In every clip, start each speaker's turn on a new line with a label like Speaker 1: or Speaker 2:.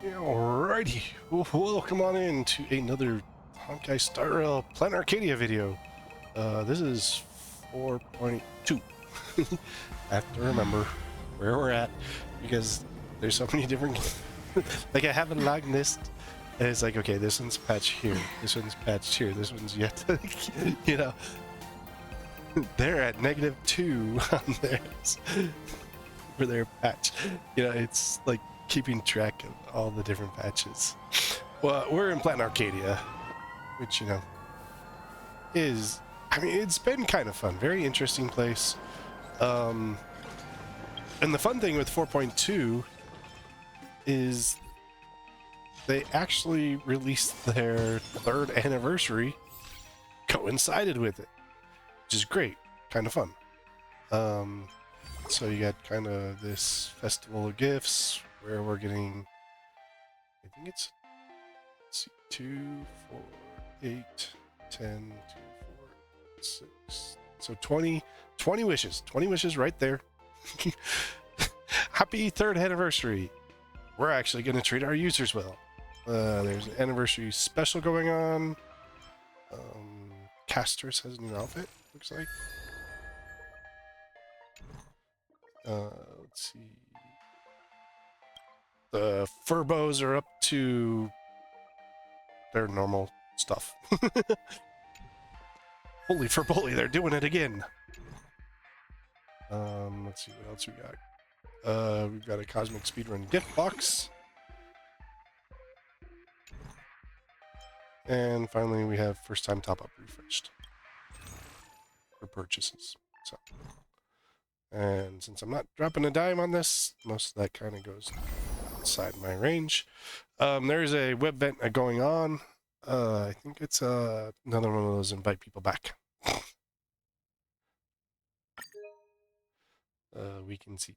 Speaker 1: Alrighty, welcome on in to another Honkai Star Rail Planarcadia video. This is 4.2. I have to remember where we're at because there's so many different. Like I have a log list, and it's like, okay, this one's patched here, this one's patched here, this one's yet to, you know, they're at -2 on theirs for their patch. You know, it's like keeping track of all the different patches. Well, we're in Planarcadia, which, you know, is, I mean, it's been kind of fun. Very interesting place. And the fun thing with 4.2 is they actually released their 3rd anniversary coincided with it, which is great. Kind of fun. So you got kind of this festival of gifts where we're getting, I think it's, let's see, 2, 4, 8, 10, 2, 4, 6. So 20 wishes. 20 wishes right there. Happy 3rd anniversary. We're actually going to treat our users well. There's an anniversary special going on. Casters has a new outfit, looks like. Let's see. The Furbos are up to their normal stuff. Holy Furbolly, they're doing it again. Let's see what else we got. We've got a Cosmic Speedrun gift box. And finally, we have first time top up refreshed for purchases. So, and since I'm not dropping a dime on this, most of that kind of goes outside my range. There's a web vent going on. I think it's another one of those invite people back. We can see,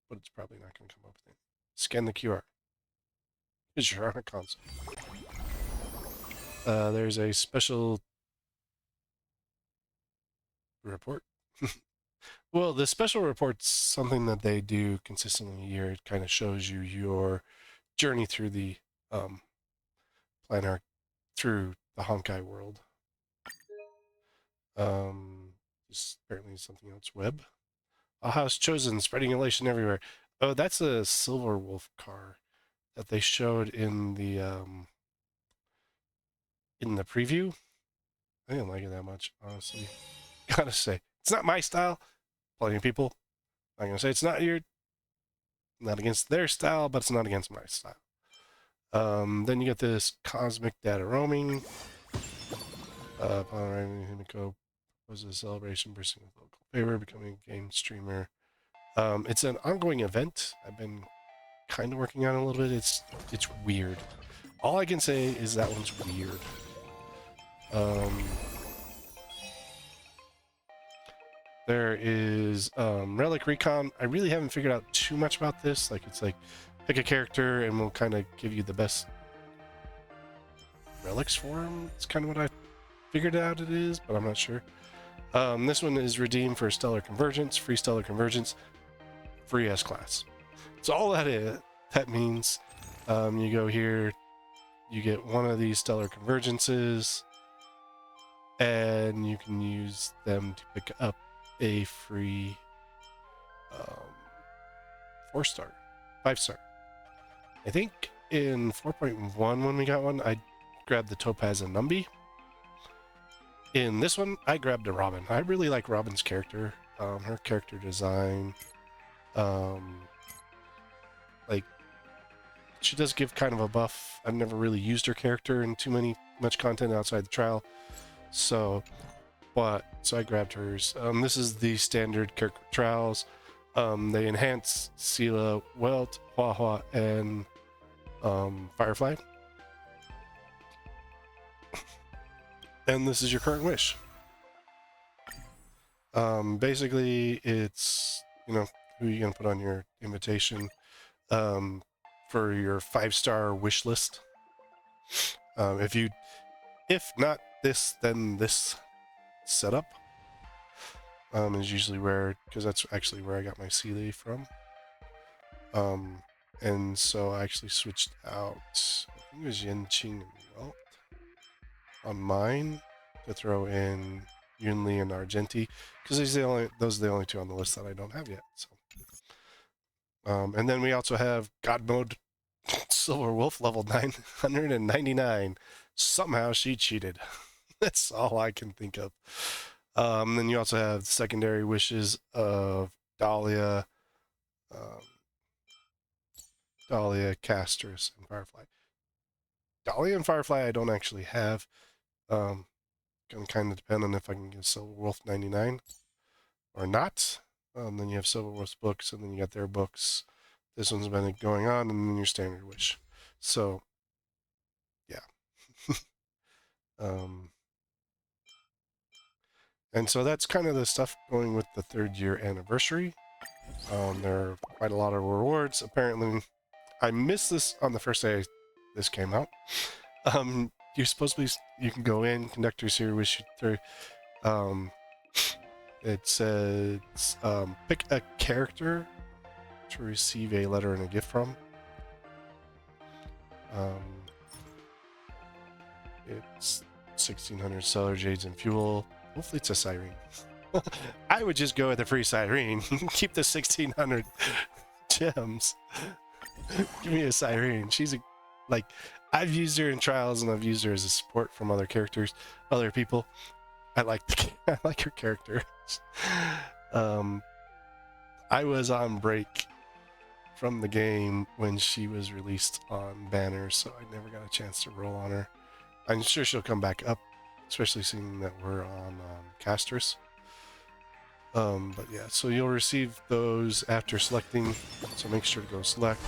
Speaker 1: but it's probably not going to come up with it. Scan the QR. Is your on a console. There's a special report. Well, the special report's something that they do consistently a year. It kind of shows you your journey through the planar, through the Honkai world. This apparently something else. Web. A house chosen, spreading elation everywhere. Oh, that's a Silver Wolf car that they showed in the preview. I didn't like it that much, honestly. Gotta say, it's not my style. Plenty of people. I'm gonna say it's not against their style, but it's not against my style. Then you get this cosmic data roaming. Upon arriving in Himiko, was a celebration bursting with local favor, becoming a game streamer. It's an ongoing event. I've been kind of working on it a little bit. It's weird. All I can say is that one's weird. There is Relic Recon. I really haven't figured out too much about this. Like, it's like, pick a character and we'll kind of give you the best relics for him. It's kind of what I figured out it is, but I'm not sure. This one is redeemed for Stellar Convergence, free Stellar Convergence, free S-Class. So all that is, that means you go here, you get one of these Stellar Convergences, and you can use them to pick up a free 4-star, 5-star. I think in 4.1 when we got one, I grabbed the Topaz and Numby. In this one, I grabbed a Robin. I really like Robin's character. Her character design. Like, she does give kind of a buff. I've never really used her character in much content outside the trial. So I grabbed hers. This is the standard character trials. They enhance Sela, Welt, Hua Hua, and Firefly. And this is your current wish. Basically, it's, you know, who you're going to put on your invitation for your 5-star wish list. If not this, then this setup is usually where, because that's actually where I got my Sealy from. And so I actually switched out, I think it was Yenqing and Welt on mine to throw in Yunli and Argenti, because those are the only two on the list that I don't have yet. So, and then we also have God Mode Silver Wolf level 999. Somehow she cheated. That's all I can think of. Then you also have secondary wishes of Dahlia, Castress, and Firefly. Dahlia and Firefly I don't actually have. Gonna kind of depend on if I can get Silver Wolf 99 or not. Then you have Silver Wolf's books, and then you got their books. This one's been going on, and then your standard wish. So, yeah. And so that's kind of the stuff going with the 3rd year anniversary. There are quite a lot of rewards. Apparently, I missed this on the first day this came out. You're supposed to be, you can go in, conduct your series wish through. It says pick a character to receive a letter and a gift from. It's 1600 cellar jades and fuel. Hopefully it's a siren. I would just go with the free siren. Keep the 1600 gems. Give me a siren. She's a, like, I've used her in trials and I've used her as a support from other characters, other people. I like her character. I was on break from the game when she was released on banners, so I never got a chance to roll on her. I'm sure she'll come back up, especially seeing that we're on Castress. But yeah, so you'll receive those after selecting, so make sure to go select.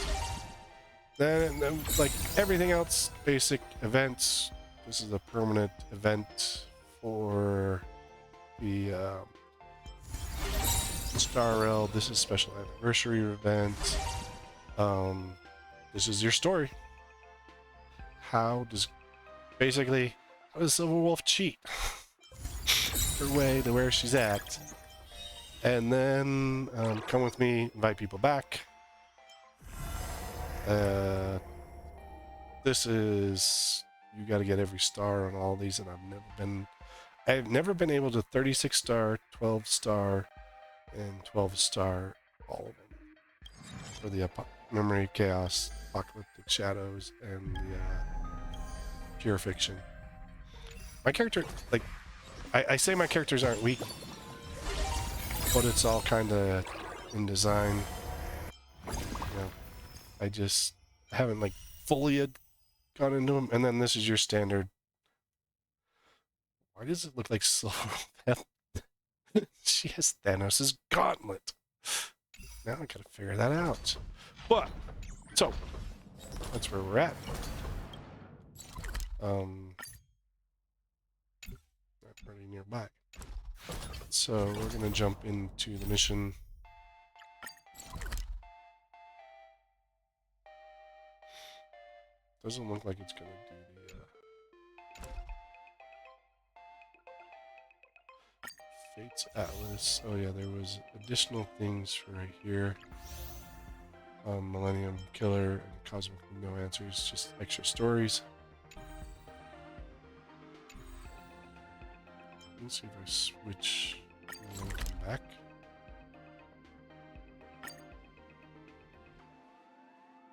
Speaker 1: Then like everything else, basic events. This is a permanent event for the Star Rail. This is special anniversary event. This is your story. How does Silver Wolf cheat her way to where she's at? And then come with me, invite people back. This is, you got to get every star on all these, and I've never been able to 36 star, 12 star, and 12 star all of them for the Memory Chaos, Apocalyptic Shadows, and the Pure Fiction. My character, like, I say my characters aren't weak, but it's all kind of in design. You know, I just haven't like fully gone into them. And then this is your standard. Why does it look like Silver? She has Thanos' gauntlet. Now I gotta figure that out. But so that's where we're at. Not pretty nearby. So we're gonna jump into the mission. Doesn't look like it's gonna do the Fates Atlas. Oh yeah, there was additional things for right here. Millennium Killer and Cosmic No Answers, just extra stories. Let's see if I switch and then come back.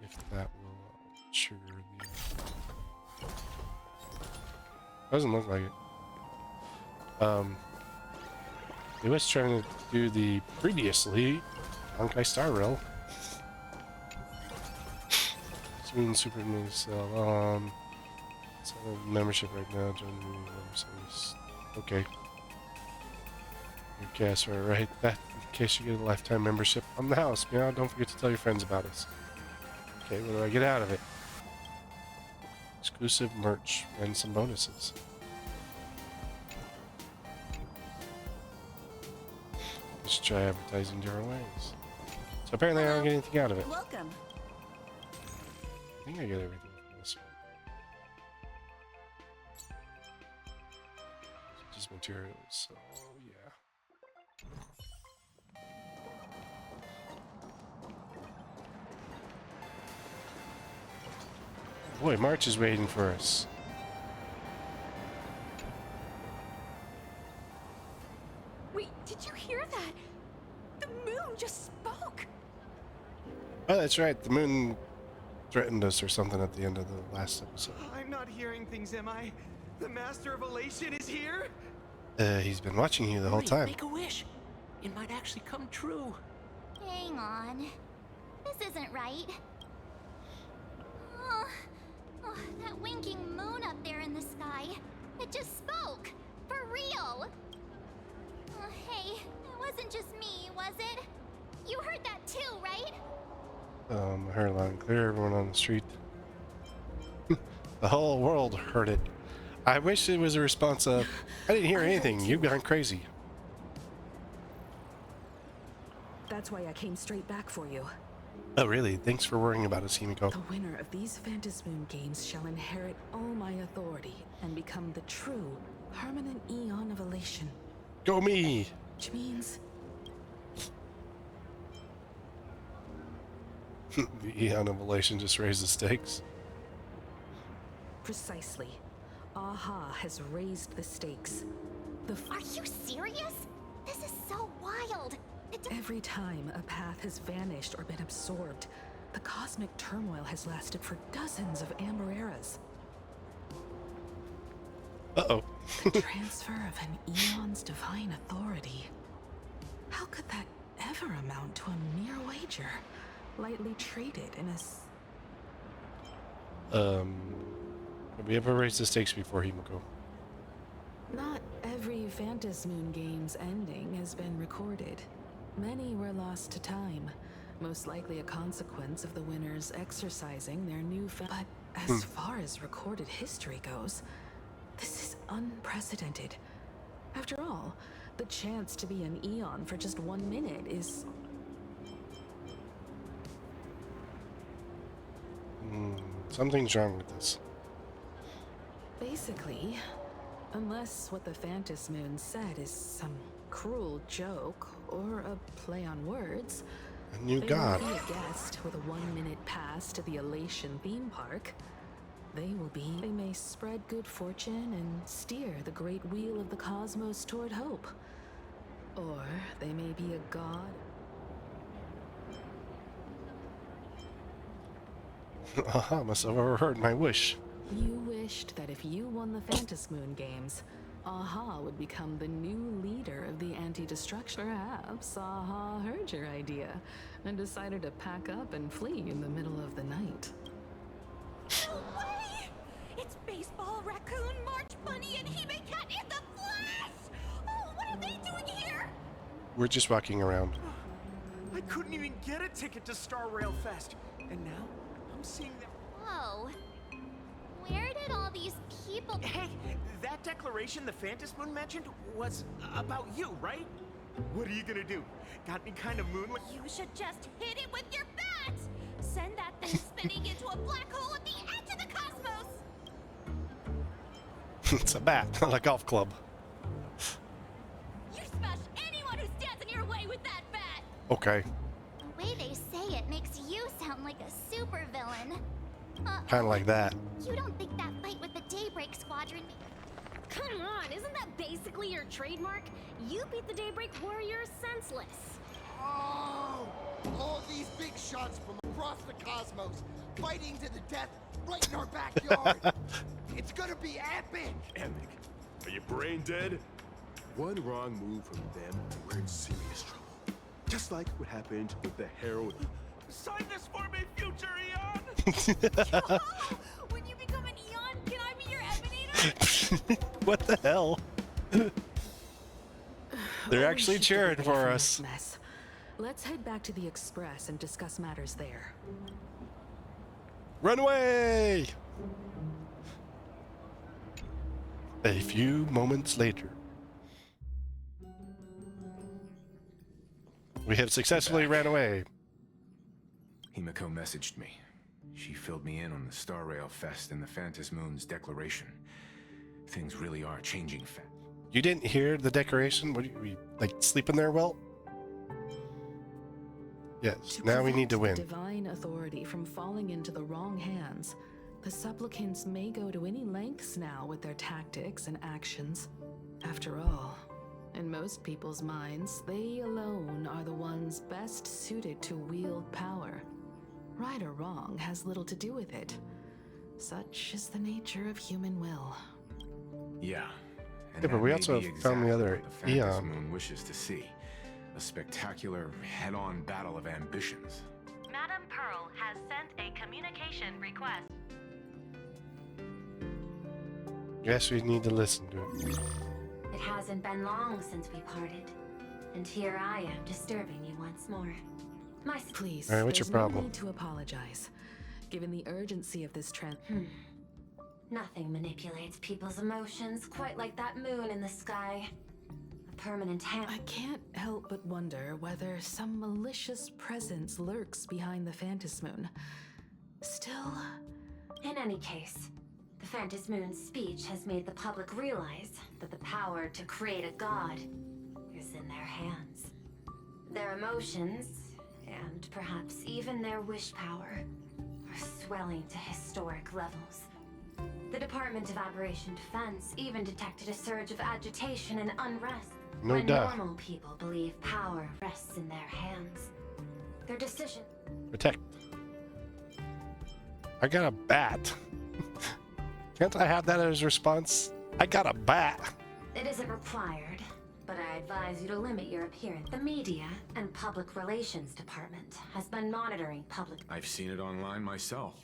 Speaker 1: If that will trigger the... Doesn't look like it. It was trying to do the previously Honkai Star Rail. Spoon Super Mini Cell. It's a membership right now. Join the members. Okay. Your cast right. That in case you get a lifetime membership on the house. Yeah, don't forget to tell your friends about us. Okay, what do I get out of it? Exclusive merch and some bonuses. Let's try advertising different ways. So apparently I don't get anything out of it.
Speaker 2: Welcome.
Speaker 1: I think I get everything from this one. Just materials, so yeah. Boy, March is waiting for us.
Speaker 2: Wait, did you hear that? The moon just spoke.
Speaker 1: Oh, that's right. The moon threatened us or something at the end of the last episode.
Speaker 3: I'm not hearing things, am I? The Master of Elation is here?
Speaker 1: He's been watching you the whole
Speaker 4: Hurry,
Speaker 1: time.
Speaker 4: Make a wish. It might actually come true.
Speaker 5: Hang on. This isn't right. Oh, that winking moon up there in the sky. It just spoke. For real. Oh, hey, it wasn't just me, was it? You heard that too, right?
Speaker 1: I heard loud and clear. Everyone on the street. The whole world heard it. I wish it was a response of, I didn't hear anything. You've gone crazy.
Speaker 2: That's why I came straight back for you.
Speaker 1: Oh, really? Thanks for worrying about us, Himiko.
Speaker 2: The winner of these Phantasmoon games shall inherit all my authority and become the true, permanent Eon of Elation.
Speaker 1: Go me!
Speaker 2: Which means
Speaker 1: The Eon of Elation just raised the stakes.
Speaker 2: precisely. Aha has raised the stakes.
Speaker 5: Are you serious? This is so wild.
Speaker 2: Every time a path has vanished or been absorbed, the cosmic turmoil has lasted for dozens of Amber eras.
Speaker 1: Uh-oh.
Speaker 2: The transfer of an Eon's divine authority. How could that ever amount to a mere wager, lightly traded in a
Speaker 1: Have we ever raised the stakes before, Himiko?
Speaker 2: Not every Phantasmoon game's ending has been recorded. Many were lost to time, most likely a consequence of the winners exercising their But as far as recorded history goes, this is unprecedented. After all, the chance to be an Eon for just 1 minute is...
Speaker 1: Something's wrong with this.
Speaker 2: Basically, unless what the Phantasmoon said is some cruel joke or a play on words,
Speaker 1: A new
Speaker 2: they
Speaker 1: god.
Speaker 2: won't be a guest with a 1 minute pass to the Elation theme park. They may spread good fortune and steer the great wheel of the cosmos toward hope. Or they may be a god.
Speaker 1: Aha, must have overheard my wish.
Speaker 2: You wished that if you won the Phantasmoon games, Aha would become the new leader of the anti-destruction. Perhaps Aha heard your idea and decided to pack up and flee in the middle of the night.
Speaker 5: No way! It's Baseball, Raccoon, March Bunny, and Hime Cat in the flesh! Oh, what are they doing here?
Speaker 1: We're just walking around.
Speaker 3: I couldn't even get a ticket to Star Rail Fest. And now, I'm seeing them.
Speaker 5: Whoa. Where did all these people...
Speaker 3: Hey, that declaration the Phantasmoon mentioned was about you, right? What are you gonna do? Got any kind of moonlight?
Speaker 5: You should just hit it with your bat! Send that thing spinning into a black hole at the edge of the cosmos!
Speaker 1: It's a bat, not a golf club.
Speaker 5: You smash anyone who stands in your way with that bat!
Speaker 1: Okay.
Speaker 5: The way they say it makes you sound like a supervillain.
Speaker 1: Kind of like that.
Speaker 5: You don't think that fight with the Daybreak Squadron...
Speaker 6: Come on, isn't that basically your trademark? You beat the Daybreak Warriors senseless.
Speaker 7: Oh! All these big shots from across the cosmos, fighting to the death right in our backyard. It's gonna be epic!
Speaker 8: Epic. Are you brain dead? One wrong move from them, and we're in serious trouble. Just like what happened with the heroine.
Speaker 3: Sign this for me, future Eon!
Speaker 5: When you become an Eon, can I be your Emanator?
Speaker 1: What the hell? They're
Speaker 2: Oh,
Speaker 1: actually
Speaker 2: we should get
Speaker 1: cheering
Speaker 2: away
Speaker 1: for
Speaker 2: from
Speaker 1: us.
Speaker 2: this mess. Let's head back to the Express and discuss matters there.
Speaker 1: Run away! A few moments later. We have successfully ran away.
Speaker 9: Himiko messaged me. She filled me in on the Star Rail Fest and the Phantasmoon's declaration. Things really are changing fast.
Speaker 1: You didn't hear the decoration? What are you, like, sleeping there, Welt? Yes, now we need to win.
Speaker 2: Divine authority from falling into the wrong hands, the The supplicants may go to any lengths now with their tactics and actions. After all, in most people's minds, they alone are the ones best suited to wield power. Right or wrong has little to do with it. Such is the nature of human will.
Speaker 9: Yeah. And
Speaker 1: Yeah, but
Speaker 9: that
Speaker 1: we
Speaker 9: may
Speaker 1: also
Speaker 9: be
Speaker 1: found the
Speaker 9: exactly
Speaker 1: other
Speaker 9: what the Phantom
Speaker 1: Eon.
Speaker 9: Moon wishes to see. A spectacular, head-on battle of ambitions.
Speaker 10: Madam Pearl has sent a communication request.
Speaker 1: Guess we need to listen to it.
Speaker 11: It hasn't been long since we parted, and here I am disturbing you once more.
Speaker 2: Please,
Speaker 1: All right, what's your
Speaker 2: there's
Speaker 1: problem?
Speaker 2: no need to apologize. Given the urgency of this trend.
Speaker 11: Nothing manipulates people's emotions quite like that moon in the sky. A permanent hand.
Speaker 2: I can't help but wonder whether some malicious presence lurks behind the Phantom Moon. Still,
Speaker 11: In any case, the Phantom Moon's speech has made the public realize that the power to create a god is in their hands. Their emotions, and perhaps even their wish power, are swelling to historic levels. The Department of Aberration Defense even detected a surge of agitation and unrest
Speaker 1: No
Speaker 11: when
Speaker 1: doubt.
Speaker 11: normal people believe power rests in their hands. Their decision.
Speaker 1: Protect. I got a bat. Can't I have that as a response? I got a bat.
Speaker 11: It isn't required, but I advise you to limit your appearance. The media and public relations department has been monitoring public.
Speaker 9: I've seen it online myself.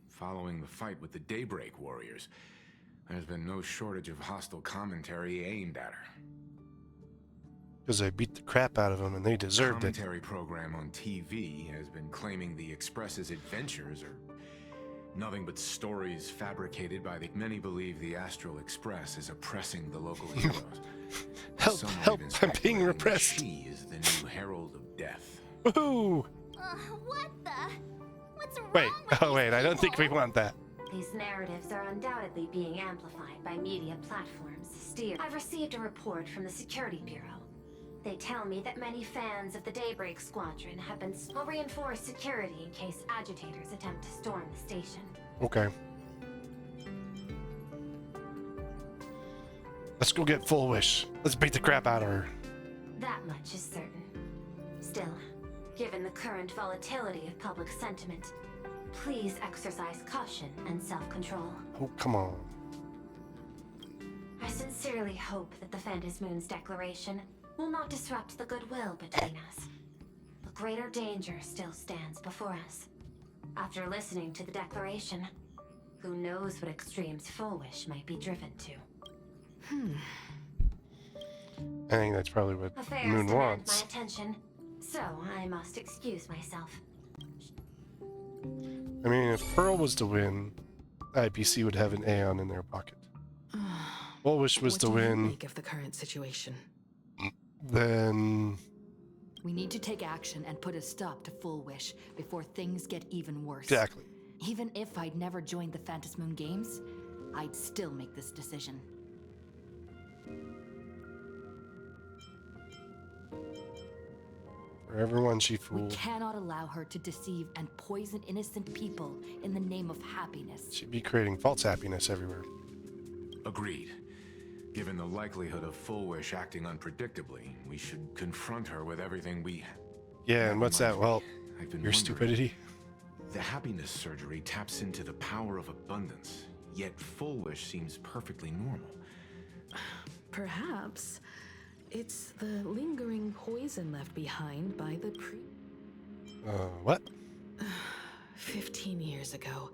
Speaker 9: Following the fight with the Daybreak Warriors, there's been no shortage of hostile commentary aimed at her.
Speaker 1: Because I beat the crap out of them and they deserved it.
Speaker 9: Commentary program on TV has been claiming the Express's adventures are nothing but stories fabricated by the... Many believe the Astral Express is oppressing the local heroes.
Speaker 1: Help,
Speaker 9: Some have
Speaker 1: help,
Speaker 9: even
Speaker 1: I'm being
Speaker 9: speculating that
Speaker 1: repressed.
Speaker 9: She is the new herald of death.
Speaker 1: Woohoo!
Speaker 5: What the? What's wrong
Speaker 1: Wait,
Speaker 5: with
Speaker 1: oh wait,
Speaker 5: these
Speaker 1: I don't think we
Speaker 5: people?
Speaker 1: want that.
Speaker 11: These narratives are undoubtedly being amplified by media platforms steered. I've received a report from the Security Bureau. They tell me that many fans of the Daybreak Squadron have been will reinforce security in case agitators attempt to storm the station.
Speaker 1: Okay. Let's go get Full Wish. Let's beat the crap out of her.
Speaker 11: That much is certain. Still, given the current volatility of public sentiment, please exercise caution and self-control.
Speaker 1: Oh, come on.
Speaker 11: I sincerely hope that the Phantom Moon's declaration will not disrupt the goodwill between us. A greater danger still stands before us. After listening to the declaration, who knows what extremes Full Wish might be driven to.
Speaker 1: I think that's probably what
Speaker 11: Affairs
Speaker 1: Moon
Speaker 11: demand
Speaker 1: wants.
Speaker 11: my attention, so I must excuse myself.
Speaker 1: I mean, if Pearl was to win, IPC would have an Aeon in their pocket. Full Wish was
Speaker 2: what
Speaker 1: to
Speaker 2: do you
Speaker 1: win,
Speaker 2: make of the current situation?
Speaker 1: then...
Speaker 12: We need to take action and put a stop to Full Wish before things get even worse.
Speaker 1: Exactly.
Speaker 12: Even if I'd never joined the Phantom Moon Games, I'd still make this decision.
Speaker 1: For everyone she
Speaker 12: We
Speaker 1: fooled,
Speaker 12: cannot allow her to deceive and poison innocent people in the name of happiness.
Speaker 1: she'd be creating false happiness everywhere.
Speaker 9: Agreed. Given the likelihood of Full Wish acting unpredictably, we should confront her with everything we...
Speaker 1: Yeah, and what's that? Well,
Speaker 9: I've been
Speaker 1: your
Speaker 9: wondering.
Speaker 1: stupidity.
Speaker 9: The happiness surgery taps into the power of abundance, yet Full Wish seems perfectly normal.
Speaker 2: Perhaps it's the lingering poison left behind by the
Speaker 1: What?
Speaker 2: 15 years ago,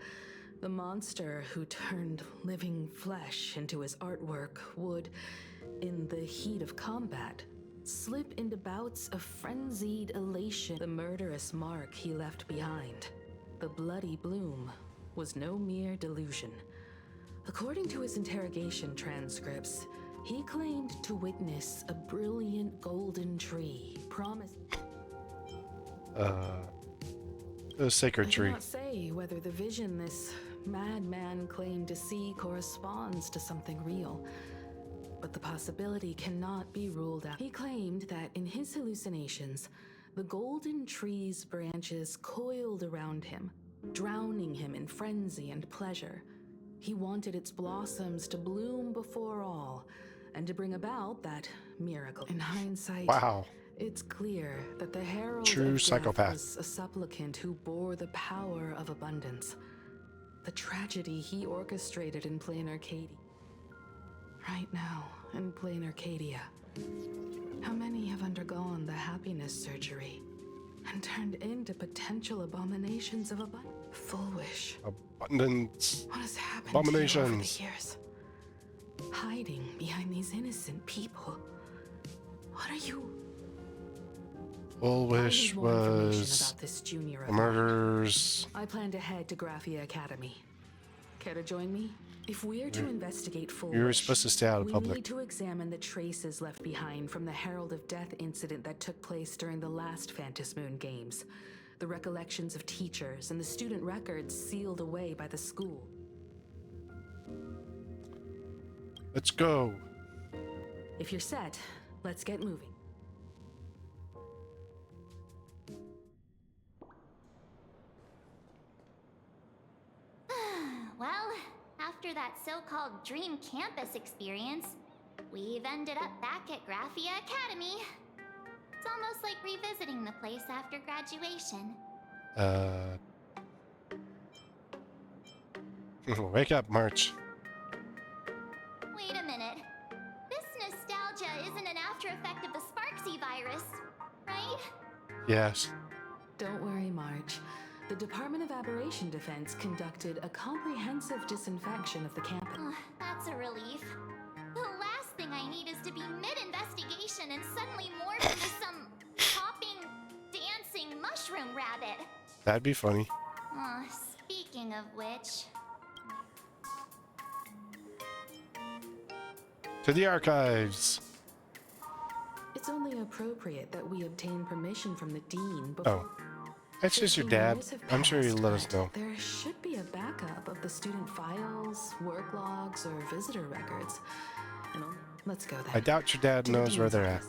Speaker 2: the monster who turned living flesh into his artwork would, in the heat of combat, slip into bouts of frenzied elation. The murderous mark he left behind, the bloody bloom, was no mere delusion. According to his interrogation transcripts, he claimed to witness a brilliant golden tree promised.
Speaker 1: A sacred
Speaker 2: I
Speaker 1: tree.
Speaker 2: cannot say whether the vision this madman claimed to see corresponds to something real, but the possibility cannot be ruled out. He claimed that in his hallucinations, the golden tree's branches coiled around him, drowning him in frenzy and pleasure. He wanted its blossoms to bloom before all, and to bring about that miracle. In hindsight,
Speaker 1: Wow.
Speaker 2: it's clear that the herald
Speaker 1: True
Speaker 2: of death
Speaker 1: psychopath.
Speaker 2: was a supplicant who bore the power of abundance. The tragedy he orchestrated in Planarcadia. Right now, in Planarcadia, how many have undergone the happiness surgery and turned into potential abominations of abundance? Full wish.
Speaker 1: Abundance.
Speaker 2: What has happened to you over
Speaker 1: Abominations.
Speaker 2: the years? Hiding behind these innocent people. What are you?
Speaker 1: Full Wish
Speaker 2: I need more information
Speaker 1: was
Speaker 2: about this junior
Speaker 1: the
Speaker 2: of mine.
Speaker 1: murders.
Speaker 2: I plan to head to Graphia Academy. Care to join me? If we're to investigate Full
Speaker 1: You were
Speaker 2: Wish,
Speaker 1: supposed to stay out of
Speaker 2: we
Speaker 1: public.
Speaker 2: need to examine the traces left behind from the Herald of Death incident that took place during the last Phantom Moon Games. The recollections of teachers and the student records sealed away by the school.
Speaker 1: Let's go.
Speaker 2: If you're set, let's get moving.
Speaker 5: Well, after that so-called dream campus experience, we've ended up back at Graphia Academy. It's almost like revisiting the place after graduation.
Speaker 1: Wake up, March.
Speaker 5: Wait a minute. This nostalgia isn't an after effect of the Sparksy virus, right?
Speaker 1: Yes.
Speaker 2: Don't worry, Marge. The Department of Aberration Defense conducted a comprehensive disinfection of the campus.
Speaker 5: That's a relief. The last thing I need is to be mid-investigation and suddenly morph into some hopping, dancing mushroom rabbit.
Speaker 1: That'd be funny.
Speaker 5: Speaking of which...
Speaker 1: To the archives.
Speaker 2: It's only appropriate that we obtain permission from the dean before...
Speaker 1: Oh. That's just your dad. I'm sure he'll let us know.
Speaker 2: There should be a backup of the student files, work logs, or visitor records. And let's go there.
Speaker 1: I doubt your dad knows where they're at.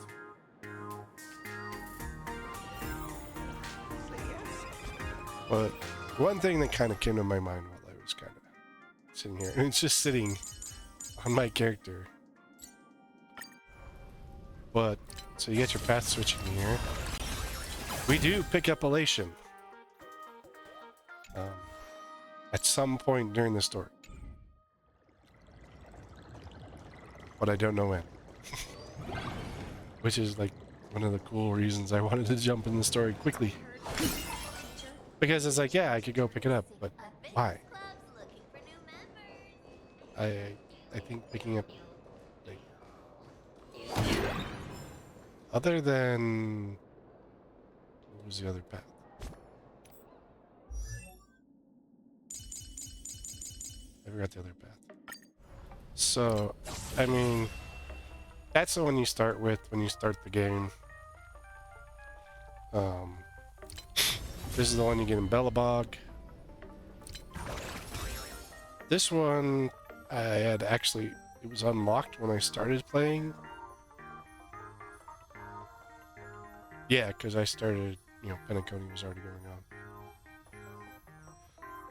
Speaker 1: But one thing that kind of came to my mind while I was kind of sitting here, and it's just sitting on my character. But, so you get your path switching here. We do pick up elation. At some point during the story. But I don't know when. Which is like one of the cool reasons I wanted to jump in the story quickly. Because it's like, yeah, I could go pick it up, but why? I think picking up, like, other than, what was the other path? I forgot the other path. So, I mean, that's the one you start with when you start the game. This is the one you get in Bellabog. This one, I had actually, it was unlocked when I started playing. Yeah, because I started, you know, Penacony was already going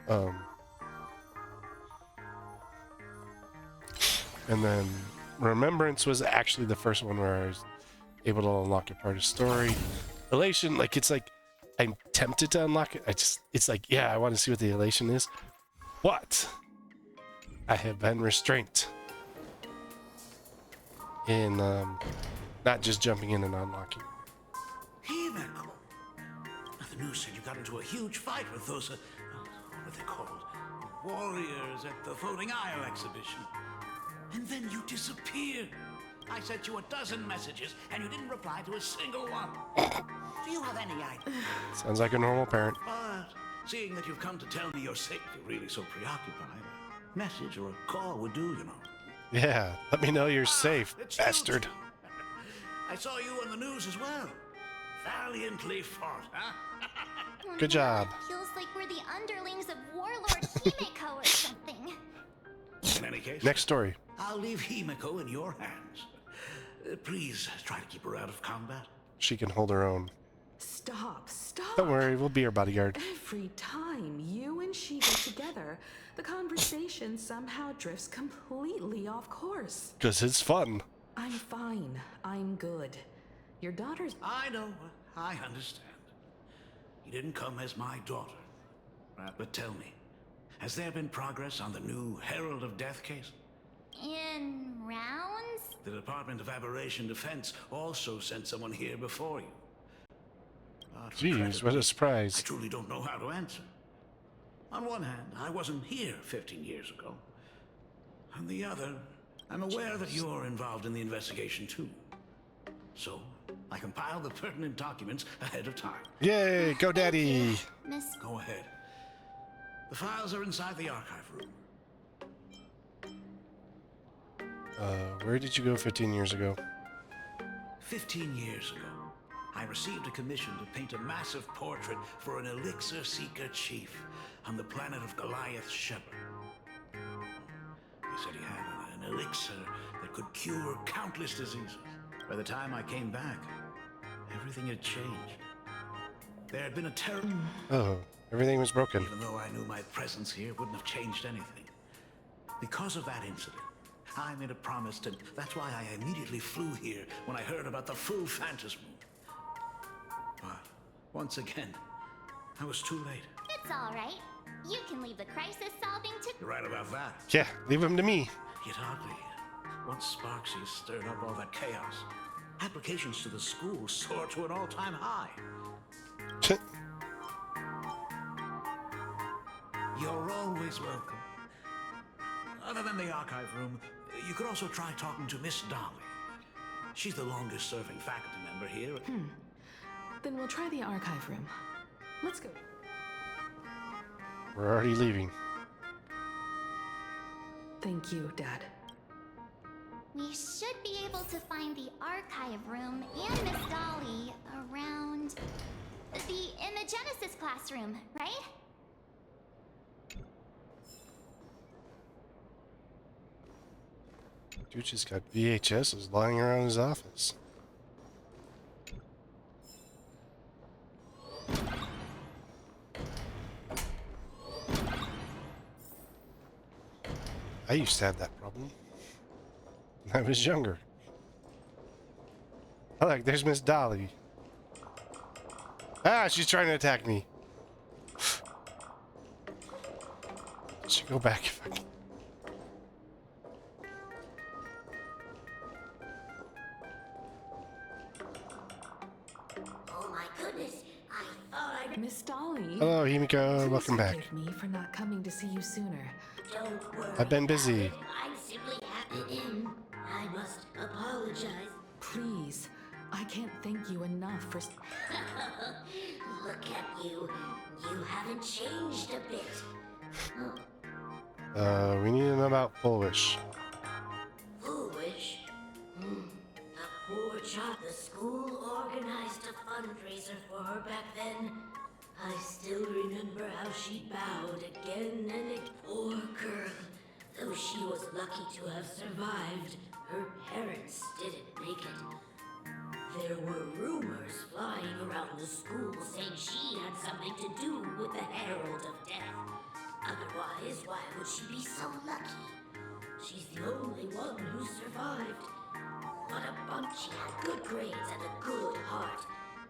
Speaker 1: on. And then Remembrance was actually the first one where I was able to unlock a part of story. Elation, like, it's like, I'm tempted to unlock it. It's like, yeah, I want to see what the elation is. But I have been restrained in not just jumping in and unlocking.
Speaker 13: Himeko. The news said you got into a huge fight with those, what are they called? Warriors at the Floating Isle exhibition. And then you disappeared. I sent you a dozen messages, and you didn't reply to a single one. Do you have any idea?
Speaker 1: Sounds like a normal parent.
Speaker 13: But seeing that you've come to tell me you're safe, you're really so preoccupied, a message or a call would do, you know.
Speaker 1: Yeah, let me know you're safe, bastard.
Speaker 13: I saw you on the news as well. Valiantly fought, huh?
Speaker 1: Good job.
Speaker 5: Feels like we're the underlings of Warlord Himeko or something.
Speaker 13: In any case,
Speaker 1: next story.
Speaker 13: I'll leave Himeko in your hands. Please try to keep her out of combat.
Speaker 1: She can hold her own.
Speaker 2: Stop.
Speaker 1: Don't worry, we'll be your bodyguard.
Speaker 2: Every time you and she get together, the conversation somehow drifts completely off course.
Speaker 1: 'Cause it's fun.
Speaker 2: I'm fine. I'm good. Your daughter's...
Speaker 13: I know. I understand. You didn't come as my daughter. But tell me, has there been progress on the new Herald of Death case?
Speaker 5: In rounds?
Speaker 13: The Department of Aberration Defense also sent someone here before you.
Speaker 1: Jeez, what a surprise.
Speaker 13: I truly don't know how to answer. On one hand, I wasn't here 15 years ago. On the other, I'm aware that you're involved in the investigation too. So, I compiled the pertinent documents ahead of time.
Speaker 1: Yay, go daddy!
Speaker 5: Miss...
Speaker 13: Go ahead. The files are inside the archive room.
Speaker 1: Where did you go 15 years ago?
Speaker 13: 15 years ago, I received a commission to paint a massive portrait for an elixir seeker chief on the planet of Goliath Shepherd. He said he had an elixir that could cure countless diseases. By the time I came back, everything had changed. There had been a terrible...
Speaker 1: Oh, everything was broken.
Speaker 13: Even though I knew my presence here wouldn't have changed anything. Because of that incident, I made a promise to... That's why I immediately flew here when I heard about the full Phantasm. But, once again, I was too late.
Speaker 5: It's all right. You can leave the crisis solving to...
Speaker 13: You're right about that.
Speaker 1: Yeah, leave him to me.
Speaker 13: Yet oddly, once Sparksy stirred up all that chaos, applications to the school soared to an all-time high. You're always welcome. Other than the archive room, you could also try talking to Miss Dolly. She's the longest-serving faculty member here.
Speaker 2: Then we'll try the archive room. Let's go.
Speaker 1: We're already leaving.
Speaker 2: Thank you, Dad.
Speaker 5: We should be able to find the archive room and Miss Dolly around in the Genesis classroom, right?
Speaker 1: Dude just got VHSs lying around his office. I used to have that problem when I was younger. Oh, look, there's Miss Dolly. Ah, she's trying to attack me. Should go back if I can.
Speaker 6: Oh my goodness, I thought I'd...
Speaker 2: Miss Dolly.
Speaker 1: Hello, Himiko. Welcome back.
Speaker 2: Forgive me for not coming to see you sooner.
Speaker 6: Don't worry.
Speaker 1: I've been busy.
Speaker 6: I'm simply happy in. I must apologize.
Speaker 2: Please, I can't thank you enough for...
Speaker 6: Look at you. You haven't changed a bit.
Speaker 1: We need to know about Foolish.
Speaker 6: Foolish? A poor child. The school organized a fundraiser for her back then. I still remember how she bowed again and again. Poor girl. Though she was lucky to have survived, her parents didn't make it. There were rumors flying around the school saying she had something to do with the Herald of Death. Otherwise, why would she be so lucky? She's the only one who survived. What a bump. She had good grades and a good heart.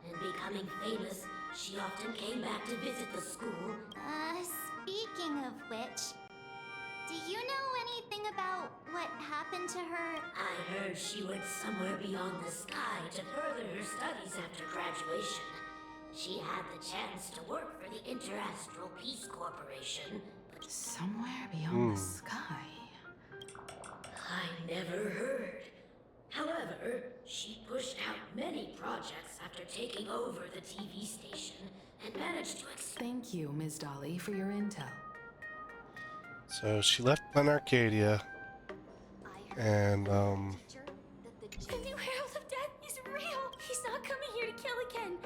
Speaker 6: And becoming famous, she often came back to visit the school.
Speaker 5: Speaking of which, do you know anything about what happened to her?
Speaker 6: I heard she went somewhere beyond the sky to further her studies after graduation. She had the chance to work for the Interastral Peace Corporation, but
Speaker 2: somewhere beyond the sky.
Speaker 6: I never heard. However, she pushed out many projects after taking over the TV station and managed to
Speaker 2: Thank you, Ms. Dolly, for your intel.
Speaker 1: So she left Planarcadia, and
Speaker 6: The new Herald of Death is real! He's not coming here to kill again!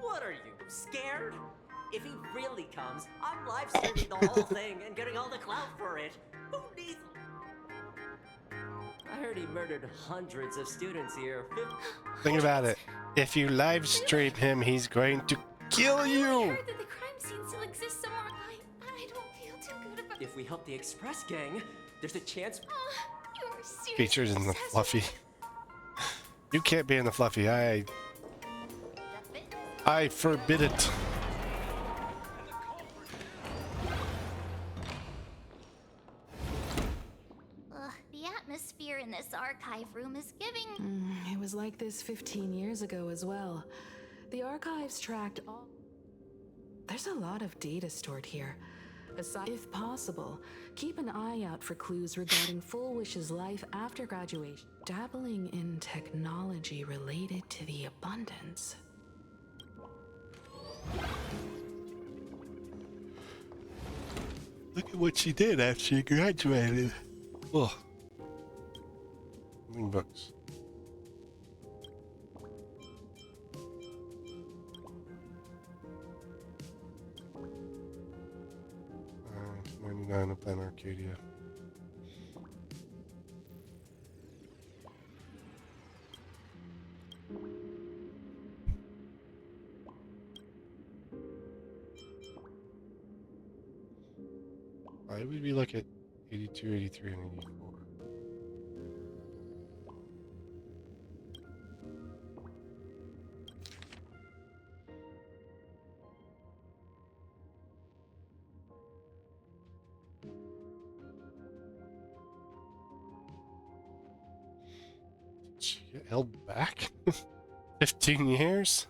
Speaker 14: What are you, scared? If he really comes, I'm live streaming the whole thing and getting all the clout for it. Who needs... I heard he murdered hundreds of students here.
Speaker 1: think about it. If you live stream him, he's going to kill
Speaker 5: I
Speaker 1: you.
Speaker 5: heard that the crime scene still exists somewhere. I don't feel too good about.
Speaker 14: If we help the Express gang, there's a chance.
Speaker 5: You're seriously
Speaker 1: Features in the
Speaker 5: obsessed
Speaker 1: fluffy. You can't be in the fluffy. I forbid it.
Speaker 5: The atmosphere in this archive room is giving.
Speaker 2: It was like this 15 years ago as well. The archives tracked all. There's a lot of data stored here. If possible, keep an eye out for clues regarding Full Wish's life after graduation. Dabbling in technology related to the abundance.
Speaker 1: Look at what she did after she graduated. Oh. Books. $99 of Planarcadia. Why would we look at 82, 83, and 84? She get held back? 15 years?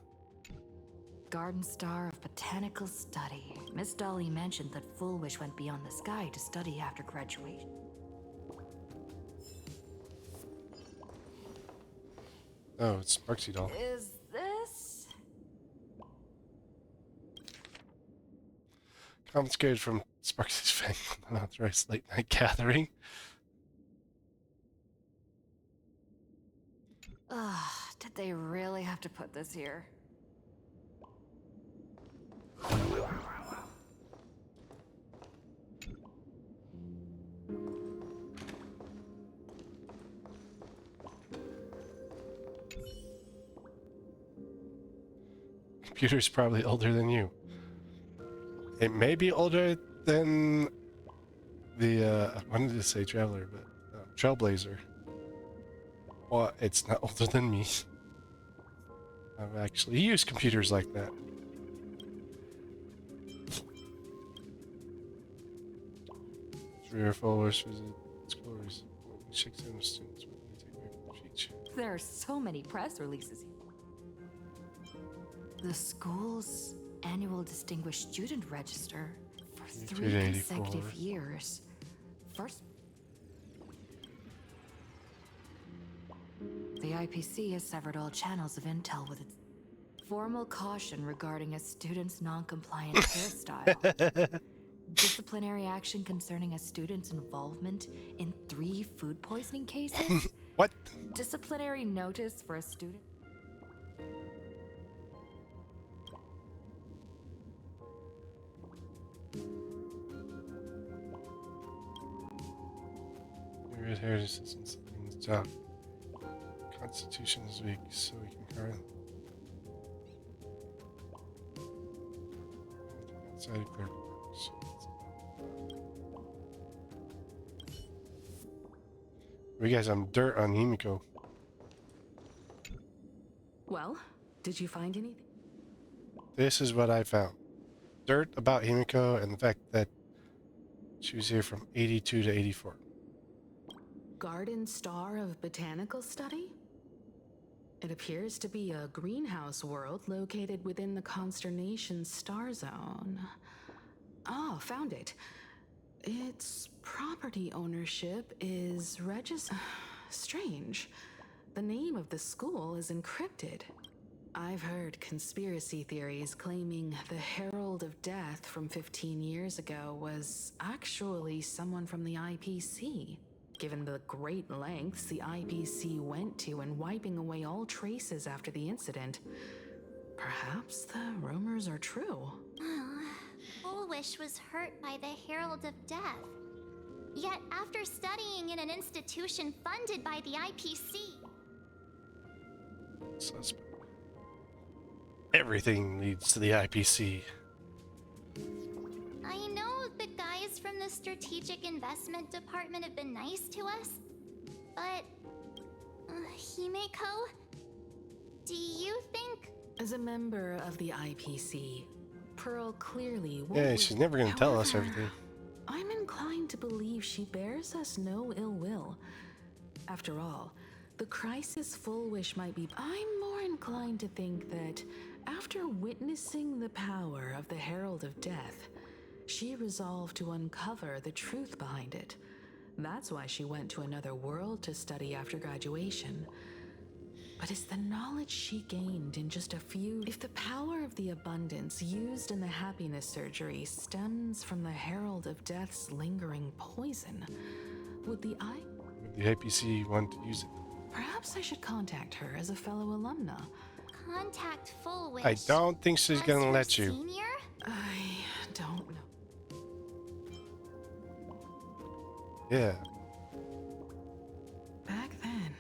Speaker 12: Garden Star of Botanical Study. Miss Dolly mentioned that Full Wish went beyond the sky to study after graduation.
Speaker 1: Oh, it's Sparksy Doll.
Speaker 12: Is this?
Speaker 1: Confiscated from Sparksy's Fang, unauthorized late night gathering.
Speaker 12: Ugh, did they really have to put this here?
Speaker 1: Computer's probably older than you. It may be older than the, I wanted to say Traveler, but Trailblazer. Well, it's not older than me. I've actually used computers like that. Three or four hours visit scores. 6 students when they take away from the feature.
Speaker 12: There are so many press releases. The school's annual Distinguished Student Register for 3 consecutive years. First, the IPC has severed all channels of intel with its formal caution regarding a student's non-compliant hairstyle. Disciplinary action concerning a student's involvement in 3 food poisoning cases.
Speaker 1: What?
Speaker 12: Disciplinary notice for a student.
Speaker 1: Your red hair assistance in the job. Constitution is weak, so we can current. Outside clerk works. We got some dirt on Himiko.
Speaker 2: Well, did you find anything?
Speaker 1: This is what I found. Dirt about Himiko and the fact that she was here from 82 to 84.
Speaker 2: Garden Star of Botanical Study? It appears to be a greenhouse world located within the Consternation Star Zone. Oh, found it. Its property ownership is strange. The name of the school is encrypted. I've heard conspiracy theories claiming the Herald of Death from 15 years ago was actually someone from the IPC. Given the great lengths the IPC went to in wiping away all traces after the incident, perhaps the rumors are true.
Speaker 5: Full Wish was hurt by the Herald of Death. Yet after studying in an institution funded by the IPC...
Speaker 1: Suspect. Everything leads to the IPC.
Speaker 5: I know the guys from the Strategic Investment Department have been nice to us, but Himeko, do you think?
Speaker 2: As a member of the IPC, Pearl clearly won't.
Speaker 1: Yeah, she's never gonna tell us
Speaker 2: However,
Speaker 1: everything.
Speaker 2: I'm inclined to believe she bears us no ill will. After all, the crisis Full Wish might be. I'm more inclined to think that after witnessing the power of the Herald of Death, she resolved to uncover the truth behind it. That's why she went to another world to study after graduation. But is the knowledge she gained in just a few... If the power of the abundance used in the happiness surgery stems from the Herald of Death's lingering poison, would the
Speaker 1: IPC want to use it?
Speaker 2: Perhaps I should contact her as a fellow alumna.
Speaker 5: Contact Full Wish.
Speaker 1: I don't think she's gonna let you.
Speaker 5: Senior?
Speaker 2: I don't know.
Speaker 1: Yeah.
Speaker 2: Back then,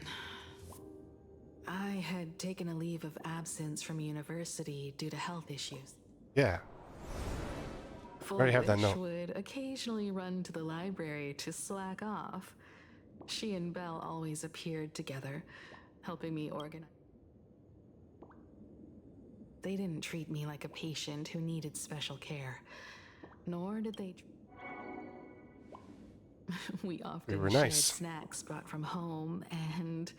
Speaker 2: I had taken a leave of absence from university due to health issues.
Speaker 1: Yeah. Already have that
Speaker 2: Full Wish
Speaker 1: note.
Speaker 2: would occasionally run to the library to slack off. She and Belle always appeared together, helping me organize. They didn't treat me like a patient who needed special care, nor did they. We often
Speaker 1: were
Speaker 2: shared
Speaker 1: nice.
Speaker 2: snacks brought from home and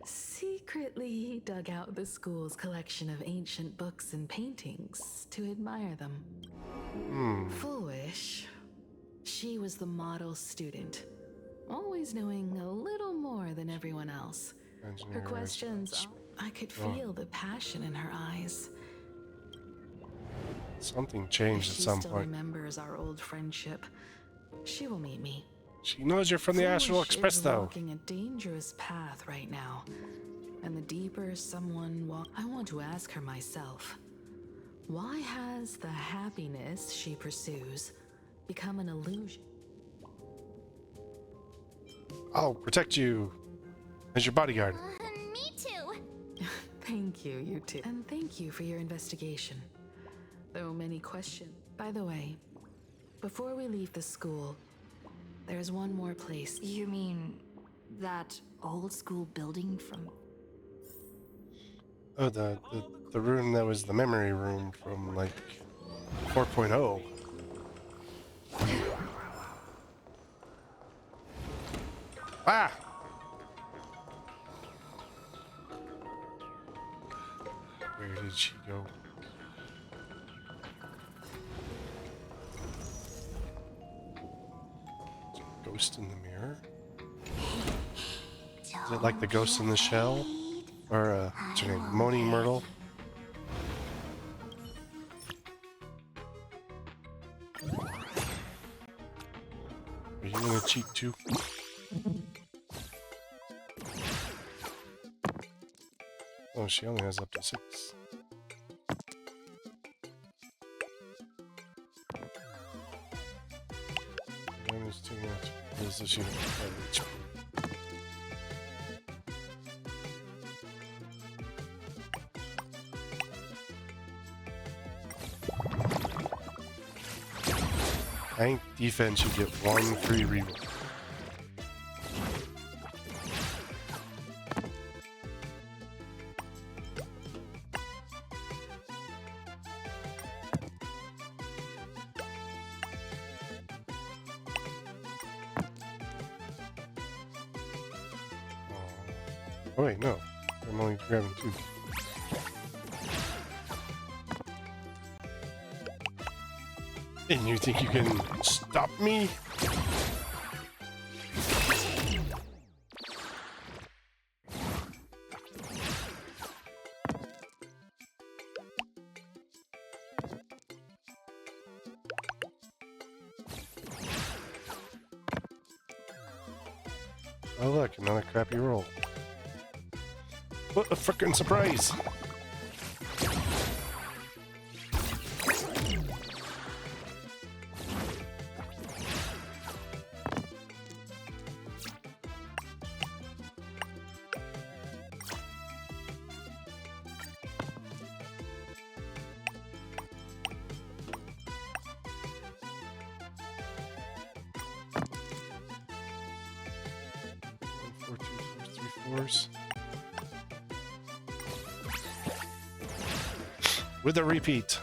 Speaker 2: secretly dug out the school's collection of ancient books and paintings to admire them. Full Wish, she was the model student, always knowing a little more than everyone else. Her questions, I could feel the passion in her eyes.
Speaker 1: Something changed at
Speaker 2: She
Speaker 1: some
Speaker 2: still
Speaker 1: point.
Speaker 2: remembers our old friendship. She will meet me.
Speaker 1: She knows you're from the Astral
Speaker 2: Foolish
Speaker 1: Express,
Speaker 2: is
Speaker 1: though.
Speaker 2: walking a dangerous path right now, and the deeper someone walks, I want to ask her myself. Why has the happiness she pursues become an illusion?
Speaker 1: I'll protect you as your bodyguard.
Speaker 5: Me too.
Speaker 2: Thank you, you too. And thank you for your investigation. Though many questions. By the way, before we leave the school, there's one more place.
Speaker 12: You mean that old school building from...
Speaker 1: Oh, the room that was the memory room from, like, 4.0. Ah! Where did she go? Ghost in the mirror? Is it like the ghost in the shell? Or, what's her name? Moaning Myrtle? Are you gonna cheat too? Oh, she only has up to 6. Damage too much. This is shooting. Tank defense, you get 1 free reroll. Oh wait, no. I'm only grabbing 2. And you think you can stop me? Oh look, another crappy roll. What a frickin' surprise! course. With a repeat.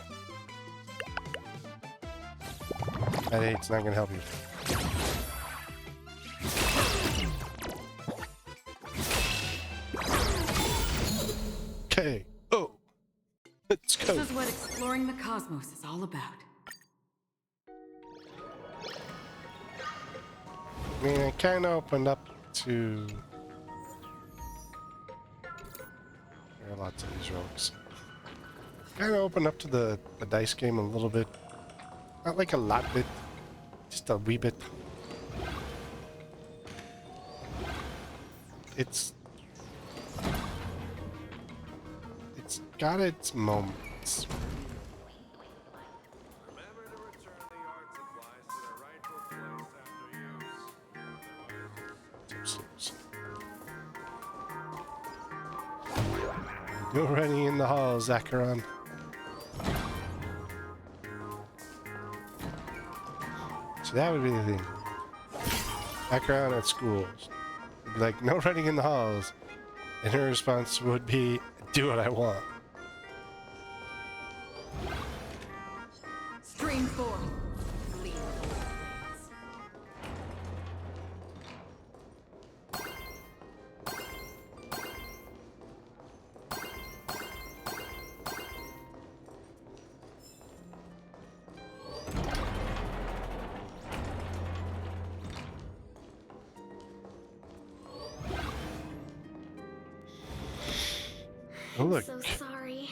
Speaker 1: That 8's not gonna help you. Okay. Oh. Let's go.
Speaker 15: This is what exploring the cosmos is all about.
Speaker 1: I mean, it kind of opened up to... There are lots of these relics. Kind of opened up to the dice game a little bit. Not like a lot bit, just a wee bit. It's got its moments. No running in the halls, Acheron. So that would be the thing. Acheron at school. It'd be like, no running in the halls. And her response would be, do what I want.
Speaker 15: Stream 4.
Speaker 1: Oh, look.
Speaker 16: I'm so sorry.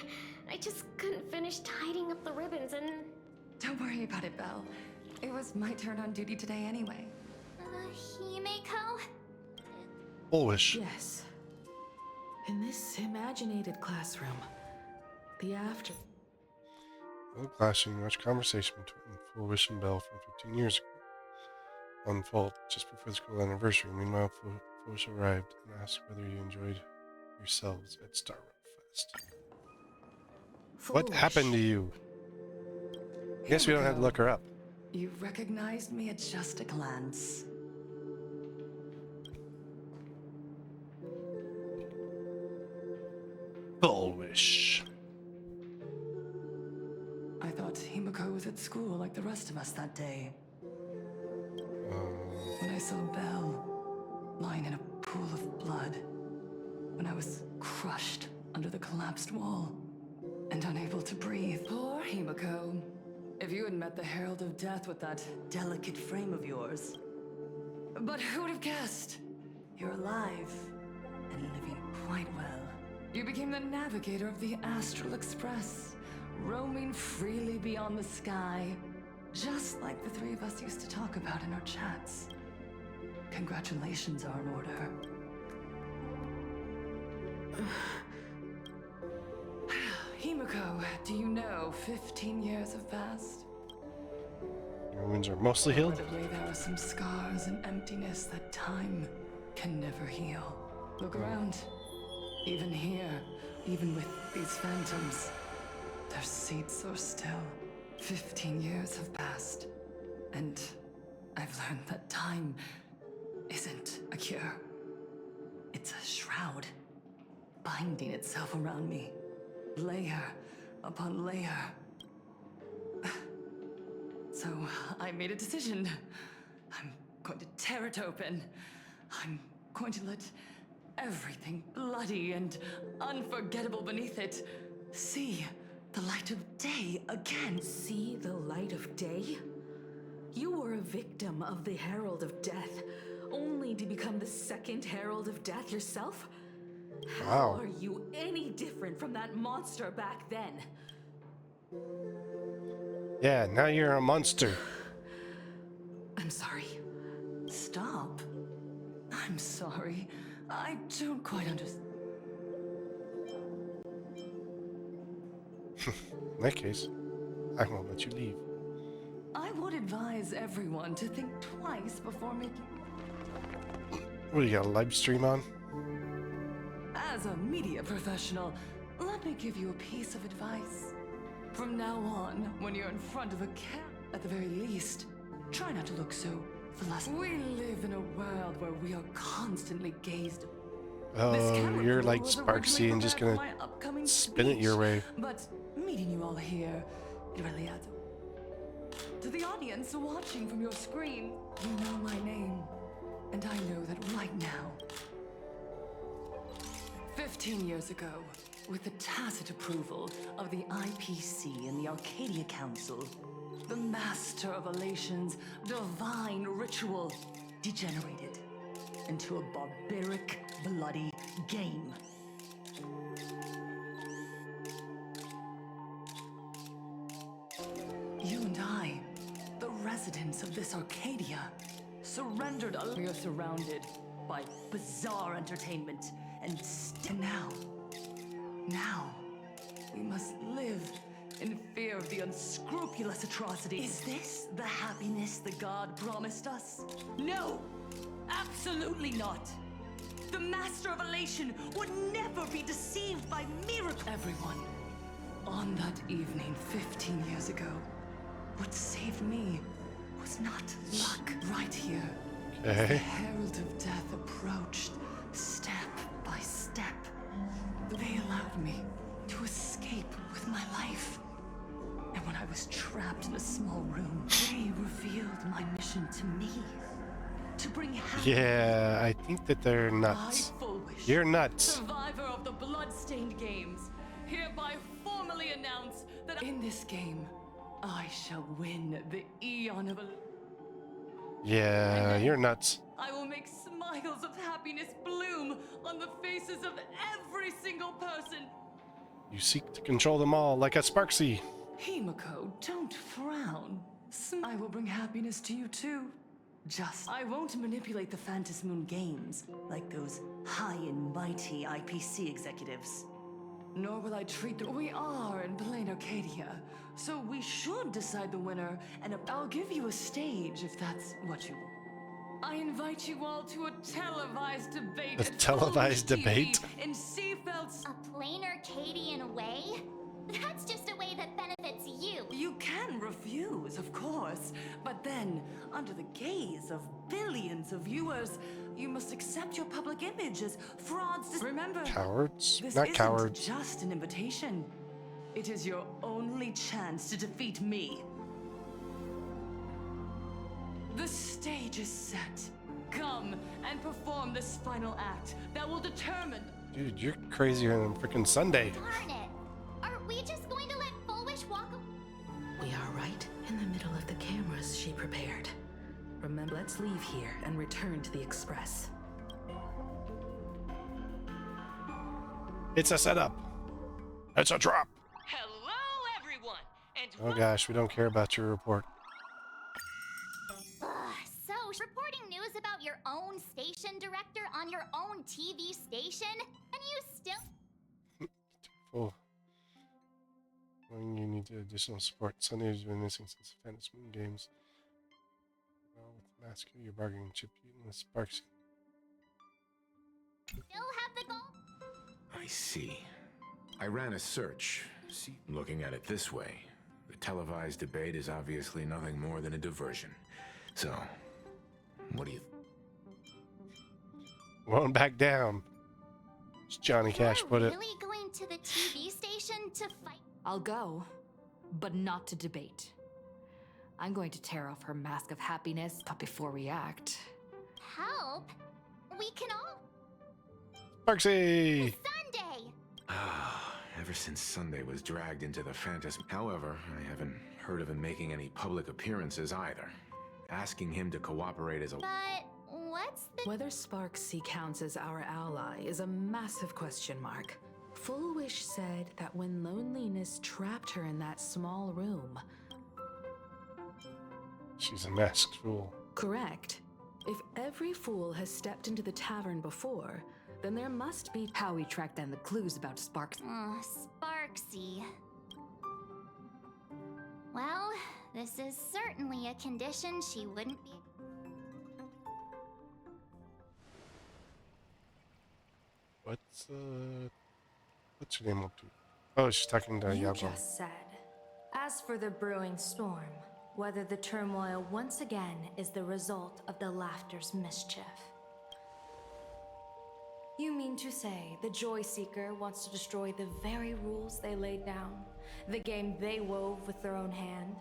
Speaker 16: I just couldn't finish tidying up the ribbons and...
Speaker 15: Don't worry about it, Belle. It was my turn on duty today anyway.
Speaker 5: Himeko?
Speaker 1: Bullish.
Speaker 2: Yes. In this imaginated classroom, the after...
Speaker 1: In the classroom, watch conversation between Foolish and Belle from 15 years ago unfold just before the school anniversary. Meanwhile, Foolish arrived and asked whether you enjoyed yourselves at Star Rail Fest. What happened to you? I guess we don't have to look her up.
Speaker 15: You recognized me at just a glance.
Speaker 1: Bullish.
Speaker 15: I thought Himeko was at school like the rest of us that day. When I saw Belle lying in a pool of blood, when I was crushed under the collapsed wall and unable to breathe. Poor Himeko. If you had met the Herald of Death with that delicate frame of yours. But who would have guessed? You're alive and living quite well. You became the navigator of the Astral Express, roaming freely beyond the sky, just like the three of us used to talk about in our chats. Congratulations are in order. Himeko, do you know 15 years have passed?
Speaker 1: Your wounds are mostly healed?
Speaker 15: Probably there are some scars and emptiness that time can never heal. Look around. Even here, even with these phantoms, their seats are still. 15 years have passed, and I've learned that time isn't a cure. It's a shroud, binding itself around me, layer upon layer. So I made a decision. I'm going to tear it open. I'm going to let everything bloody and unforgettable beneath it see the light of day again.
Speaker 2: See the light of day? You were a victim of the Herald of Death, only to become the second Herald of Death yourself? How
Speaker 1: Wow.
Speaker 2: are you any different from that monster back then?
Speaker 1: Yeah, now you're a monster.
Speaker 2: I'm sorry.
Speaker 15: Stop. I'm sorry. I don't quite understand.
Speaker 1: In that case, I won't let you leave.
Speaker 15: I would advise everyone to think twice before making...
Speaker 1: What, you got a live stream on?
Speaker 15: As a media professional, let me give you a piece of advice. From now on, when you're in front of a camera, at the very least, try not to look so philosophical. We live in a world where we are constantly gazed.
Speaker 1: Oh, you're like Sparksy and just gonna spin it your way.
Speaker 15: But meeting you all here, it really adds. To the audience watching from your screen, you know my name, and I know that right now. 15 years ago, with the tacit approval of the IPC and the Arcadia Council, the Master of Elation's divine ritual degenerated into a barbaric, bloody game. You and I, the residents of this Arcadia, surrendered. We are surrounded by bizarre entertainment and now, we must live in fear of the unscrupulous atrocities. Is this the happiness the god promised us? No! Absolutely not! The Master of Elation would never be deceived by miracle! Everyone, on that evening 15 years ago, what saved me was not luck. Right here, as the herald of death approached, step by step, they allowed me to escape with my life. And when I was trapped in a small room, they revealed my mission to me. To bring happiness.
Speaker 1: Yeah, I think that they're nuts. You're nuts.
Speaker 15: Survivor of the Bloodstained Games, hereby formally announce that in this game, I shall win the Eon of...
Speaker 1: Yeah, you're nuts.
Speaker 15: I will make smiles of happiness bloom on the faces of every single person.
Speaker 1: You seek to control them all like a Sparksy.
Speaker 15: Himiko, don't frown. I will bring happiness to you too. I won't manipulate the Phantom Moon games like those high and mighty IPC executives. Nor will I treat them. We are in Planarcadia, so we should decide the winner, and I'll give you a stage if that's what you want. I invite you all to a televised debate.
Speaker 1: A televised debate?
Speaker 15: In Seafeld's...
Speaker 5: A Planarcadian way? That's just a way that benefits you.
Speaker 15: You can refuse, of course, but then, under the gaze of billions of viewers, you must accept your public image as frauds. Remember,
Speaker 1: cowards?
Speaker 15: This
Speaker 1: Not
Speaker 15: isn't
Speaker 1: cowards.
Speaker 15: Just an invitation. It is your only chance to defeat me. The stage is set. Come and perform this final act that will determine.
Speaker 1: Dude, you're crazier than freaking Sunday.
Speaker 5: Darn it! Are we just going to let Fullwish walk away?
Speaker 2: We are right in the middle of the cameras she prepared. Remember, let's leave here and return to the Express.
Speaker 1: It's a setup. It's a drop.
Speaker 14: Hello, everyone, and
Speaker 1: Oh gosh, we don't care about your report.
Speaker 5: So, reporting news about your own station director on your own TV station? And you still...
Speaker 1: Oh. When you need additional support. Sunday's been missing since the Phantom Moon games. Well, with the mask, your bargaining chip, eating the Sparks.
Speaker 5: Still have the goal?
Speaker 9: I see. I ran a search. See, looking at it this way, the televised debate is obviously nothing more than a diversion. So, what do you...
Speaker 1: Won't back down. As Johnny Cash put it.
Speaker 5: Really going to the TV station to fight?
Speaker 12: I'll go, but not to debate. I'm going to tear off her mask of happiness before we act.
Speaker 5: Help? We can all...
Speaker 1: Sparksy!
Speaker 5: Sunday!
Speaker 9: Ever since Sunday was dragged into the Phantasm. However, I haven't heard of him making any public appearances either. Asking him to cooperate as a...
Speaker 5: But what's the...
Speaker 2: Whether Sparksy counts as our ally is a massive question mark. Fullwish said that when loneliness trapped her in that small room...
Speaker 1: She's a masked fool.
Speaker 2: Correct. If every fool has stepped into the tavern before, then there must be how we track down the clues about Sparksy.
Speaker 5: Sparksy. Well, this is certainly a condition she wouldn't be...
Speaker 1: What's your name up to? Oh, she's talking to
Speaker 12: You
Speaker 1: Yabo.
Speaker 12: just said. As for the brewing storm, whether the turmoil once again is the result of the laughter's mischief. You mean to say the Joy Seeker wants to destroy the very rules they laid down? The game they wove with their own hand?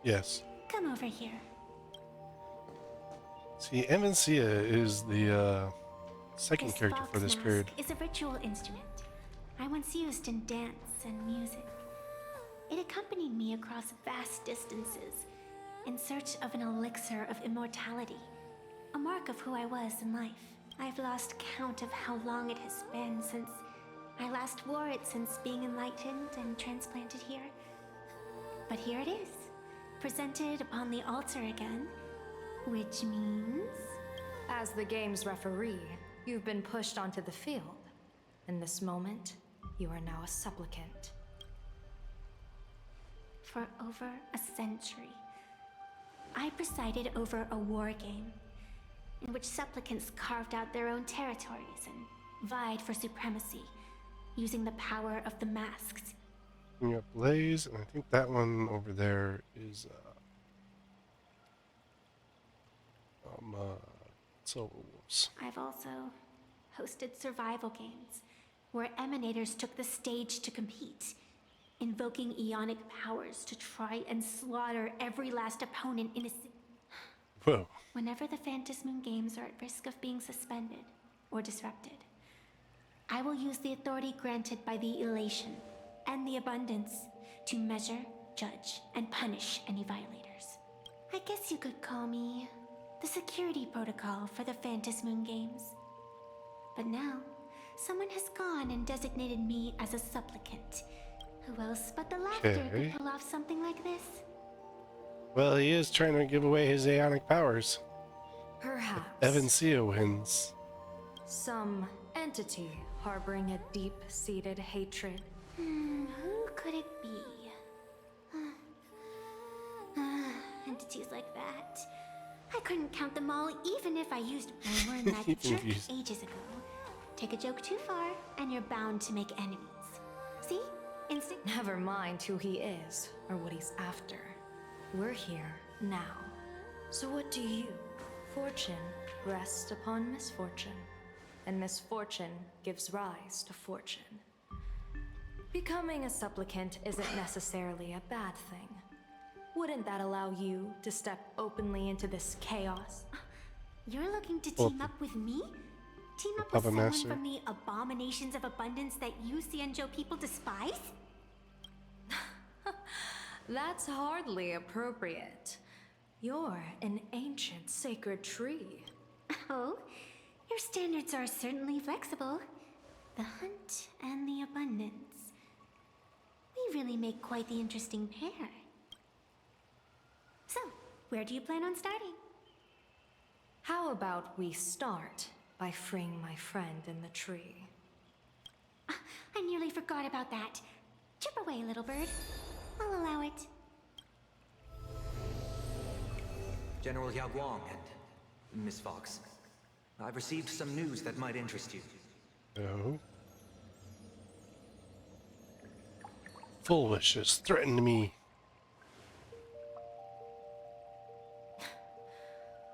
Speaker 1: Yes.
Speaker 17: Come over here.
Speaker 1: See, Evancia is the second
Speaker 17: This
Speaker 1: character
Speaker 17: fox
Speaker 1: for this
Speaker 17: mask
Speaker 1: period.
Speaker 17: is a ritual instrument I once used in dance and music. It accompanied me across vast distances in search of an elixir of immortality, a mark of who I was in life. I've lost count of how long it has been since I last wore it, since being enlightened and transplanted here. But here it is, presented upon the altar again, which means...
Speaker 12: As the game's referee, you've been pushed onto the field. In this moment, you are now a supplicant.
Speaker 17: For over a century, I presided over a war game in which supplicants carved out their own territories and vied for supremacy, using the power of the masks.
Speaker 1: We got Blaze, and I think that one over there is Wolves.
Speaker 17: I've also hosted survival games where emanators took the stage to compete, invoking eonic powers to try and slaughter every last opponent in a...
Speaker 1: Whoa.
Speaker 17: Whenever the Phantom Moon games are at risk of being suspended or disrupted, I will use the authority granted by the elation and the abundance to measure, judge, and punish any violators. I guess you could call me the security protocol for the Phantom Moon games. But now, someone has gone and designated me as a supplicant. Who else but the laughter could pull off something like this?
Speaker 1: Well, he is trying to give away his aeonic powers.
Speaker 12: Perhaps.
Speaker 1: Evancia wins.
Speaker 12: Some entity harboring a deep-seated hatred.
Speaker 17: Who could it be? Entities like that. I couldn't count them all, even if I used more than that jerk ages ago. Take a joke too far, and you're bound to make enemies. See? Instinct.
Speaker 12: Never mind who he is, or what he's after. We're here, now. So what do you? Fortune rests upon misfortune, and misfortune gives rise to fortune. Becoming a supplicant isn't necessarily a bad thing. Wouldn't that allow you to step openly into this chaos?
Speaker 17: You're looking to team up with me? Team up with someone from the abominations of abundance that you Xianzhou people despise?
Speaker 12: That's hardly appropriate. You're an ancient sacred tree.
Speaker 17: Oh, your standards are certainly flexible. The hunt and the abundance. We really make quite the interesting pair. So, where do you plan on starting?
Speaker 12: How about we start by freeing my friend in the tree?
Speaker 17: I nearly forgot about that. Chip away, little bird. I'll allow it.
Speaker 18: General Yao Guang and Miss Fox, I've received some news that might interest you.
Speaker 1: Oh. Full wishes threatened me.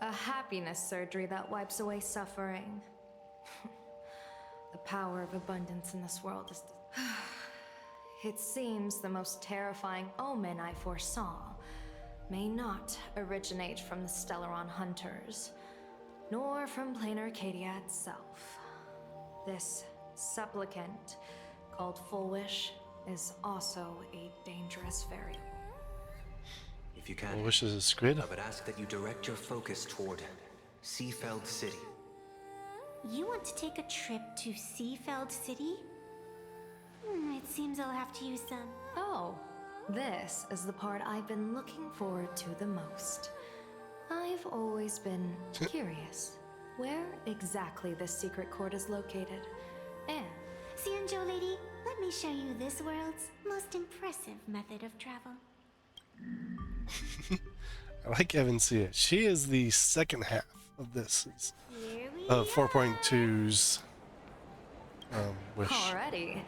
Speaker 12: A happiness surgery that wipes away suffering. The power of abundance in this world is... It seems the most terrifying omen I foresaw may not originate from the Stellaron hunters, nor from Planarcadia itself. This supplicant, called Full Wish, is also a dangerous variable.
Speaker 18: If you can,
Speaker 1: Full Wish is a squid?
Speaker 18: I would ask that you direct your focus toward Seafeld City.
Speaker 17: You want to take a trip to Seafeld City? It seems I'll have to use some.
Speaker 12: Oh, this is the part I've been looking forward to the most. I've always been curious where exactly this secret court is located, and...
Speaker 17: Xianzhou lady, let me show you this world's most impressive method of travel.
Speaker 1: I like Evancia. She is the second half of this. 4.2's wish.
Speaker 12: Alrighty.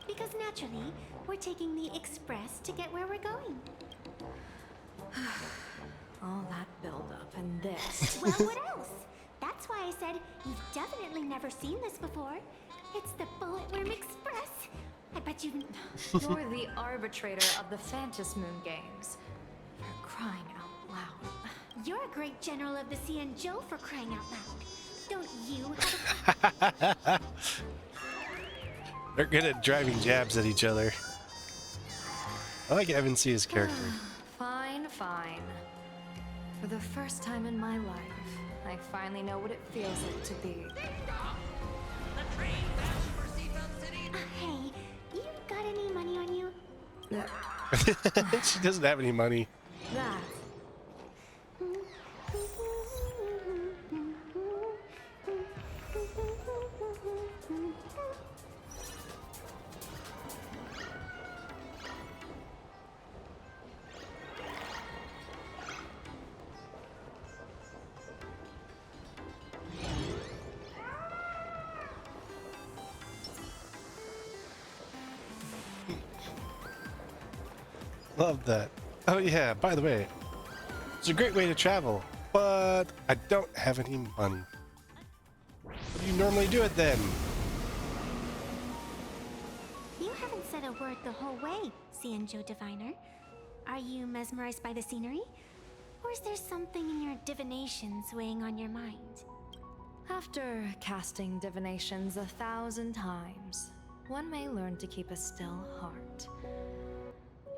Speaker 17: Because naturally, we're taking the express to get where we're going.
Speaker 12: All that build-up and this.
Speaker 17: Well, what else? That's why why I said you've definitely never seen this before. It's the Bulletworm Express. I bet you've...
Speaker 12: You're the arbitrator of the Phantom Moon games. For crying out loud.
Speaker 17: You're a great general of the Cianjo for crying out loud. Don't you have a...
Speaker 1: They're good at driving jabs at each other. I like Evan C's character.
Speaker 12: Fine, fine. For the first time in my life, I finally know what it feels like to be.
Speaker 17: Hey, you got any money on you?
Speaker 1: She doesn't have any money.
Speaker 12: That.
Speaker 1: Love that. Oh yeah, by the way, it's a great way to travel, but I don't have any money. What do you normally do it then?
Speaker 17: You haven't said a word the whole way, Cianjo Diviner. Are you mesmerized by the scenery? Or is there something in your divinations weighing on your mind?
Speaker 12: After casting divinations 1,000 times, one may learn to keep a still heart.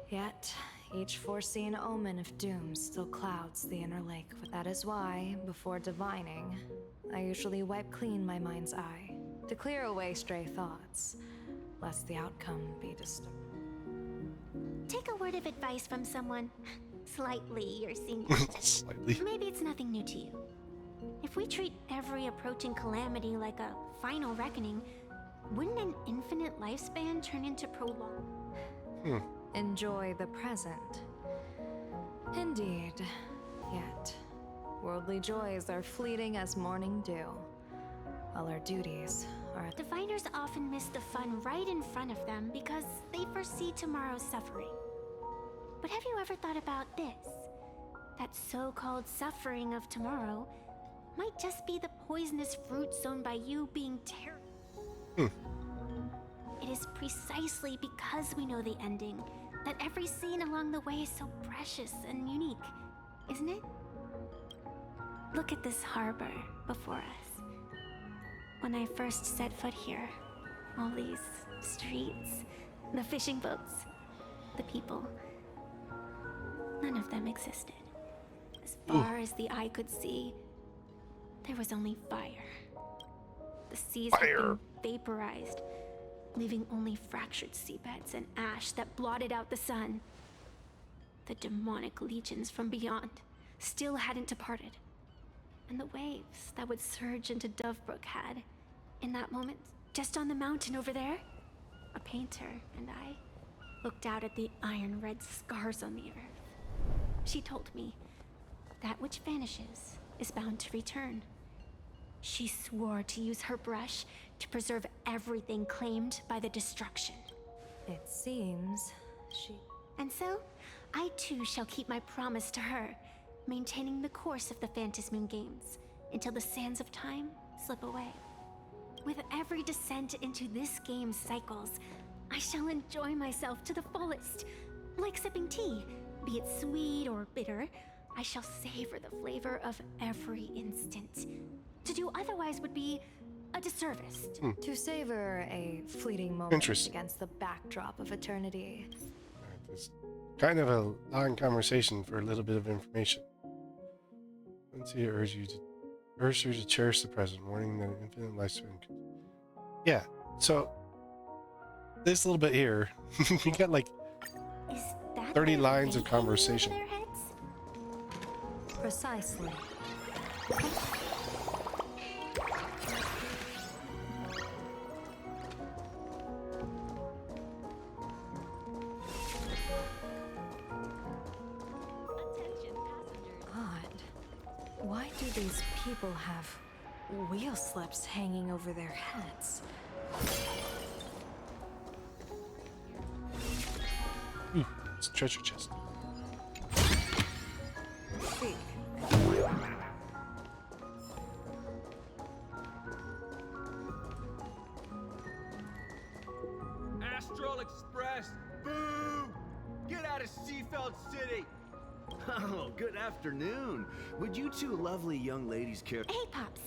Speaker 12: Yet, each foreseen omen of doom still clouds the inner lake. That is why, before divining, I usually wipe clean my mind's eye to clear away stray thoughts, lest the outcome be disturbed.
Speaker 17: Take a word of advice from someone slightly your senior.
Speaker 1: Slightly.
Speaker 17: Maybe it's nothing new to you. If we treat every approaching calamity like a final reckoning, wouldn't an infinite lifespan turn into prolonged?
Speaker 12: Enjoy the present. Indeed. Yet, worldly joys are fleeting as morning dew, while our duties are...
Speaker 17: Diviners often miss the fun right in front of them because they foresee tomorrow's suffering. But have you ever thought about this? That so-called suffering of tomorrow might just be the poisonous fruit sown by you being terrible. It is precisely because we know the ending that every scene along the way is so precious and unique, isn't it? Look at this harbor before us. When I first set foot here, all these streets, the fishing boats, the people, none of them existed. As far as the eye could see, there was only fire. The seas had been vaporized, leaving only fractured seabeds and ash that blotted out the sun. The demonic legions from beyond still hadn't departed, and the waves that would surge into Dovebrook had, in that moment, just on the mountain over there, a painter and I looked out at the iron red scars on the earth. She told me, that which vanishes is bound to return. She swore to use her brush to preserve everything claimed by the destruction.
Speaker 12: It seems she...
Speaker 17: And so, I too shall keep my promise to her, maintaining the course of the Phantom Moon games until the sands of time slip away. With every descent into this game's cycles, I shall enjoy myself to the fullest. Like sipping tea, be it sweet or bitter, I shall savor the flavor of every instant. To do otherwise would be a disservice.
Speaker 12: To savor a fleeting moment against the backdrop of eternity.
Speaker 1: It's kind of a long conversation for a little bit of information. Let's see, urge you to cherish the present, warning that an infinite lifespan. Yeah, so this little bit here, you got like 30 lines of conversation.
Speaker 12: Precisely. Why do these people have wheel slips hanging over their heads?
Speaker 1: It's a treasure chest.
Speaker 12: Speak.
Speaker 3: Express! Boo! Get out of Seafeld City! Oh, good afternoon. Would you two lovely young ladies care?
Speaker 17: Hey, Pops.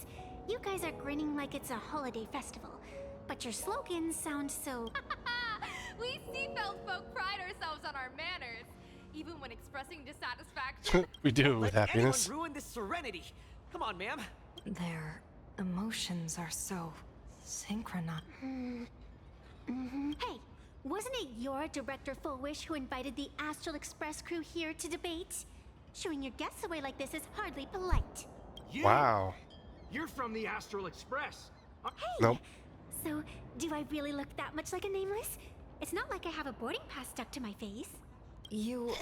Speaker 17: You guys are grinning like it's a holiday festival, but your slogans sound so...
Speaker 19: We Seafeld folk pride ourselves on our manners, even when expressing dissatisfaction.
Speaker 1: We do with
Speaker 14: Let
Speaker 1: happiness.
Speaker 14: anyone ruin this serenity. Come on, ma'am.
Speaker 12: Their emotions are so synchronized.
Speaker 17: Hey, wasn't it your Director Fullwish who invited the Astral Express crew here to debate? Showing your guests away like this is hardly polite.
Speaker 1: Wow.
Speaker 3: You're from the Astral Express.
Speaker 17: Hey!
Speaker 1: Nope.
Speaker 17: So, do I really look that much like a nameless? It's not like I have a boarding pass stuck to my face.
Speaker 12: You...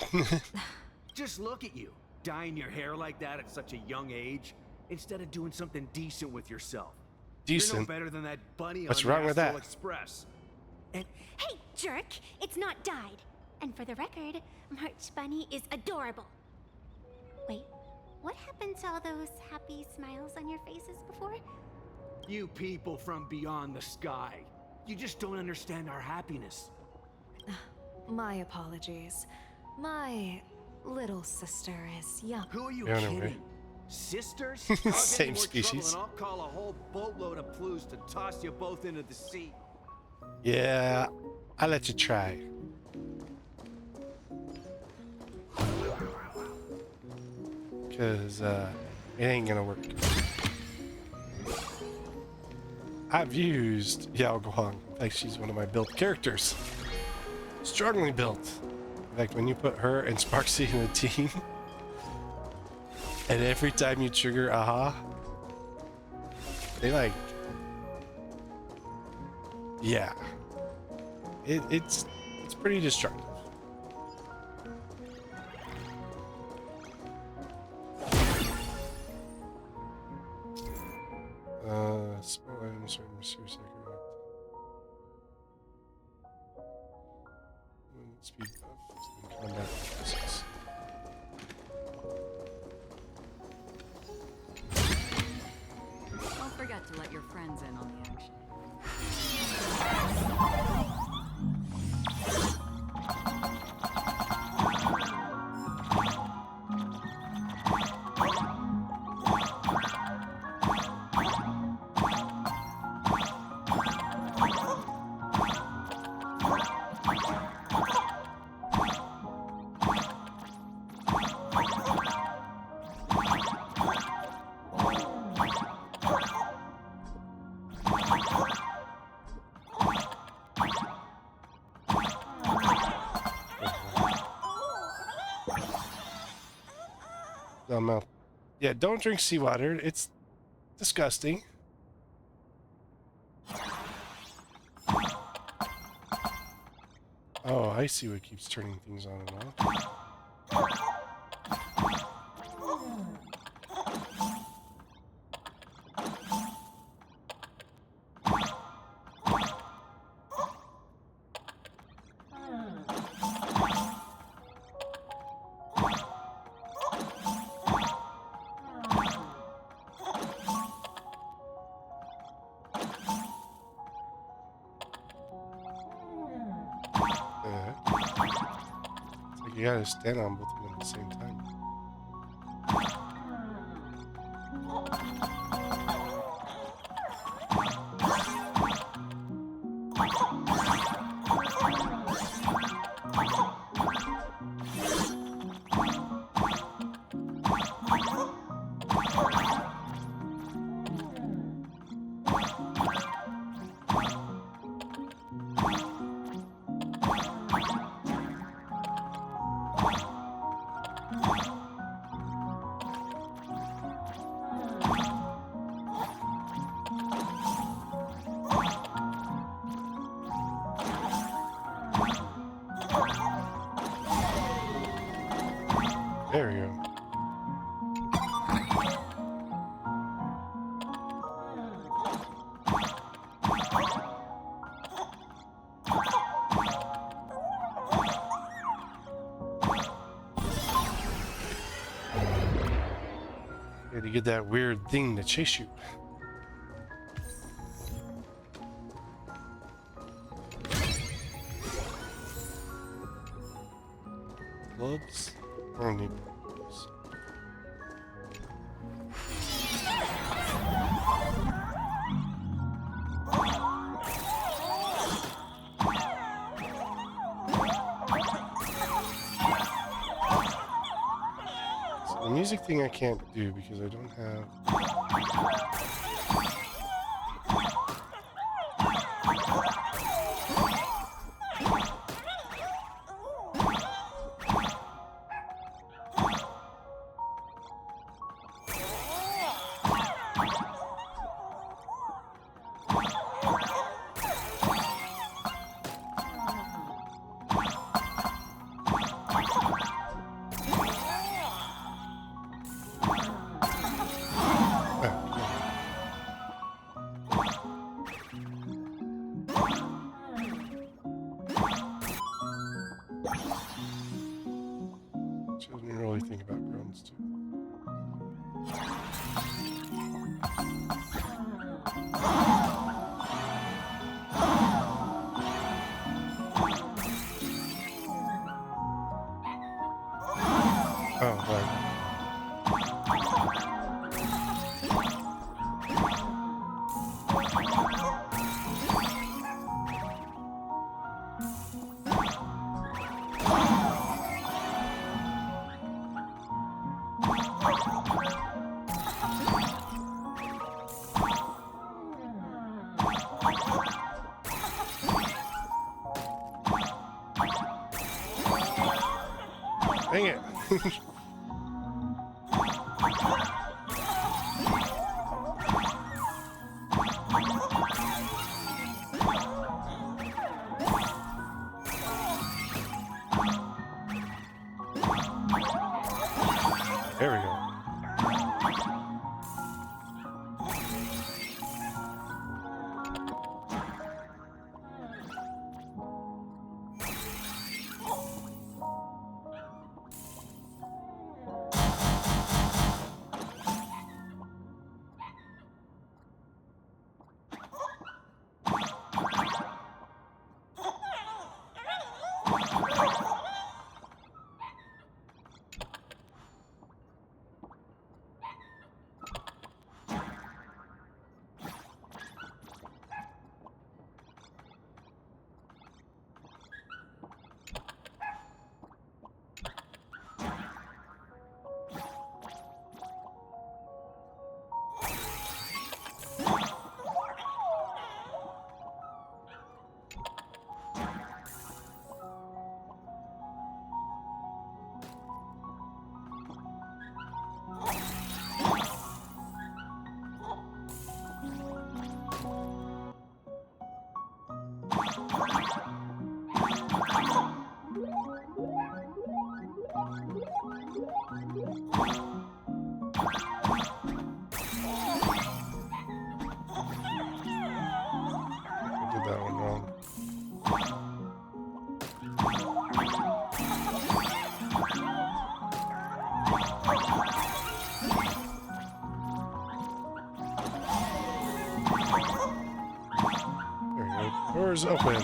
Speaker 3: Just look at you, dyeing your hair like that at such a young age, instead of doing something decent with yourself. You're no
Speaker 1: Decent?
Speaker 3: better than that bunny
Speaker 1: What's
Speaker 3: on the
Speaker 1: wrong with
Speaker 3: Astral
Speaker 1: that?
Speaker 3: Express.
Speaker 17: Hey, jerk! It's not dyed. And for the record, March Bunny is adorable. Wait, what happened to all those happy smiles on your faces before?
Speaker 3: You people from beyond the sky. You just don't understand our happiness.
Speaker 12: My apologies. My little sister is young.
Speaker 3: Who are you
Speaker 1: Yeah, no
Speaker 3: kidding?
Speaker 1: way.
Speaker 3: Sisters?
Speaker 1: Same species.
Speaker 3: And I'll call a whole boatload of plues to toss you both into the sea.
Speaker 1: Yeah, I'll let you try. Because it ain't gonna work. I've used Yao Guang. Like, she's one of my built characters. Strongly built. Like, when you put her and Sparksy in a team, and every time you trigger aha, they like... Yeah. It's pretty destructive. Small items are serious accurate. Speed buff. Combat bonuses.
Speaker 20: Don't forget to let your friends in on the action.
Speaker 1: Mouth. Yeah, don't drink seawater. It's disgusting. Oh, I see what keeps turning things on and off. You gotta stand on both of them at the same time. There we go. You gotta get that weird thing to chase you. gloves? I don't need gloves. So the music thing I can't do because I don't have... Shouldn't really think about groans too. Oh, right. Dang it. There we go. That one wrong. There we go. Doors open.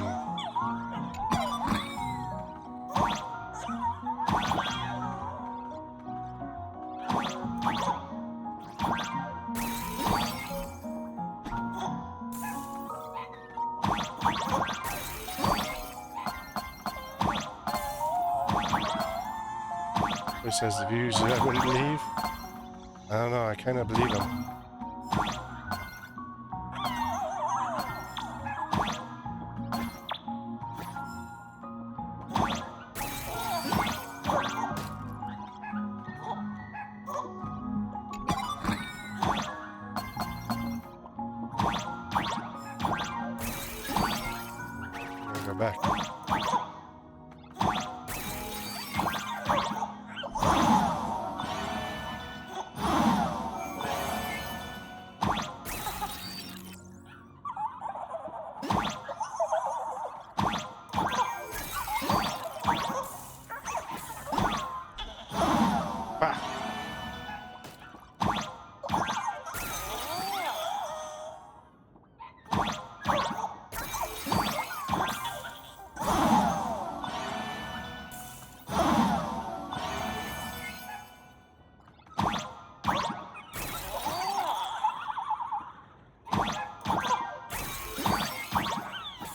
Speaker 1: Which has the views that I wouldn't believe. I don't know, I kind of believe him. Go back.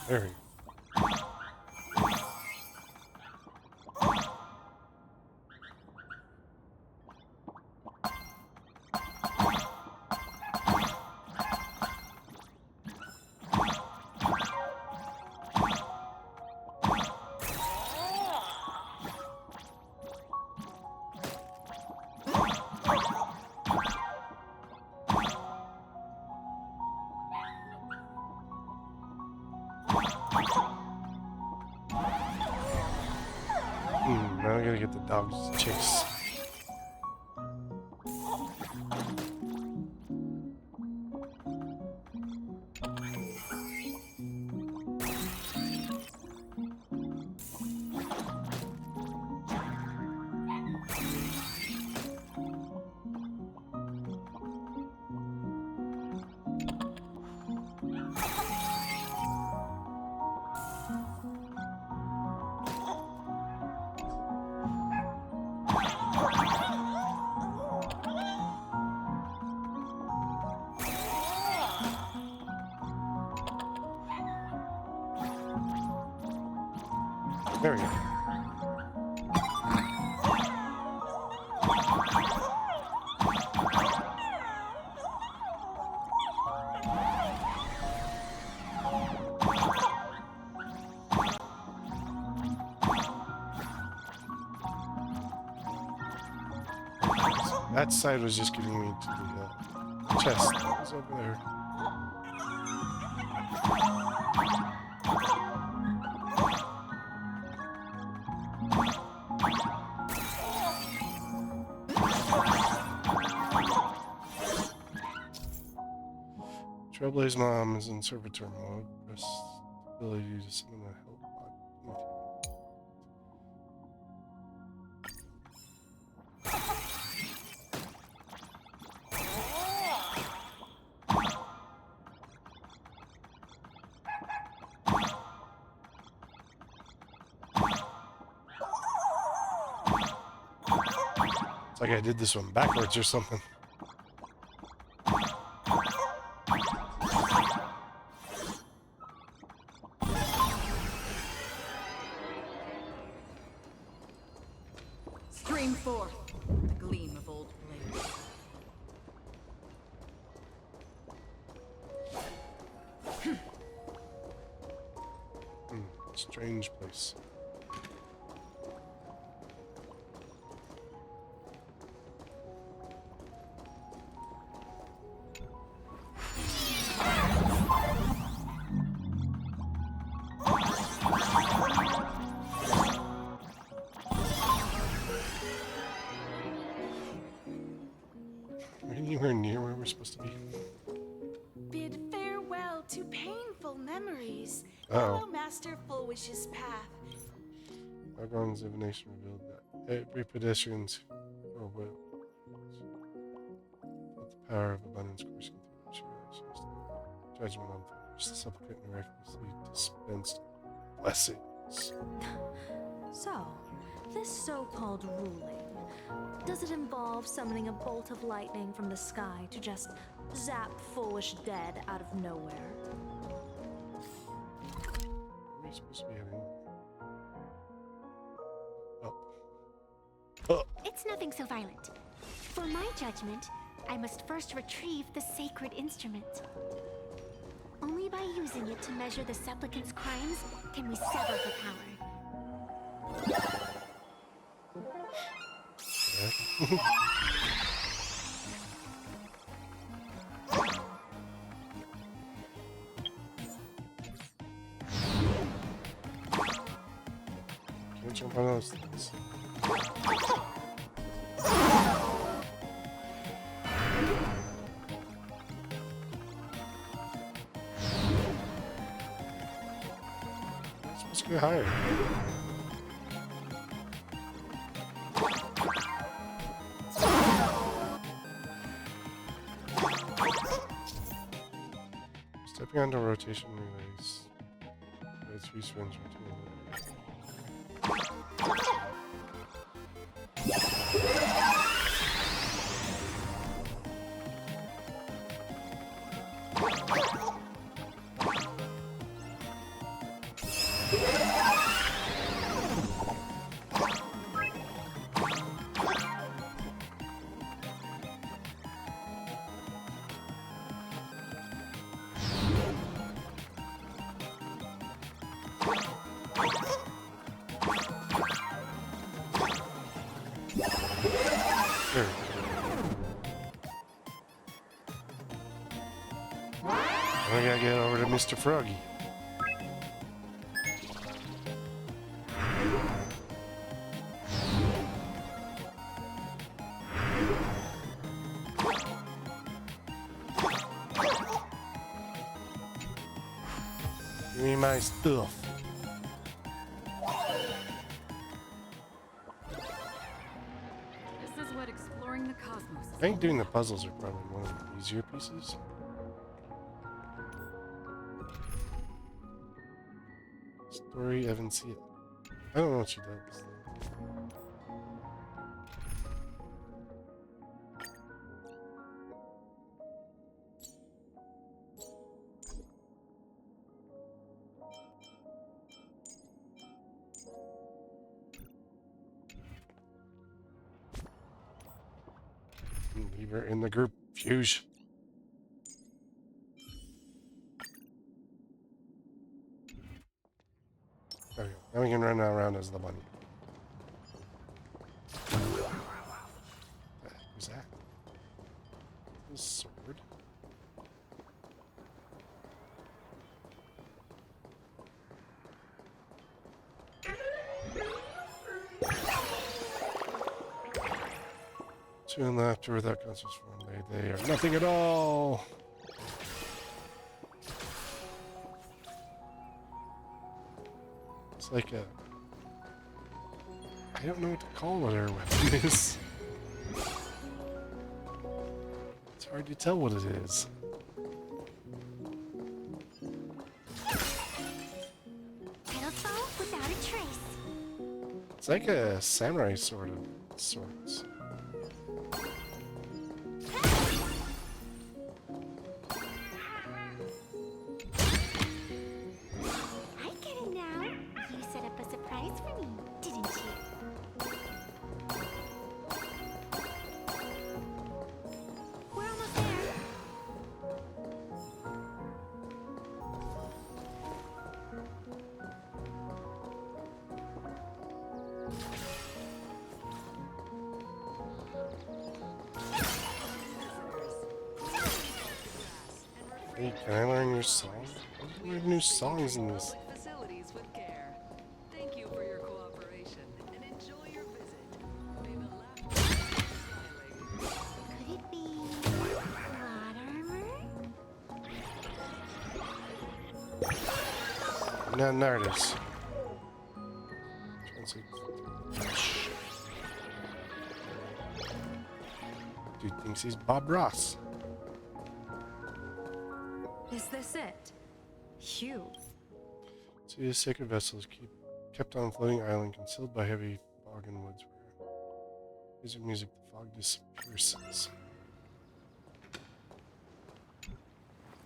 Speaker 1: There we go. Now I gotta get the dogs to chase. There we go. That side was just getting me to the chest that was over there. Trailblaze mom is in servitor mode. Press the ability to summon a help bot. It's like I did this one backwards or something.
Speaker 20: Stream forth the gleam of old blades.
Speaker 1: Strange place. We're anywhere near where we're supposed to be.
Speaker 21: Bid farewell to painful memories.
Speaker 1: Uh-oh.
Speaker 21: Follow Master Fulwish's path.
Speaker 1: Argon's divination revealed that every pedestrian's or will with the power of abundance coursing through judgment on the supplicant miraculously dispensed blessings.
Speaker 22: So, this so-called ruling, does it involve summoning a bolt of lightning from the sky to just zap Fulwish dead out of nowhere?
Speaker 1: Where are we supposed to be heading? Oh.
Speaker 17: It's nothing so violent. For my judgment, I must first retrieve the sacred instrument. Only by using it to measure the supplicant's crimes can we sever her power.
Speaker 1: Can't jump on those things. Let's go higher. Stepping onto rotation relays. Relays 3 spins between them. I gotta get over to Mr. Froggy. Give me my stuff.
Speaker 20: This is what exploring the cosmos is.
Speaker 1: I think doing the puzzles are probably one of the easier pieces. Story, Evan, see it. I don't know what she does. Leave her in the group. Fuse. There we go. Now we can run around as the bunny. Who's that? His sword. Soon laughter without conscious form. They are nothing at all. It's like a... I don't know what to call what their weapon is. It's hard to tell what it is.
Speaker 5: Pedestal without a trace.
Speaker 1: It's like a samurai sort of sorts.
Speaker 5: I get it now. You set up a surprise for me, didn't you? We're almost there.
Speaker 1: Hey, can I learn your song? I can learn new songs in this.
Speaker 20: Facilities with care. Thank you for your cooperation and enjoy your visit. May the laughter smiling.
Speaker 5: Could it be plot armor?
Speaker 1: Not an artist. Dude thinks he's Bob Ross.
Speaker 22: Is this it? Hugh.
Speaker 1: See, his sacred vessels kept on floating island, concealed by heavy fog and woods. Where music, the fog disperses.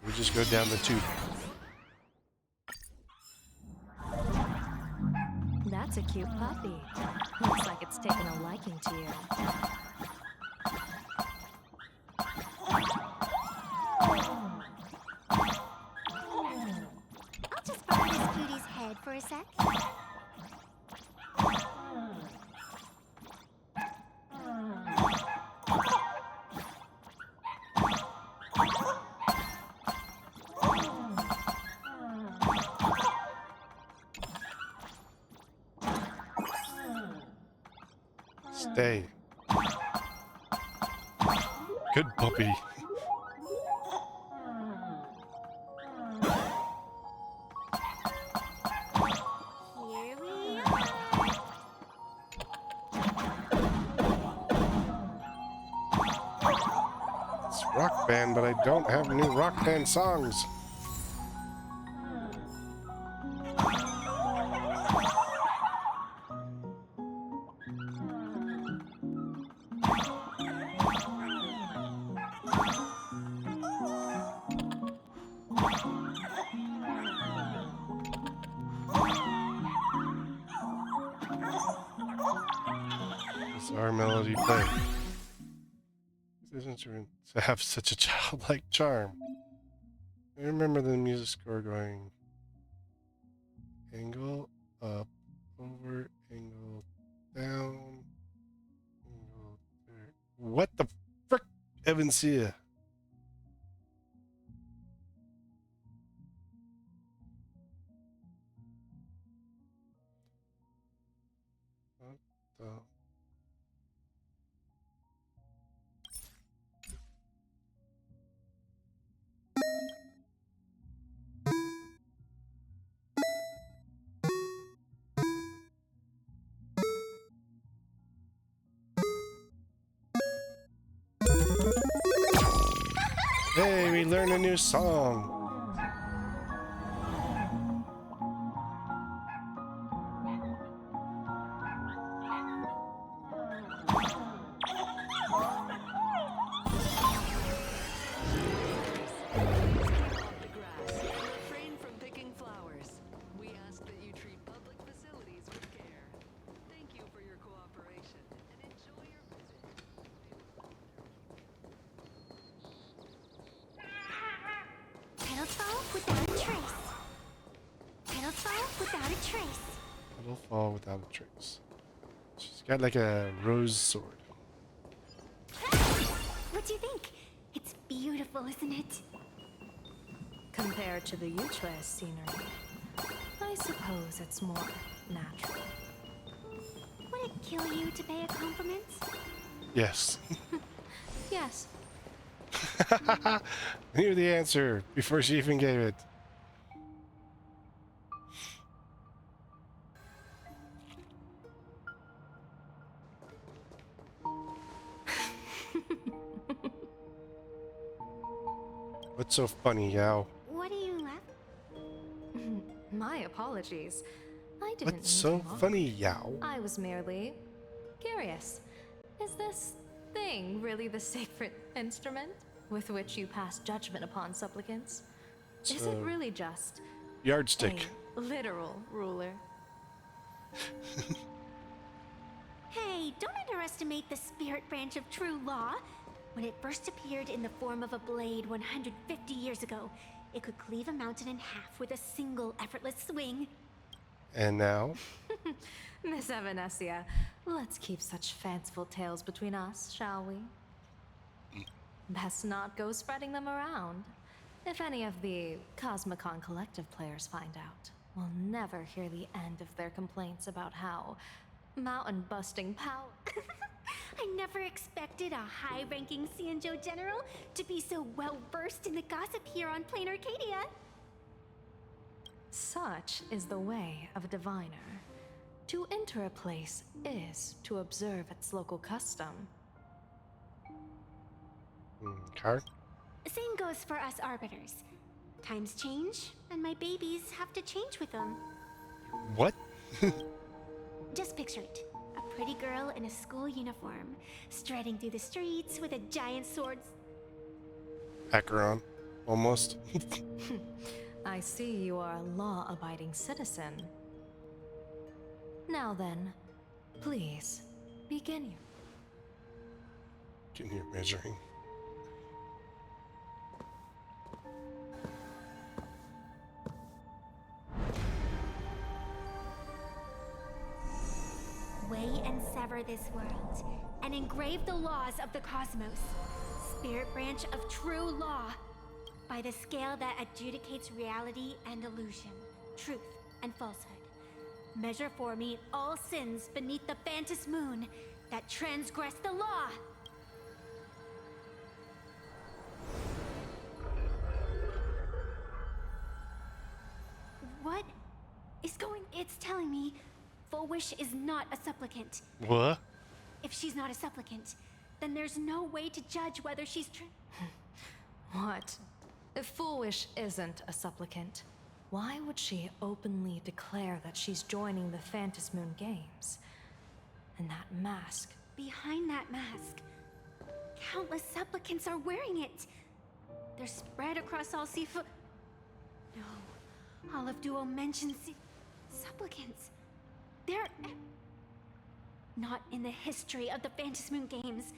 Speaker 1: We just go down the tube.
Speaker 22: That's a cute puppy. Looks like it's taken a liking to you.
Speaker 5: I'll just borrow this cutie's head for a sec.
Speaker 1: Stay. Good puppy.
Speaker 5: Here we are.
Speaker 1: It's Rock Band, but I don't have new Rock Band songs. It's our melody play. These instruments have such a childlike charm. I remember the music score going angle up, over, angle down, angle there. What the frick, Evan Sia? Hey, we learned a new song.
Speaker 20: Refrain from picking flowers. We ask that you treat public facilities with care. Thank you for your cooperation and enjoy your visit.
Speaker 17: Petals fall without a trace. Petals fall without a trace.
Speaker 1: It'll fall without a trace. She's got like a rose sword.
Speaker 17: What do you think? It's beautiful, isn't it?
Speaker 12: Compared to the Yuchue scenery, I suppose it's more natural.
Speaker 17: Would it kill you to pay a compliment?
Speaker 1: Yes.
Speaker 12: Yes.
Speaker 1: I knew the answer before she even gave it. What's so funny, Yao?
Speaker 17: What do you laugh?
Speaker 12: My apologies. I didn't
Speaker 1: What's so
Speaker 12: mean to mock.
Speaker 1: funny, Yao?
Speaker 12: I was merely curious. Is this thing really the sacred instrument with which you pass judgment upon supplicants? Is it really just
Speaker 1: Yardstick.
Speaker 12: a literal ruler?
Speaker 17: Hey, don't underestimate the spirit branch of true law. When it first appeared in the form of a blade 150 years ago, it could cleave a mountain in half with a single effortless swing.
Speaker 1: And now?
Speaker 12: Miss Evanesia, let's keep such fanciful tales between us, shall we? Best not go spreading them around. If any of the Cosmicon Collective players find out, we'll never hear the end of their complaints about how mountain-busting power...
Speaker 17: I never expected a high-ranking Cianjo general to be so well-versed in the gossip here on Planarcadia.
Speaker 12: Such is the way of a diviner. To enter a place is to observe its local custom.
Speaker 1: Car?
Speaker 17: Same goes for us arbiters. Times change, and my babies have to change with them.
Speaker 1: What?
Speaker 17: Just picture it. A pretty girl in a school uniform, striding through the streets with a giant sword.
Speaker 1: Acheron. Almost.
Speaker 12: I see you are a law-abiding citizen. Now then, please, begin your...
Speaker 1: Can you measuring?
Speaker 17: Weigh and sever this world, and engrave the laws of the cosmos. Spirit branch of true law. By the scale that adjudicates reality and illusion, truth and falsehood. Measure for me all sins beneath the Phantom moon that transgress the law. What is going? It's telling me Full Wish is not a supplicant.
Speaker 1: What?
Speaker 17: If she's not a supplicant, then there's no way to judge whether she's
Speaker 12: What? If Full Wish isn't a supplicant, why would she openly declare that she's joining the Phantom Moon Games? And that mask...
Speaker 17: Behind that mask, countless supplicants are wearing it. They're spread across all seafood. No, Olive Duo mentions supplicants. They're not in the history of the Phantom Moon Games.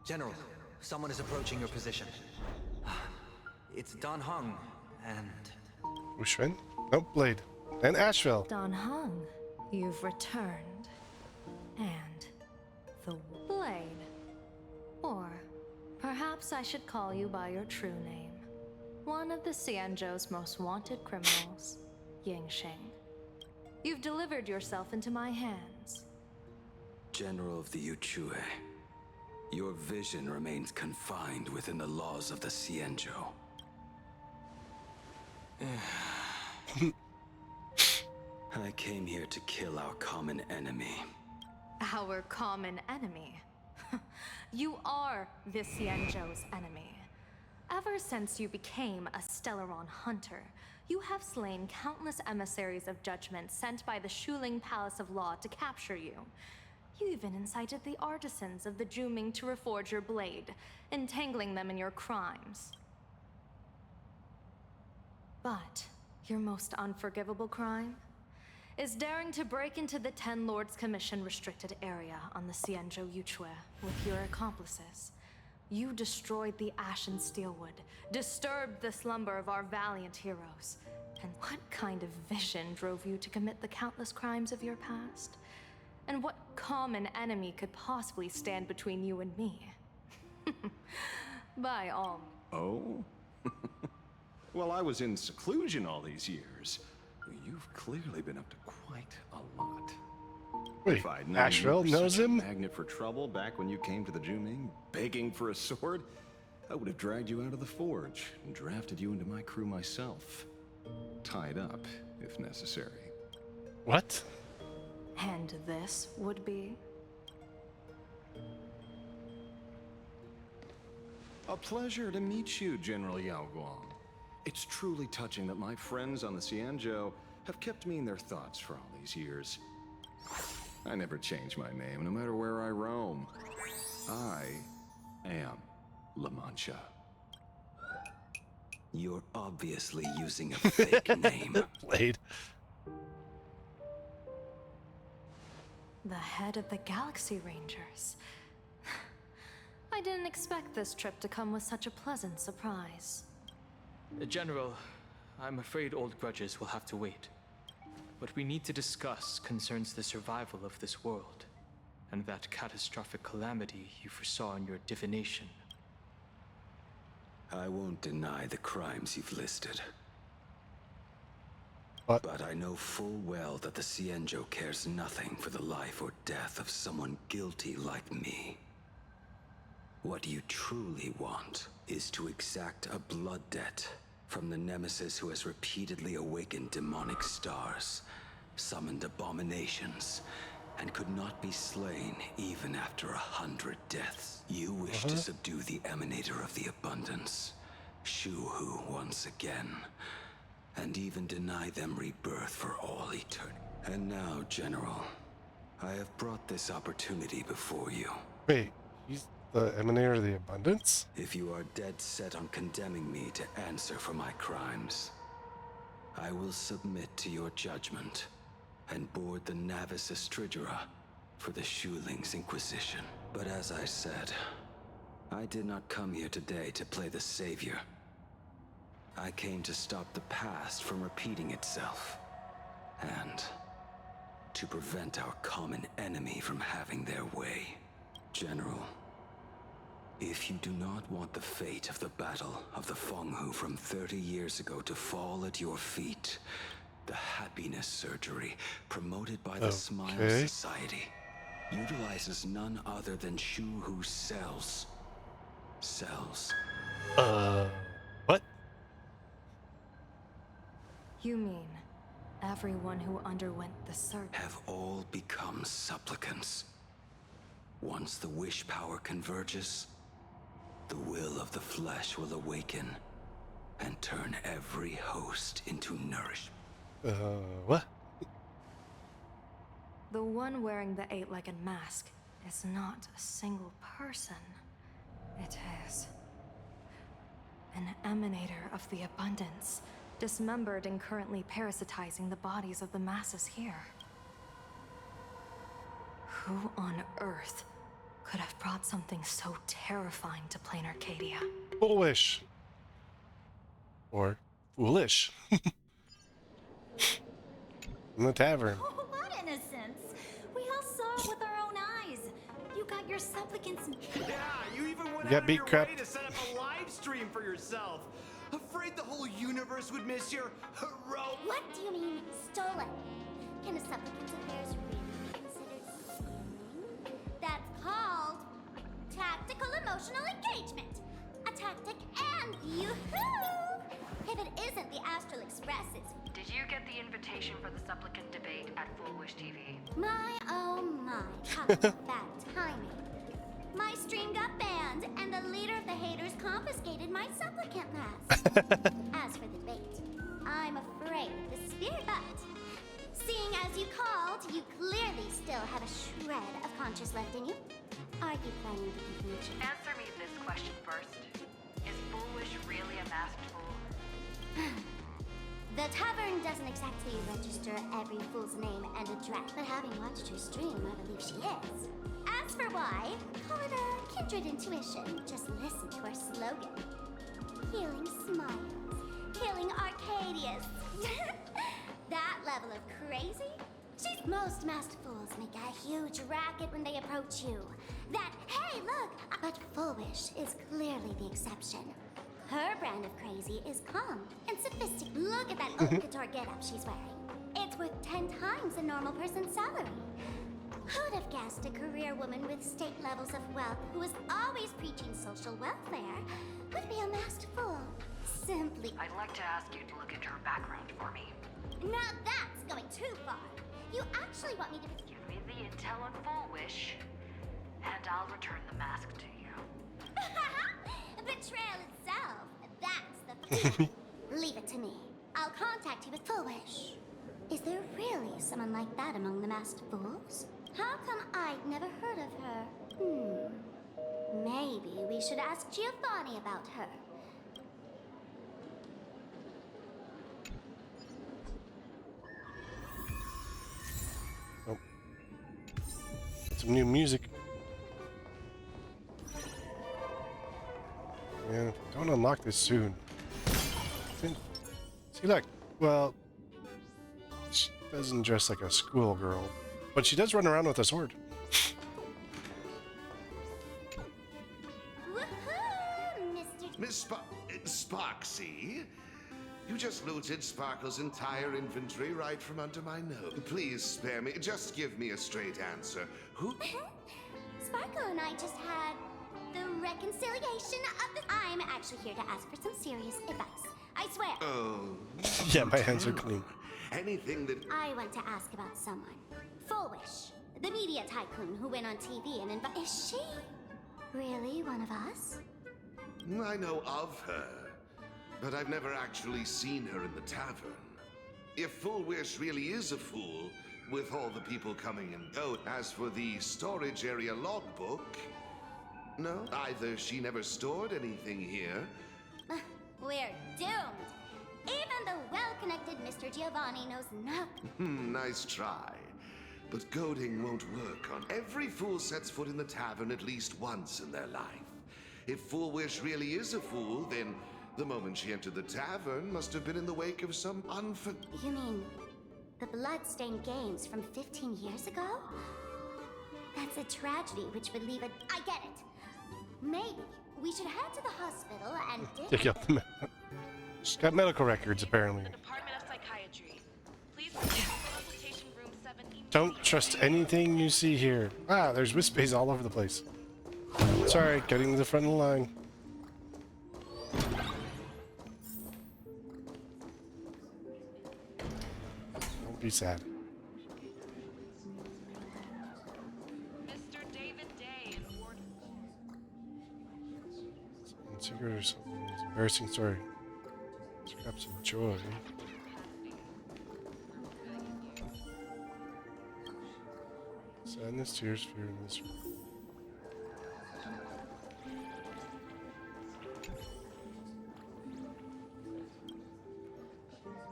Speaker 18: General, someone is approaching your position. It's Don Hung, and...
Speaker 1: Wuxuan? Nope, Blade. And Asheville.
Speaker 12: Don Hung, you've returned. And the Blade. Or perhaps I should call you by your true name. One of the Cianjo's most wanted criminals, Yingxing. You've delivered yourself into my hands.
Speaker 4: General of the Yuchue, your vision remains confined within the laws of the Cianjo. I came here to kill our common enemy.
Speaker 12: Our common enemy? You are the Cianjo's enemy.
Speaker 22: Ever since you became a Stellaron hunter, you have slain countless emissaries of judgment sent by the Shuling Palace of Law to capture you. You even incited the artisans of the Juming to reforge your blade, entangling them in your crimes. But your most unforgivable crime is daring to break into the Ten Lords Commission restricted area on the Xianzhou Yuchue with your accomplices. You destroyed the Ashen Steelwood, disturbed the slumber of our valiant heroes. And what kind of vision drove you to commit the countless crimes of your past? And what common enemy could possibly stand between you and me? By all.
Speaker 7: Oh? Well, I was in seclusion all these years. You've clearly been up to quite a lot.
Speaker 1: Wait,
Speaker 7: If I'd known
Speaker 1: Asheville
Speaker 7: you were
Speaker 1: knows
Speaker 7: such a
Speaker 1: him?
Speaker 7: magnet for trouble back when you came to the Juming, begging for a sword, I would have dragged you out of the forge and drafted you into my crew myself. Tied up, if necessary.
Speaker 1: What?
Speaker 22: And this would be?
Speaker 7: A pleasure to meet you, General Yao Guang. It's truly touching that my friends on the Xianzhou have kept me in their thoughts for all these years. I never change my name, no matter where I roam. I am La Mancha.
Speaker 4: You're obviously using a fake name.
Speaker 1: Blade.
Speaker 22: The head of the Galaxy Rangers. I didn't expect this trip to come with such a pleasant surprise.
Speaker 8: General, I'm afraid old grudges will have to wait. What we need to discuss concerns the survival of this world, and that catastrophic calamity you foresaw in your divination.
Speaker 4: I won't deny the crimes you've listed.
Speaker 1: What?
Speaker 4: But I know full well that the Xianzhou cares nothing for the life or death of someone guilty like me. What you truly want is to exact a blood debt from the nemesis who has repeatedly awakened demonic stars, summoned abominations, and could not be slain even after 100 deaths. You wish to subdue the emanator of the abundance, Shu-Hu, once again, and even deny them rebirth for all eternity. And now, General, I have brought this opportunity before you.
Speaker 1: Wait, he's the emanator of the abundance?
Speaker 4: If you are dead set on condemning me to answer for my crimes, I will submit to your judgment and board the Navis Astridura for the Shuling's Inquisition. But as I said, I did not come here today to play the savior. I came to stop the past from repeating itself, and to prevent our common enemy from having their way. General, if you do not want the fate of the Battle of the Fenghu from 30 years ago to fall at your feet, the happiness surgery promoted by the Smile Society utilizes none other than Shu-Hu's cells. Cells.
Speaker 1: What?
Speaker 22: You mean everyone who underwent the surgery
Speaker 4: have all become supplicants. Once the wish power converges, the will of the flesh will awaken and turn every host into nourishment.
Speaker 1: What?
Speaker 22: The one wearing the 8-legged mask is not a single person. It is an emanator of the abundance, dismembered and currently parasitizing the bodies of the masses here. Who on earth could have brought something so terrifying to Planarcadia?
Speaker 1: Foolish. Or foolish. In the tavern.
Speaker 5: Oh, what innocence! We all saw it with our own eyes. You got your supplicants.
Speaker 3: Yeah, you even went
Speaker 1: got
Speaker 3: out of
Speaker 1: beat
Speaker 3: your
Speaker 1: crap.
Speaker 3: way to set up a live stream for yourself. Afraid the whole universe would miss your heroic.
Speaker 5: What do you mean, stolen? Can a supplicant's affairs really be considered stealing? That's called tactical emotional engagement. A tactic and yoo-hoo! If it isn't the Astral Express's.
Speaker 10: Did you get the invitation for the supplicant debate at Full Wish TV?
Speaker 5: My oh my, talk about bad timing. My stream got banned, and the leader of the haters confiscated my my supplicant lass. As for the bait, I'm afraid the spirit, but seeing as you called, you clearly still have a shred of conscience left in you. Are you planning to complete it?
Speaker 10: Answer me this question first. Is Foolish really a masked fool?
Speaker 5: The tavern doesn't exactly register every fool's name and address, but having watched her stream, I believe she is. As for why, call it a kindred intuition. Just listen to our slogan. Healing smiles. Healing Arcadius. That level of crazy? Most masked fools make a huge racket when they approach you. That, hey, look! But Foolish is clearly the exception. Her brand of crazy is calm and sophisticated. Look at that haute couture getup she's wearing. It's worth 10 times a normal person's salary. Who'd have guessed a career woman with state levels of wealth who was always preaching social welfare would be a masked fool? Simply.
Speaker 10: I'd like to ask you to look into her background for me.
Speaker 5: Now that's going too far. You actually want me to
Speaker 10: give me the intel on Foolish, and I'll return the mask to you.
Speaker 5: Betrayal itself. That's the Leave it to me. I'll contact you with Foolish. Is there really someone like that among the masked fools? How come I'd never heard of her? Maybe we should ask Giovanni about her.
Speaker 1: Oh. Some new music. Man, if we don't unlock this soon. See, look. Well, she doesn't dress like a schoolgirl, but she does run around with a sword.
Speaker 11: Miss Sparksy, you just looted Sparkle's entire inventory right from under my nose. Please spare me. Just give me a straight answer. Who?
Speaker 5: Sparkle and I just had the reconciliation of the... I'm actually here to ask for some serious advice. I swear.
Speaker 11: Oh.
Speaker 1: Yeah, my hands are clean.
Speaker 11: Anything that...
Speaker 5: I want to ask about someone. Foolish, the media tycoon who went on TV and invited... Is she really one of us?
Speaker 11: I know of her, but I've never actually seen her in the tavern. If Foolish really is a fool, with all the people coming and going, as for the storage area logbook, no, either she never stored anything here.
Speaker 5: We're doomed. Even the well-connected Mr. Giovanni knows nothing.
Speaker 11: Nice try. But goading won't work on every fool sets foot in the tavern at least once in their life. If Foolish really is a fool, then the moment she entered the tavern must have been in the wake of some
Speaker 5: You mean the blood-stained games from 15 years ago? That's a tragedy which would leave a... I get it. Maybe we should head to the hospital and...
Speaker 1: Dig up the She's got medical records, apparently.
Speaker 10: Department of Psychiatry. Please consultation room 7.
Speaker 1: Don't trust anything you see here. Ah, there's Wispys all over the place. Sorry, getting to the front of the line. Don't be sad.
Speaker 10: Mr. David Day in Ward 4.
Speaker 1: Secret or something. It's an embarrassing story. Scraps of joy. Sadness, tears, fear, and misery.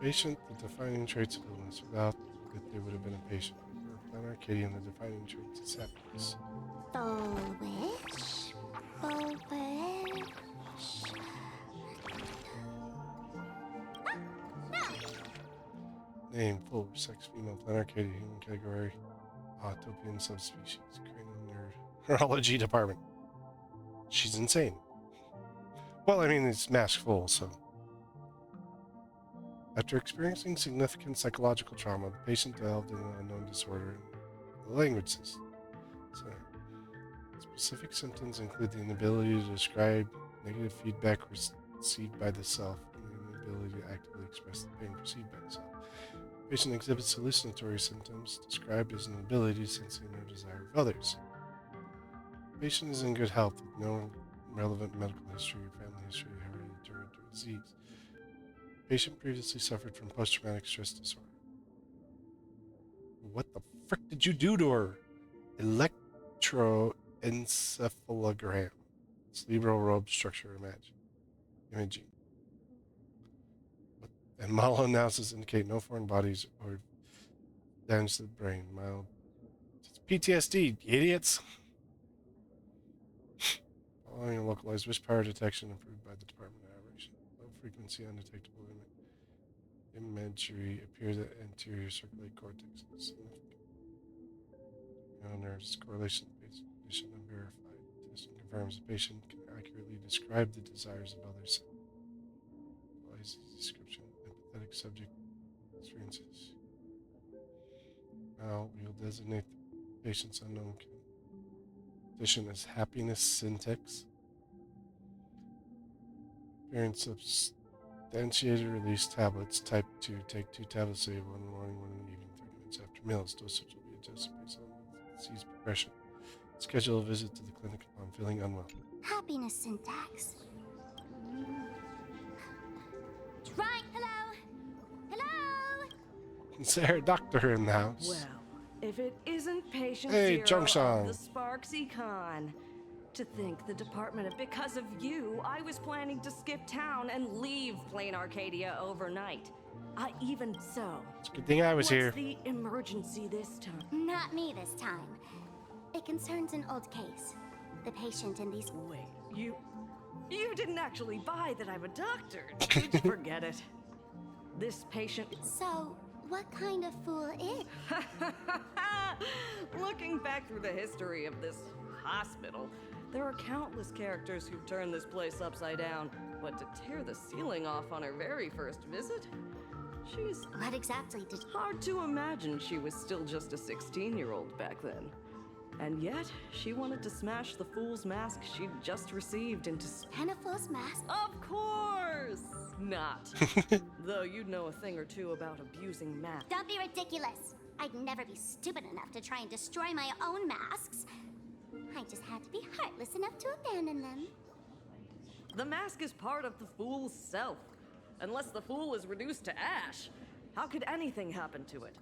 Speaker 1: Patient, the defining traits of illness. Without it, they would have been a patient. For Planarcadia, the defining traits is happiness.
Speaker 5: Foolish. Foolish.
Speaker 1: Name, full, sex, female, Planarcadia, human category, Autopian subspecies, cranial nerd, neurology department. She's insane. Well, I mean, it's mask full, so. After experiencing significant psychological trauma, the patient delved into an unknown disorder in the language system. Specific symptoms include the inability to describe negative feedback received by the self and the inability to actively express the pain perceived by the self. The patient exhibits hallucinatory symptoms described as an ability to sense the inner desire of others. The patient is in good health with no relevant medical history or family history of disease. Patient previously suffered from post-traumatic stress disorder. What the frick did you do to her? Electroencephalogram. Cerebral robe structure imaging. And model analysis indicate no foreign bodies or damage to the brain. Mild. It's PTSD, idiots. Following a localized wish power detection approved by the Department of Aberration. Low frequency undetectable imagery appears at anterior circulate cortex. No nerves correlation based condition unverified. Testing confirms the patient can accurately describe the desires of others. Description, empathetic subject experiences. Now we will designate the patient's unknown condition as happiness syntax. Appearance substantiated release tablets. Type 2. Take 2 tablets daily, 1 in the morning, 1 in the evening, 30 minutes after meals. Dosage will be adjusted based on disease progression. Schedule a visit to the clinic upon feeling unwell.
Speaker 5: Happiness syntax. Right, hello? Hello?
Speaker 1: Is there a doctor in the house?
Speaker 6: Well, if it isn't patient
Speaker 1: Hey,
Speaker 6: zero
Speaker 1: Jongshan.
Speaker 6: of the Sparksy Con. To think the department, because of you, I was planning to skip town and leave Planarcadia overnight. Even so.
Speaker 1: It's a good thing I was here.
Speaker 6: What's the emergency this time?
Speaker 5: Not me this time. It concerns an old case. The patient in these...
Speaker 6: Wait, you didn't actually buy that I'm a doctor, did you? Forget it. This patient...
Speaker 5: So, what kind of fool is...
Speaker 6: Looking back through the history of this hospital, there are countless characters who've turned this place upside down. But to tear the ceiling off on her very first visit? She's...
Speaker 5: What exactly did...
Speaker 6: Hard to imagine she was still just a 16-year-old back then. And yet, she wanted to smash the fool's mask she'd just received into...
Speaker 5: And a fool's mask?
Speaker 6: Of course! Not. Though you'd know a thing or two about abusing masks.
Speaker 5: Don't be ridiculous. I'd never be stupid enough to try and destroy my own masks. I just had to be heartless enough to abandon them.
Speaker 6: The mask is part of the fool's self. Unless the fool is reduced to ash, how could anything happen to it?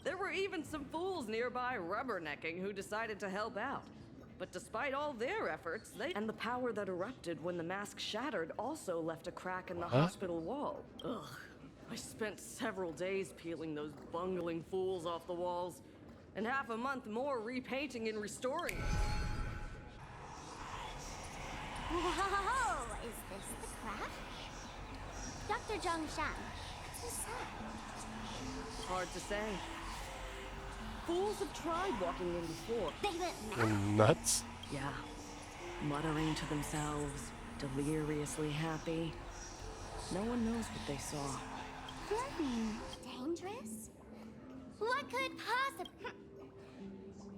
Speaker 6: There were even some fools nearby rubbernecking who decided to help out. But despite all their efforts, and the power that erupted when the mask shattered also left a crack in the hospital wall. Ugh. I spent several days peeling those bungling fools off the walls, and half a month more repainting and restoring them.
Speaker 5: Whoa! Is this the craft? Dr. Jongshan, what's inside?
Speaker 6: Hard to say. Fools have tried walking in before.
Speaker 5: They went
Speaker 1: You're nuts?
Speaker 6: Yeah. Muttering to themselves, deliriously happy. No one knows what they saw.
Speaker 5: Dangerous? What could possibly...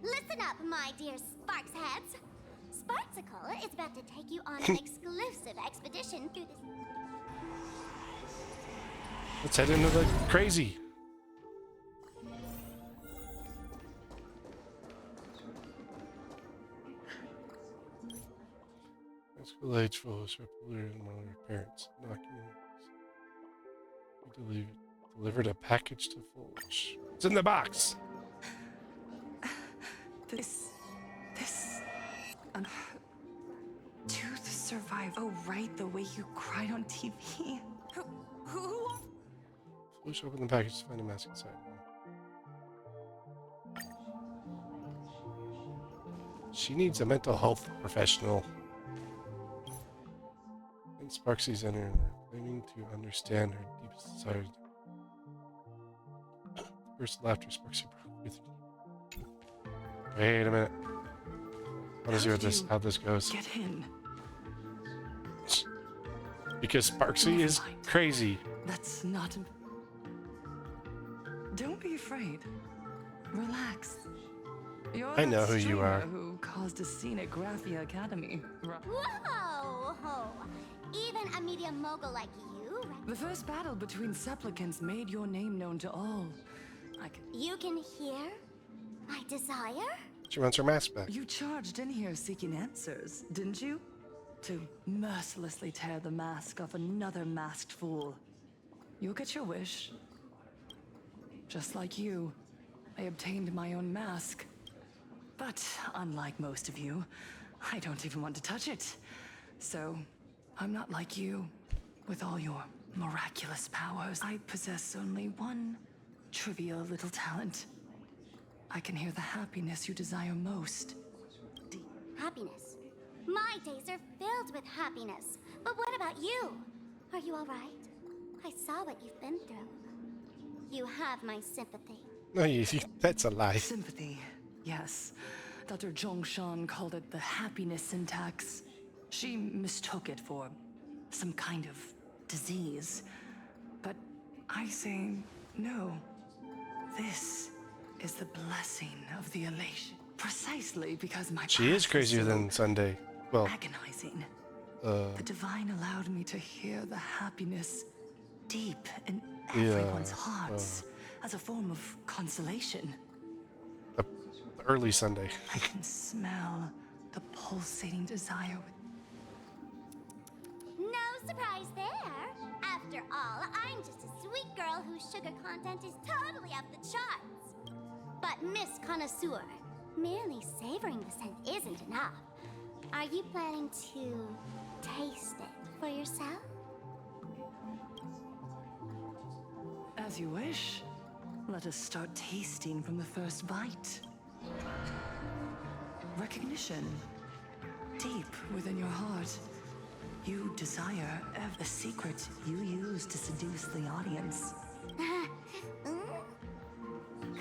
Speaker 5: Listen up, my dear Sparks heads. Sparksicle is about to take you on an exclusive expedition through this...
Speaker 1: Let's head into the crazy. School age foolish popular among their parents. He delivered a package to Foolish. It's in the box.
Speaker 15: To the survive. Oh, right, the way you cried on TV. Who?
Speaker 1: Foolish opened the package to find a mask inside. She needs a mental health professional. And Sparksy's entering her, claiming to understand her deepest desires. Burst of laughter, Sparksy broke with me. Wait a minute. I want to see what this, how this goes.
Speaker 15: Get in.
Speaker 1: Because Sparksy is crazy.
Speaker 15: That's not... Don't be afraid. Relax. You're
Speaker 1: I know
Speaker 15: that
Speaker 1: who you are.
Speaker 15: streamer who caused a scene at Graphia Academy.
Speaker 5: Whoa! Even a media mogul like you...
Speaker 15: The first battle between supplicants made your name known to all.
Speaker 5: You can hear my desire?
Speaker 1: She wants her mask back.
Speaker 15: You charged in here seeking answers, didn't you? To mercilessly tear the mask off another masked fool. You'll get your wish. Just like you, I obtained my own mask. But unlike most of you, I don't even want to touch it. So, I'm not like you, with all your miraculous powers. I possess only one trivial little talent. I can hear the happiness you desire most.
Speaker 5: Happiness. My days are filled with happiness. But what about you? Are you all right? I saw what you've been through. You have my sympathy.
Speaker 1: No, that's a lie.
Speaker 15: Sympathy, yes. Dr. Zhongshan called it the happiness syntax. She mistook it for some kind of disease. But I say no. This is the blessing of the elation. Precisely because my
Speaker 1: She is
Speaker 15: path
Speaker 1: crazier
Speaker 15: so
Speaker 1: than Sunday. Well,
Speaker 15: agonizing. The divine allowed me to hear the happiness deep in everyone's hearts as a form of consolation.
Speaker 1: the early Sunday.
Speaker 15: I can smell the pulsating desire.
Speaker 5: No surprise there. After all, I'm just a sweet girl whose sugar content is totally off the charts. But Miss Connoisseur, merely savoring the scent isn't enough. Are you planning to taste it for yourself?
Speaker 15: As you wish. Let us start tasting from the first bite. Recognition. Deep within your heart. You desire the secret you use to seduce the audience.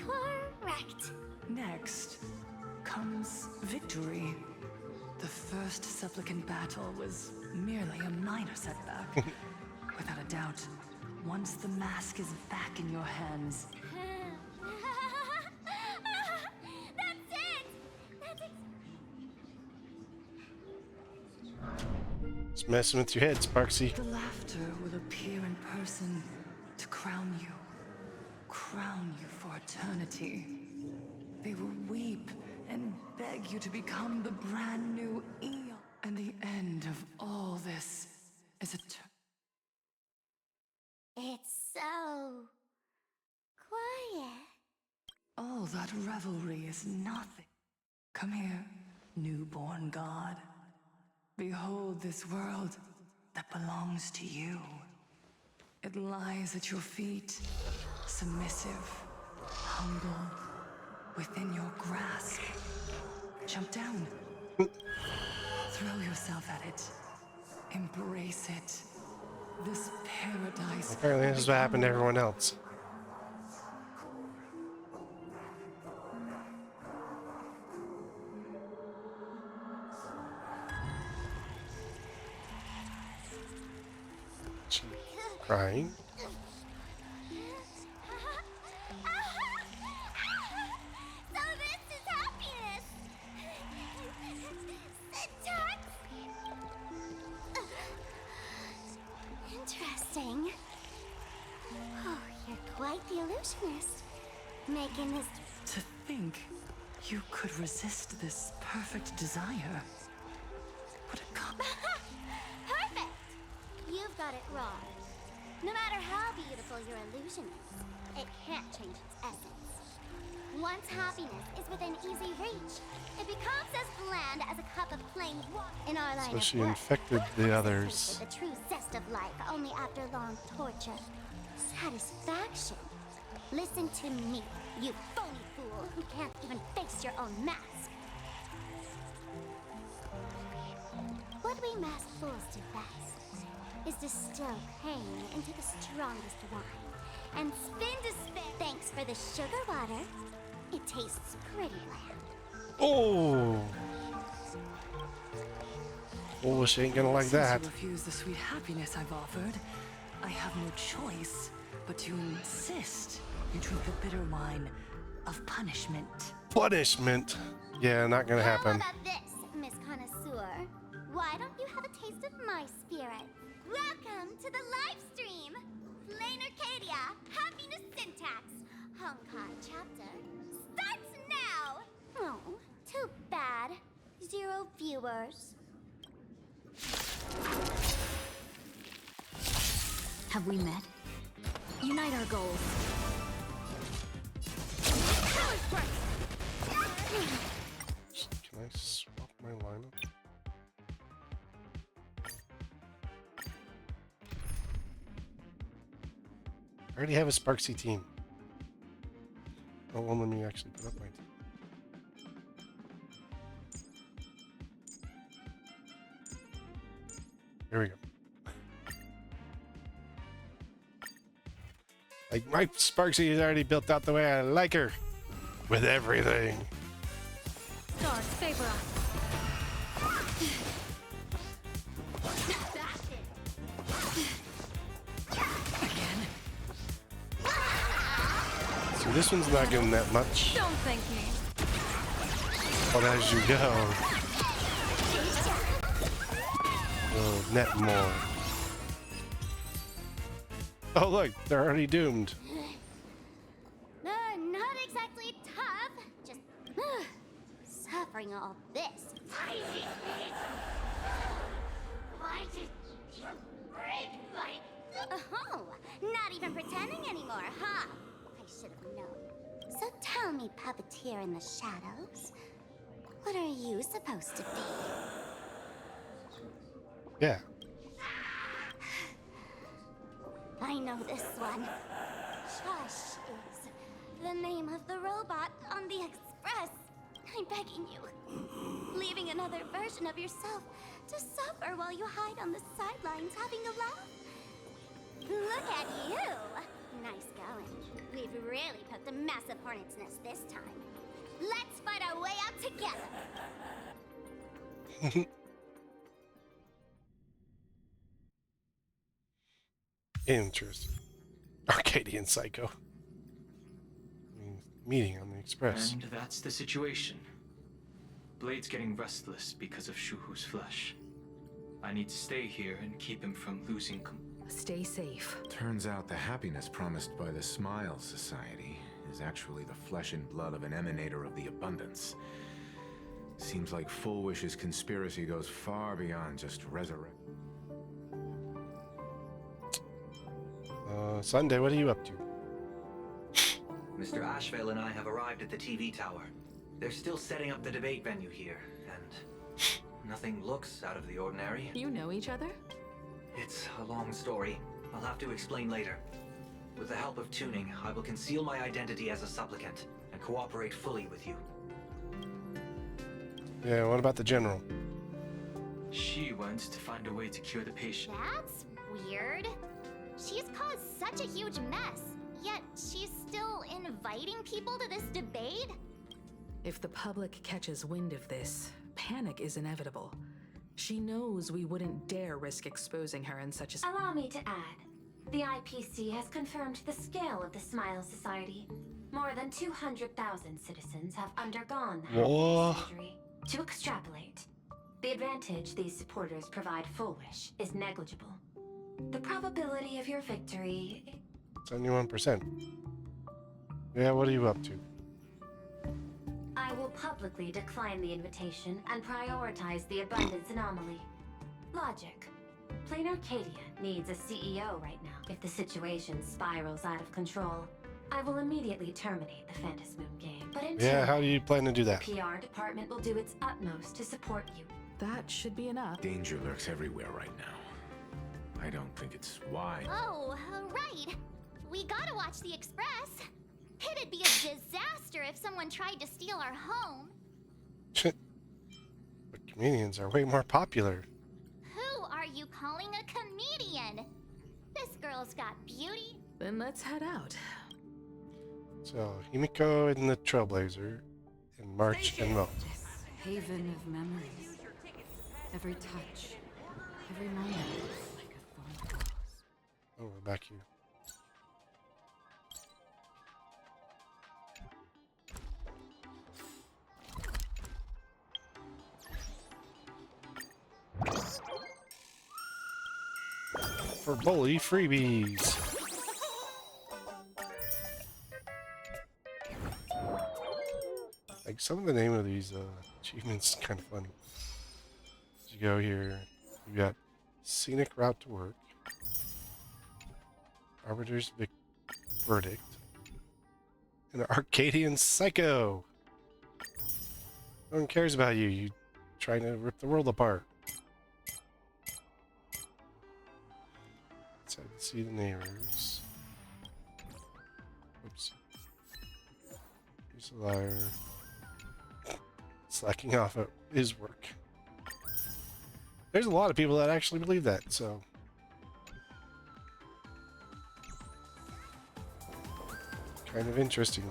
Speaker 5: Correct.
Speaker 15: Next comes victory. The first supplicant battle was merely a minor setback. Without a doubt, once the mask is back in your hands,
Speaker 5: That's it! That's it!
Speaker 1: It's messing with your head, Sparksy.
Speaker 15: the laughter will appear in person to crown you for eternity. They will weep and beg you to become the brand new Eon. And the end of all this is
Speaker 5: It's so quiet.
Speaker 15: all that revelry is nothing. Come here, newborn god. Behold this world that belongs to you. It lies at your feet, submissive, humble, within your grasp. Jump down. Throw yourself at it. Embrace it. This paradise.
Speaker 1: Apparently, this is what happened to everyone else. She's crying.
Speaker 5: So this is happiness. Syntax. Interesting. Oh, you're quite the illusionist. Making this.
Speaker 15: To think you could resist this perfect desire. What a
Speaker 5: Perfect. You've got it wrong. No matter how beautiful your illusion is, it can't change its essence. Once happiness is within easy reach, it becomes as bland as a cup of plain water. In our line
Speaker 1: So
Speaker 5: of
Speaker 1: she
Speaker 5: work,
Speaker 1: infected the others.
Speaker 5: the true zest of life only after long torture. Satisfaction. Listen to me, you phony fool who can't even face your own mask. What we masked fools do best is distill pain into the strongest wine and spin to spin. Thanks for the sugar water. It tastes pretty bland.
Speaker 1: Oh! Oh, she ain't gonna like that.
Speaker 15: Since you refuse the sweet happiness I've offered, I have no choice but to insist you drink the bitter wine of punishment.
Speaker 1: Punishment. Yeah, not gonna happen.
Speaker 5: How about this, Miss Connoisseur? Why don't you have a taste of my spirit? Welcome to the live stream! Planarcadia, Happiness Syntax, Honkai chapter, starts now! fellow viewers.
Speaker 12: Have we met? Unite our goals.
Speaker 1: Can I swap my lineup? I already have a Sparksy team. Oh, well, let me actually put up my team. There we go. Like, my Sparksy is already built out the way I like her. With everything.
Speaker 22: Stars favor us.
Speaker 1: So this one's not getting that much.
Speaker 22: Don't thank me.
Speaker 1: But as you go, you'll net more. Oh look, they're already doomed.
Speaker 5: Not exactly tough, just suffering all this. Why did you break my... Oh, not even pretending anymore, huh? I should have known. So tell me, puppeteer in the shadows, what are you supposed to be?
Speaker 1: Yeah.
Speaker 5: I know this one. Shush is the name of the robot on the express. I'm begging you. Leaving another version of yourself to suffer while you hide on the sidelines having a laugh. Look at you. Nice going. We've really poked a massive hornet's nest this time. Let's fight our way out together.
Speaker 1: Interesting. Arcadian Psycho. Meeting on the express.
Speaker 8: And that's the situation. Blade's getting restless because of Shuhu's flesh. I need to stay here and keep him from losing
Speaker 2: Stay safe.
Speaker 9: Turns out the happiness promised by the Smile Society is actually the flesh and blood of an emanator of the abundance. Seems like Full Wish's conspiracy goes far beyond just resurrect.
Speaker 1: Sunday, what are you up to?
Speaker 18: Mr. Ashvale and I have arrived at the TV tower. They're still setting up the debate venue here, and nothing looks out of the ordinary.
Speaker 2: You know each other?
Speaker 18: It's a long story. I'll have to explain later. With the help of tuning, I will conceal my identity as a supplicant and cooperate fully with you.
Speaker 1: Yeah, what about the general?
Speaker 8: She wants to find a way to cure the patient.
Speaker 5: That's weird. She's caused such a huge mess, yet she's still inviting people to this debate?
Speaker 2: If the public catches wind of this, panic is inevitable. She knows we wouldn't dare risk exposing her in such a...
Speaker 17: Allow me to add. The IPC has confirmed the scale of the Smile Society. More than 200,000 citizens have undergone the
Speaker 1: Whoa.
Speaker 17: surgery. To extrapolate, the advantage these supporters provide Full Wish is negligible. The probability of your victory...
Speaker 1: 71%. Yeah, what are you up to?
Speaker 17: I will publicly decline the invitation and prioritize the abundance anomaly. Logic. Planarcadia needs a CEO right now. If the situation spirals out of control, I will immediately terminate the Phantasmoon game. But until
Speaker 1: Yeah, how do you plan to do that?
Speaker 17: the PR department will do its utmost to support you.
Speaker 2: That should be enough.
Speaker 9: Danger lurks everywhere right now. I don't think it's wise.
Speaker 5: Oh, right. We gotta watch the Express. It'd be a disaster if someone tried to steal our home.
Speaker 1: But comedians are way more popular.
Speaker 5: Who are you calling a comedian? This girl's got beauty.
Speaker 2: Then let's head out.
Speaker 1: So, Himiko and the Trailblazer, and March and Melt.
Speaker 15: Haven of memories. Every touch, every moment, like a thorn cross.
Speaker 1: Oh, we're back here. For bully freebies. Like some of the name of these achievements is kind of funny. to go here. We've got scenic route to work, arbiter's verdict, and Arcadian psycho. No one cares about you. You trying to rip the world apart. Let's have to see the neighbors. Oops. He's a liar. Slacking off at his work. There's a lot of people that actually believe that, so. Kind of interesting.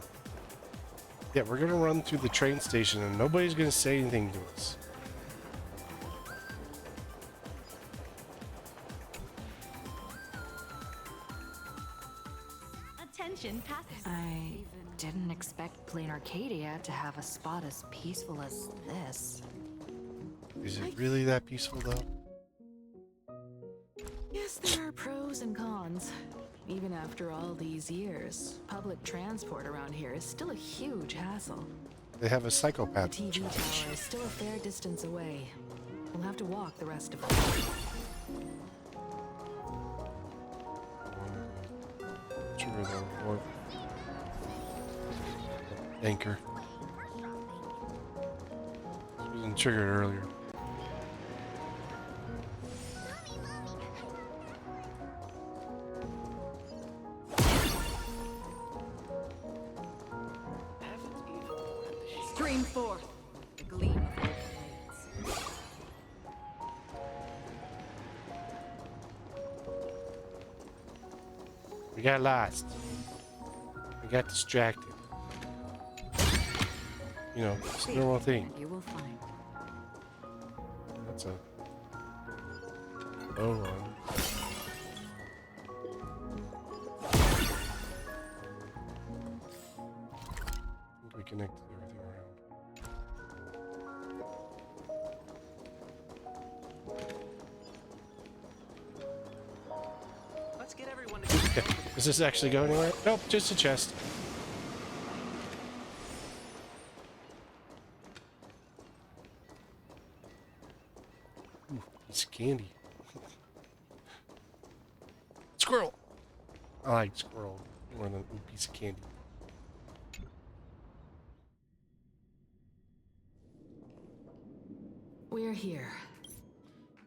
Speaker 1: Yeah, we're gonna run through the train station and nobody's gonna say anything to us.
Speaker 12: Attention passengers. I didn't expect Planarcadia to have a spot as peaceful as this.
Speaker 1: Is it really that peaceful, though?
Speaker 2: Yes, there are pros and cons. Even after all these years, public transport around here is still a huge hassle.
Speaker 1: They have a psychopath.
Speaker 2: The TV tower is still a fair distance away. We'll have to walk the rest of the way.
Speaker 1: Trigger the warp. Anchor. It wasn't triggered earlier.
Speaker 20: Stream forth the gleam of their blades.
Speaker 1: We got lost. We got distracted. You know, it's a normal thing.
Speaker 12: You will find.
Speaker 1: That's a low one. I think we connected everything around.
Speaker 3: Let's get everyone
Speaker 1: Okay. Does this actually go anywhere? Nope, just a chest. Ooh, it's candy. Squirrel! I like squirrel more than a piece of candy.
Speaker 2: We're here.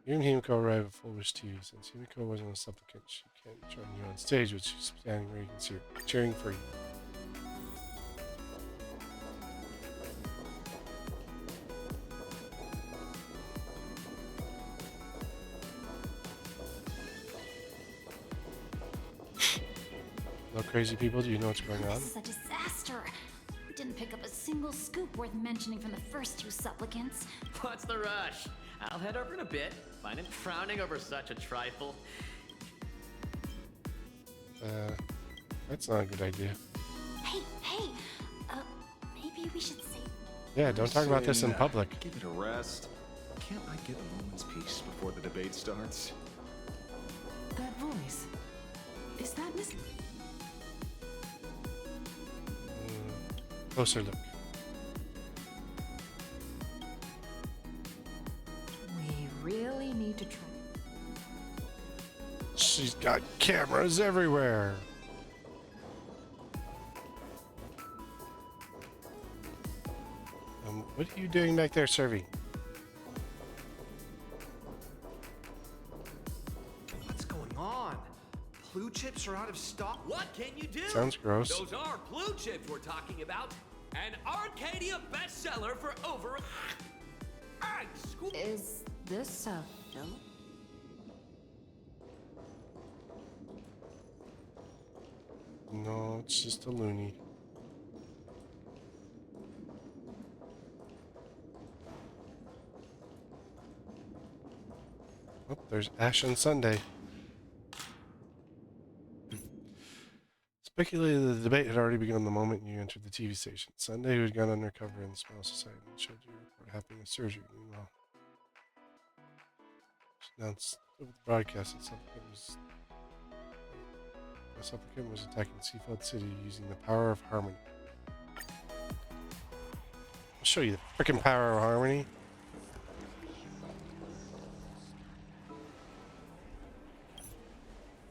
Speaker 1: You and Himiko arrive at full wish to you. Since Himiko wasn't a supplicant, she can't join you on stage, but she's standing where you can see her, cheering for you. No crazy people, do you know what's going on?
Speaker 13: This is a disaster. Didn't pick up a single scoop worth mentioning from the first two supplicants.
Speaker 3: What's the rush? I'll head over in a bit. Find it frowning over such a trifle.
Speaker 1: That's not a good idea.
Speaker 13: Hey, maybe we should say.
Speaker 1: Yeah, don't talk about this in public.
Speaker 7: Give it a rest. Can't I get a moment's peace before the debate starts?
Speaker 2: That voice. Is that Miss...
Speaker 1: Closer look.
Speaker 12: We really need to try.
Speaker 1: She's got cameras everywhere. What are you doing back there serving?
Speaker 3: What's going on? Blue chips are out of stock? What can you do?
Speaker 1: Sounds gross.
Speaker 3: Those are blue chips we're talking about. An Arcadia bestseller for over
Speaker 12: Is this a film?
Speaker 1: No, it's just a loony. Oh, there's Ash and Sunday. Speculated the debate had already begun the moment you entered the TV station. Sunday, who had gone undercover in the Smile Society, showed you a report happening in surgery. Meanwhile, she announced over the broadcast that a supplicant was attacking Seafeld City using the power of harmony. I'll show you the freaking power of harmony.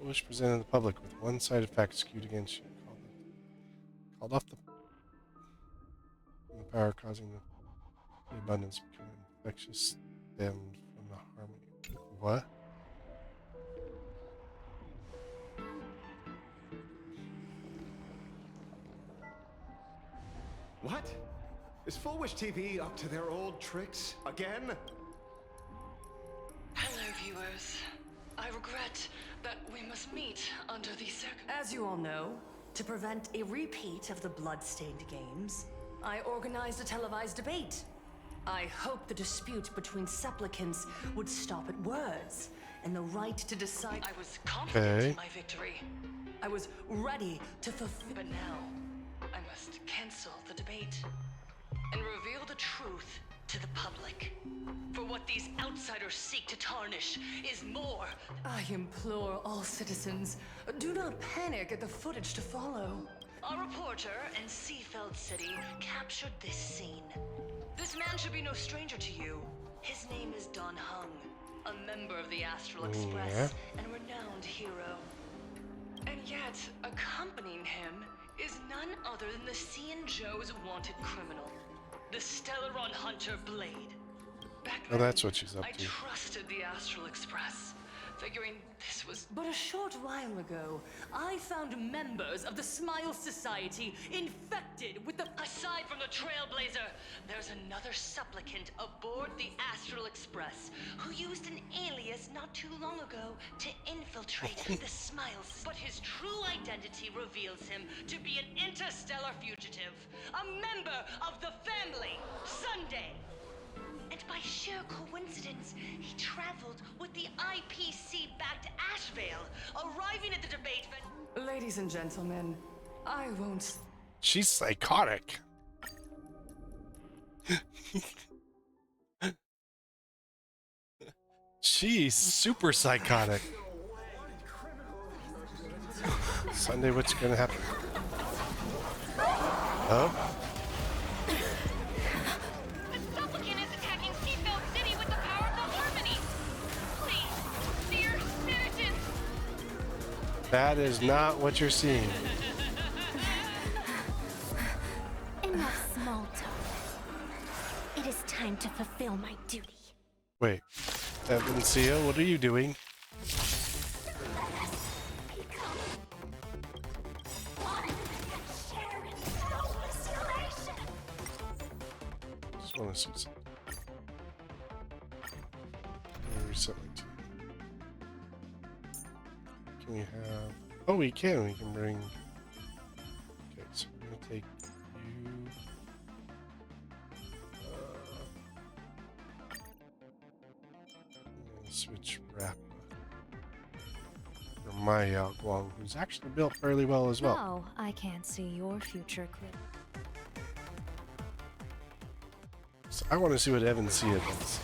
Speaker 1: wish presented to the public with one-sided facts skewed against you. Called off the power causing the abundance becoming infectious stemmed from the harmony. What?
Speaker 7: What? Is Full Wish TV up to their old tricks again?
Speaker 15: Hello, viewers. I regret that we must meet under these circumstances.
Speaker 6: As you all know, to prevent a repeat of the blood-stained games, I organized a televised debate. I hoped the dispute between supplicants would stop at words and the right to decide. I was confident in my victory. I was ready to fulfill. But now, I must cancel the debate and reveal the truth to the public. For what these outsiders seek to tarnish is more. I implore all citizens, do not panic at the footage to follow. Our reporter in Seafeld City captured this scene. This man should be no stranger to you. His name is Don Hung, a member of the Astral Express and renowned hero. And yet, accompanying him is none other than the Cian-Joe's wanted criminal, the Stellaron hunter Blade. Back then,
Speaker 1: that's what she's up
Speaker 6: I
Speaker 1: to.
Speaker 6: trusted the Astral Express, figuring this was. But a short while ago, I found members of the Smile Society infected with the. Aside from the Trailblazer, there's another supplicant aboard the Astral Express who used an alias not too long ago to infiltrate the Smiles. But his true identity reveals him to be an interstellar fugitive, a member of the family, Sunday. And by sheer coincidence, he traveled with the IPC-backed Ashvale, arriving at the debate venue. Ladies and gentlemen, I won't.
Speaker 1: She's psychotic. She's super psychotic. Sunday, what's gonna happen? Oh? That is not what you're seeing.
Speaker 17: Enough small talk. It is time to fulfill my duty.
Speaker 1: Wait, Evancia, what are you doing? Just want to see something. Reset my team. Can we have? Oh, we can. We can bring. Okay, so we're gonna take you. Switch Rappa for my Yao Guang, who's actually built fairly well as well.
Speaker 22: No, I can't see your future clear.
Speaker 1: So I want to see what Evancia does.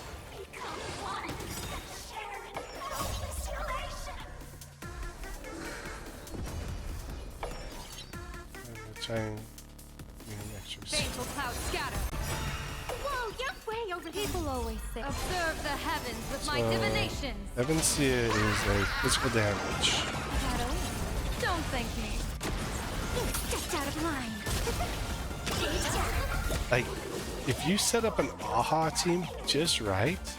Speaker 1: Trying extra.
Speaker 22: Faithful clouds scatter.
Speaker 17: Whoa, you're way over here.
Speaker 22: People always say, observe the heavens with my
Speaker 1: So,
Speaker 22: divinations.
Speaker 1: Evancia is a physical damage.
Speaker 22: Shadow, don't thank me.
Speaker 17: You stepped out of line.
Speaker 1: Like, if you set up an AHA team just right,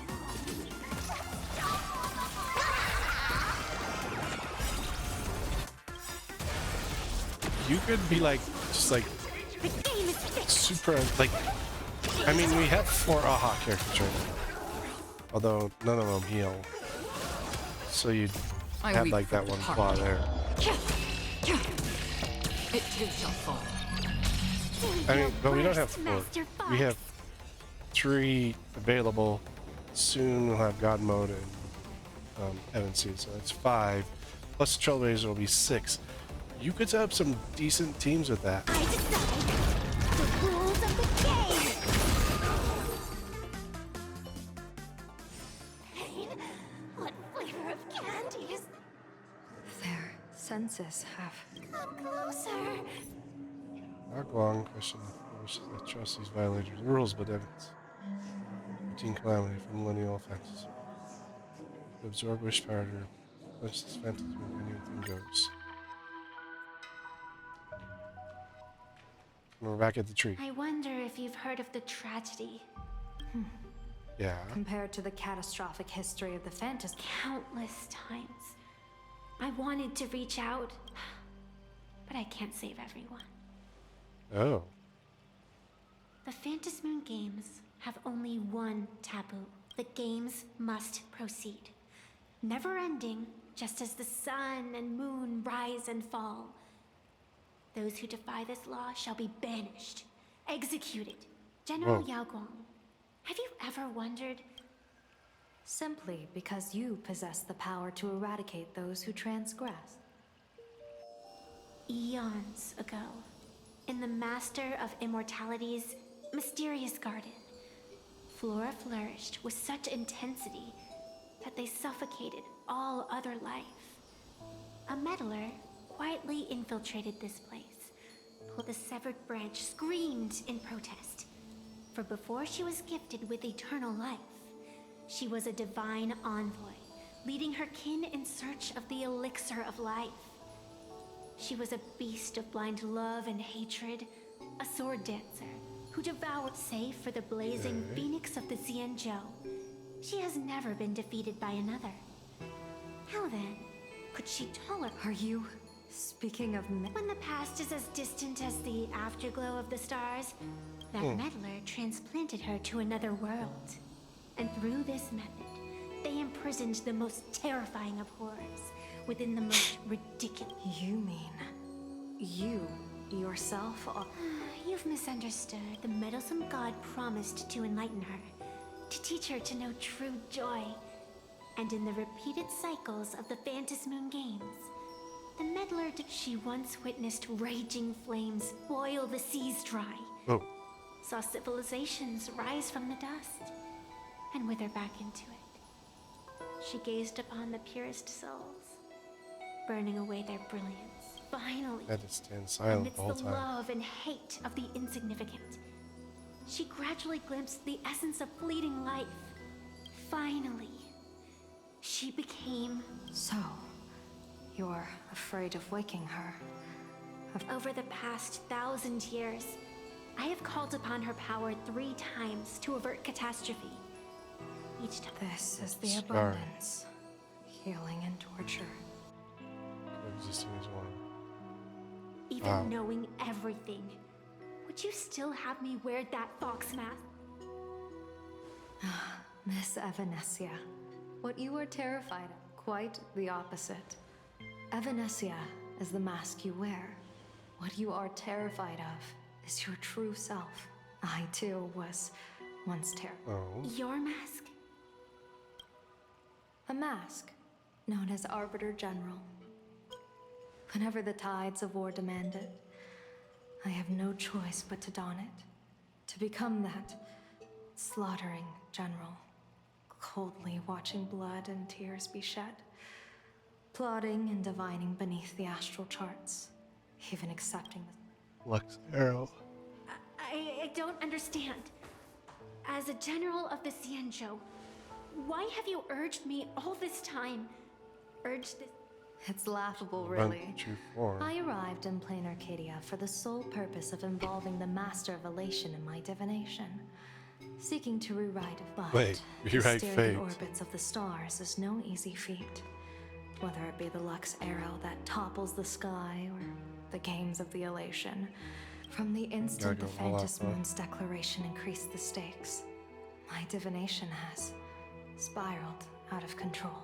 Speaker 1: you could be like, just like, super, like, I mean, we have 4 AHA characters right now. Although, none of them heal. So you'd have, like, that one flaw there.
Speaker 15: It too shall fall.
Speaker 1: I mean, but we don't have 4. We have 3 available. Soon we'll have God Mode and Evancia, so that's 5. Plus the Trailblazer will be 6. You could set up some decent teams with that.
Speaker 17: I decide the rules of the game. Pain? What flavor of candies?
Speaker 22: Their senses have.
Speaker 17: Come closer.
Speaker 1: Guang question wishes that trust these violators of the rules, but Evans. Routine calamity from millennial offenses. Absorb wish power to Which is fantasy when anything goes. And we're back at the tree.
Speaker 17: I wonder if you've heard of the tragedy.
Speaker 1: Yeah.
Speaker 22: Compared to the catastrophic history of the fantasy.
Speaker 17: Countless times. I wanted to reach out, but I can't save everyone.
Speaker 1: Oh.
Speaker 17: The Phantasmoon Games have only one taboo. The games must proceed. Never ending, just as the sun and moon rise and fall. Those who defy this law shall be banished, executed. General
Speaker 1: Whoa.
Speaker 17: Yao Guang, have you ever wondered?
Speaker 22: Simply because you possess the power to eradicate those who transgress.
Speaker 17: Eons ago, in the Master of Immortality's mysterious garden, flora flourished with such intensity that they suffocated all other life. A meddler quietly infiltrated this place. The severed branch screamed in protest, for before she was gifted with eternal life, she was a divine envoy, leading her kin in search of the elixir of life. She was a beast of blind love and hatred, a sword dancer who devoured, save for the blazing phoenix of the Xianzhou. She has never been defeated by another. How then could she tolerate?
Speaker 22: Are you speaking of
Speaker 17: When the past is as distant as the afterglow of the stars, that meddler transplanted her to another world. And through this method, they imprisoned the most terrifying of horrors within the most ridiculous.
Speaker 22: You mean you yourself are...
Speaker 17: You've misunderstood. The meddlesome god promised to enlighten her, to teach her to know true joy. And in the repeated cycles of the Phantasmoon Games, the meddler she once witnessed raging flames boil the seas dry.
Speaker 1: Oh.
Speaker 17: Saw civilizations rise from the dust and wither back into it. She gazed upon the purest souls, burning away their brilliance. Finally,
Speaker 1: Had to stand silent
Speaker 17: amidst
Speaker 1: the whole
Speaker 17: the
Speaker 1: time.
Speaker 17: love and hate of the insignificant, she gradually glimpsed the essence of fleeting life. Finally, she became...
Speaker 22: So, you're afraid of waking her?
Speaker 17: Over the past 1,000 years, I have called upon her power 3 times to avert catastrophe. Each time.
Speaker 22: This is the
Speaker 1: Scar.
Speaker 22: abundance, healing and torture.
Speaker 1: Coexisting as one.
Speaker 17: Even
Speaker 1: Wow.
Speaker 17: knowing everything, would you still have me wear that fox mask?
Speaker 22: Miss Evanescia, what you are terrified of, quite the opposite. Evanescia is the mask you wear. What you are terrified of is your true self. I too was once terrified.
Speaker 1: Oh.
Speaker 17: Your mask?
Speaker 22: A mask, known as Arbiter General. Whenever the tides of war demand it, I have no choice but to don it. To become that slaughtering general, coldly watching blood and tears be shed, plotting and divining beneath the astral charts, even accepting the
Speaker 1: Lux Arrow.
Speaker 17: I don't understand. As a general of the Xianzhou, why have you urged me all this time? Urged this...
Speaker 22: It's laughable,
Speaker 1: Run
Speaker 22: really.
Speaker 1: the true form.
Speaker 22: I arrived in Planarcadia for the sole purpose of involving the Master of Elation in my divination, seeking to rewrite a but
Speaker 1: Wait,
Speaker 22: to
Speaker 1: rewrite
Speaker 22: steer
Speaker 1: fate.
Speaker 22: the orbits of the stars is no easy feat. Whether it be the Lux Arrow that topples the sky, or the games of the Elation, from the instant the
Speaker 1: Gotta go all out,
Speaker 22: Phantasmoon's declaration increased the stakes, my divination has spiraled out of control.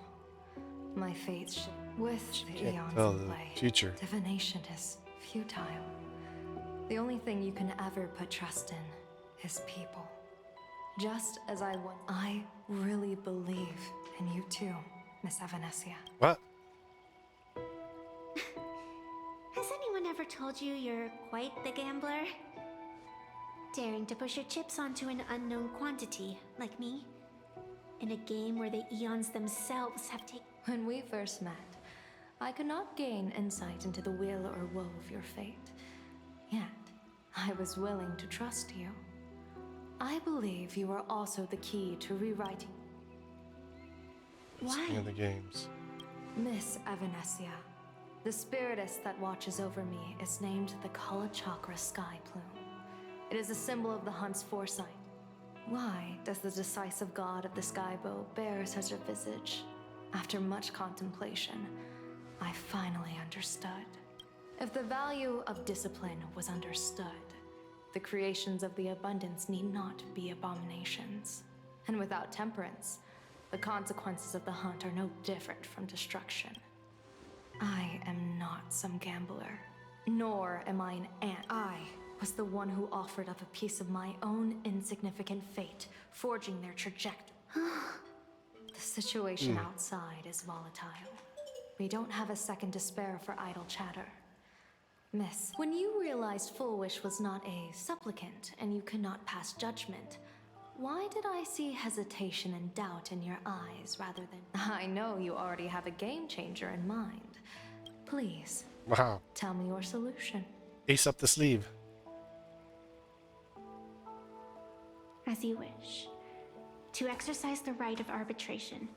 Speaker 22: My faith with the
Speaker 1: can't
Speaker 22: eons
Speaker 1: tell
Speaker 22: in
Speaker 1: the
Speaker 22: play,
Speaker 1: future.
Speaker 22: divination is futile. The only thing you can ever put trust in is people. Just as I really believe in you too, Miss Evanescia.
Speaker 1: What?
Speaker 17: Has anyone ever told you you're quite the gambler? Daring to push your chips onto an unknown quantity, like me? In a game where the eons themselves have taken...
Speaker 22: When we first met, I could not gain insight into the will or woe of your fate. Yet, I was willing to trust you. I believe you are also the key to rewriting.
Speaker 1: Speaking of the games.
Speaker 22: Miss Evanesia, the spiritess that watches over me is named the Kala Chakra Sky Plume. It is a symbol of the hunt's foresight. Why does the decisive god of the skybow bear such a visage? After much contemplation, I finally understood. If the value of discipline was understood, the creations of the abundance need not be abominations. And without temperance, the consequences of the hunt are no different from destruction. I am not some gambler, nor am I an ant. I was the one who offered up a piece of my own insignificant fate, forging their trajectory. The situation outside is volatile. We don't have a second to spare for idle chatter. Miss, when you realized Full Wish was not a supplicant and you could not pass judgment, why did I see hesitation and doubt in your eyes rather than... I know you already have a game changer in mind. Please,
Speaker 1: Wow.
Speaker 22: tell me your solution.
Speaker 1: Ace up the sleeve.
Speaker 17: As you wish. To exercise the right of arbitration,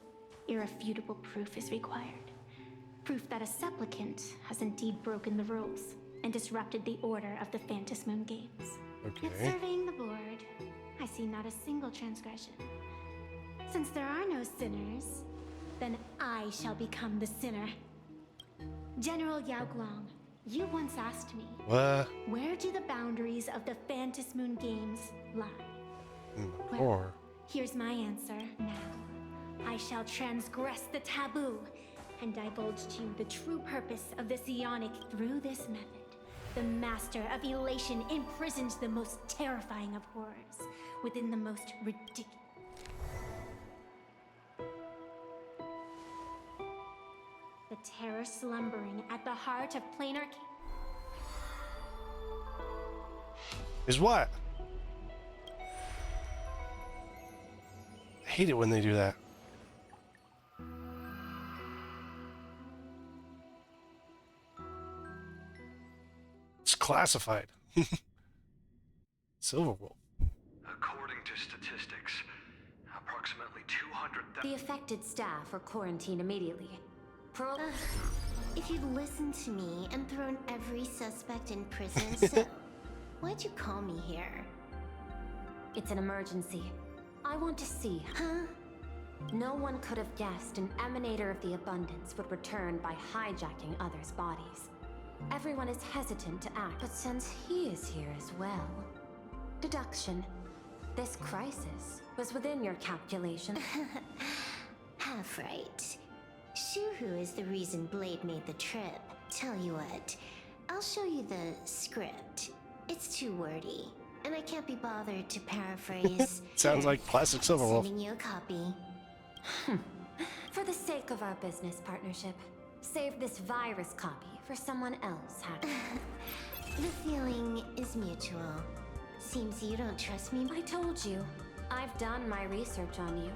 Speaker 17: irrefutable proof is required. Proof that a supplicant has indeed broken the rules and disrupted the order of the Phantom Moon Games.
Speaker 1: Okay.
Speaker 17: Yet surveying the board, I see not a single transgression. Since there are no sinners, then I shall become the sinner. General Yao Guang, you once asked me,
Speaker 1: What?
Speaker 17: where do the boundaries of the Phantom Moon Games lie?
Speaker 1: Or
Speaker 17: Here's my answer now. I shall transgress the taboo and divulge to you the true purpose of the psionic through this method. The master of elation imprisons the most terrifying of horrors within the most ridiculous. The terror slumbering at the heart of Planarcadia.
Speaker 1: is what? I hate it when they do that. It's classified. Silverwolf.
Speaker 16: According to statistics, approximately 200,000...
Speaker 19: The affected staff are quarantined immediately.
Speaker 17: If you'd listened to me and thrown every suspect in prison, so why'd you call me here?
Speaker 19: It's an emergency. I want to see.
Speaker 17: Huh?
Speaker 19: No one could have guessed an emanator of the abundance would return by hijacking others' bodies. Everyone is hesitant to act, but since he is here as well... Deduction. This crisis was within your calculation.
Speaker 17: Half right. Shuhu is the reason Blade made the trip. Tell you what, I'll show you the script. It's too wordy, and I can't be bothered to paraphrase.
Speaker 1: Sounds like classic Silverwolf.
Speaker 17: Sending you a copy.
Speaker 19: For the sake of our business partnership, save this virus copy for someone else, Hacker.
Speaker 17: The feeling is mutual. Seems you don't trust me.
Speaker 19: I told you, I've done my research on you.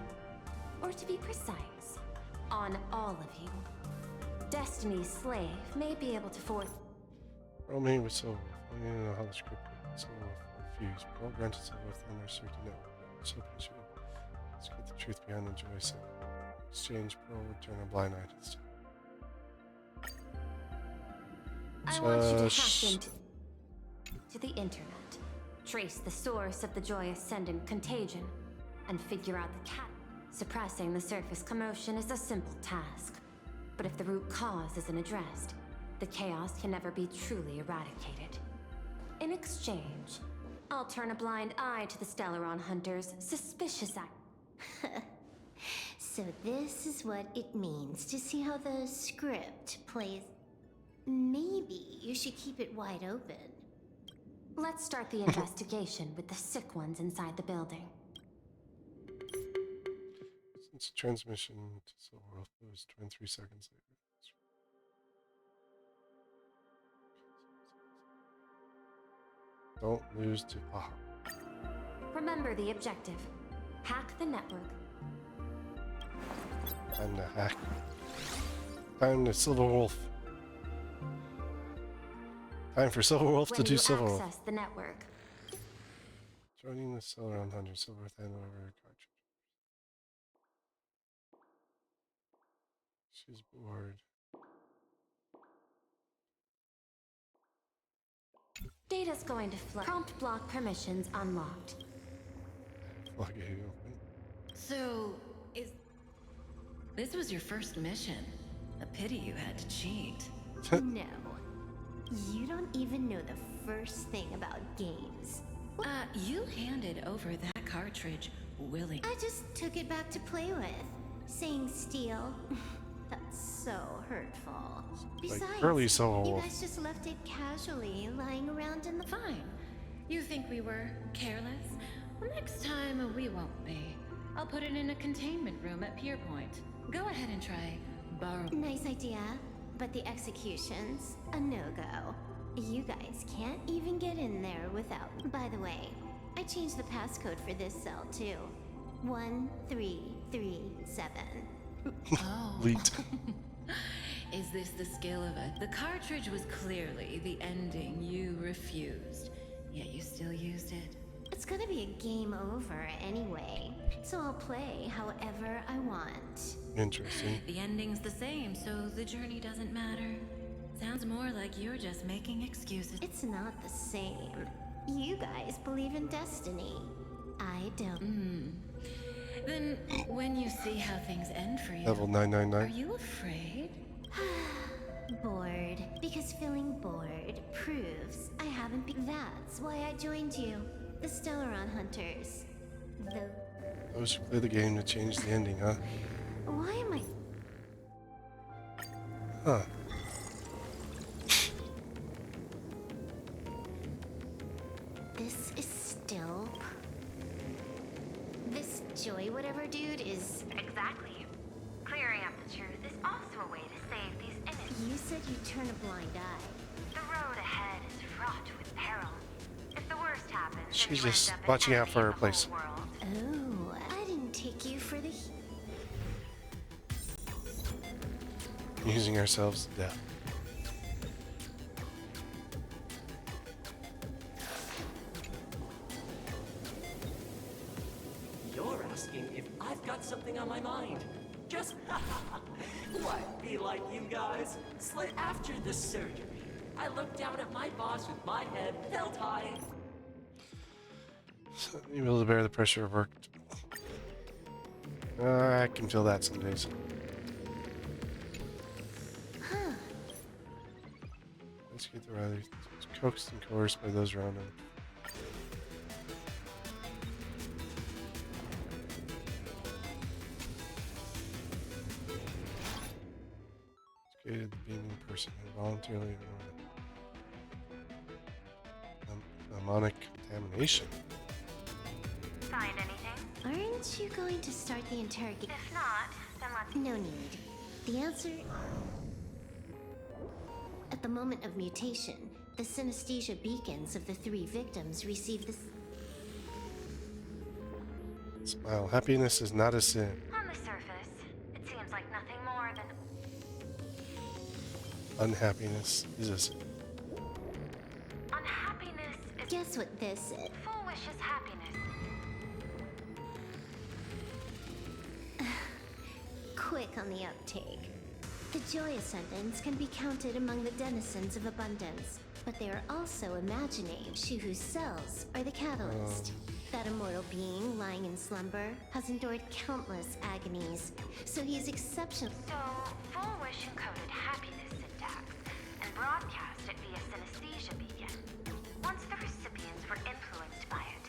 Speaker 19: Or to be precise, on all of you. Destiny's slave may be able to force...
Speaker 1: Roaming with Silverwolf. I need to know how the script is. Silverwolf refused. Pearl granted Silverwolf the honor search network. So patient. Let's get the truth behind the joy. Exchange Pearl, return a blind eye to the star.
Speaker 19: I want you to hack into the internet, trace the source of the joy ascendant contagion, and figure out the cat. Suppressing the surface commotion is a simple task, but if the root cause isn't addressed, the chaos can never be truly eradicated. In exchange, I'll turn a blind eye to the Stellaron Hunters' suspicious act.
Speaker 17: So this is what it means to see how the script plays. Maybe you should keep it wide open.
Speaker 19: Let's start the investigation with the sick ones inside the building.
Speaker 1: Since transmission to Silverwolf was 23 seconds later. Don't lose to Aha.
Speaker 19: Remember the objective. Hack the network.
Speaker 1: Time to hack. Time to Silverwolf. Time for Silverwolf to do Silverwolf.
Speaker 19: Access the network.
Speaker 1: Joining the Stellaron Hunter, Silverwolf, and over cartridge. is bored.
Speaker 19: Data's going to flood. Prompt block permissions unlocked.
Speaker 1: Floodgate open.
Speaker 15: So, this was your first mission. A pity you had to cheat.
Speaker 17: No. You don't even know the first thing about games.
Speaker 15: You handed over that cartridge willingly.
Speaker 17: I just took it back to play with. Saying steal. That's so hurtful. Besides,
Speaker 1: early so.
Speaker 17: you guys just left it casually lying around in the...
Speaker 15: Fine. You think we were careless? Well, next time we won't be. I'll put it in a containment room at Pier Point. Go ahead and try borrow.
Speaker 17: Nice idea, but the execution's a no-go. You guys can't even get in there without... By the way, I changed the passcode for this cell too. 1337.
Speaker 15: Oh.
Speaker 1: Leaked.
Speaker 15: Is this the skill of it? The cartridge was clearly the ending you refused, yet you still used it.
Speaker 17: It's gonna be a game over anyway, so I'll play however I want.
Speaker 1: Interesting.
Speaker 15: The ending's the same, so the journey doesn't matter. Sounds more like you're just making excuses.
Speaker 17: It's not the same. You guys believe in destiny. I don't.
Speaker 15: Then, when you see how things end for you,
Speaker 1: Level 999.
Speaker 15: are you afraid?
Speaker 17: Bored. Because feeling bored proves I haven't been... That's why I joined you. The Stellaron Hunters.
Speaker 1: Those who play the game to change the ending, huh?
Speaker 17: Why am I...
Speaker 1: Huh.
Speaker 17: This is still... This Joy whatever dude is...
Speaker 19: Exactly. Clearing up the truth is also a way to save these innocents.
Speaker 17: You said you'd turn a blind eye.
Speaker 19: The road ahead is fraught with peril. If the worst happens, then
Speaker 1: She's
Speaker 19: you
Speaker 1: just
Speaker 19: end up
Speaker 1: watching
Speaker 19: an
Speaker 1: out for her
Speaker 19: enemy of
Speaker 1: place.
Speaker 19: the whole world.
Speaker 17: Oh, I didn't take you for the...
Speaker 1: Using ourselves to death.
Speaker 14: You're asking if I've got something on my mind. Just what be like you guys? Slid after the surgery. I looked down at my boss with my head held high.
Speaker 1: Able to bear the pressure of work. I can feel that some days.
Speaker 17: Huh.
Speaker 1: Let's get the rather coaxed and coerced by those around him. Created the beaming person who voluntarily mnemonic contamination.
Speaker 19: Find anything?
Speaker 17: Aren't you going to start the interrogation?
Speaker 19: If not, then let's...
Speaker 17: No need. The answer... At the moment of mutation, the synesthesia beacons of the 3 victims received this...
Speaker 1: Smile. Happiness is not a sin.
Speaker 19: On the surface, it seems like nothing more than...
Speaker 1: Unhappiness is a sin.
Speaker 19: Unhappiness is...
Speaker 17: Guess what this is?
Speaker 19: Foolish is happiness.
Speaker 17: Quick on the uptake. The Joy Ascendants can be counted among the denizens of abundance, but they are also imaginative, whose cells are the catalyst. That immortal being lying in slumber has endured countless agonies, so he is exceptional.
Speaker 19: So, Foolish encoded happiness syntax and broadcast it via synesthesia beacon. Once the recipients were influenced by it,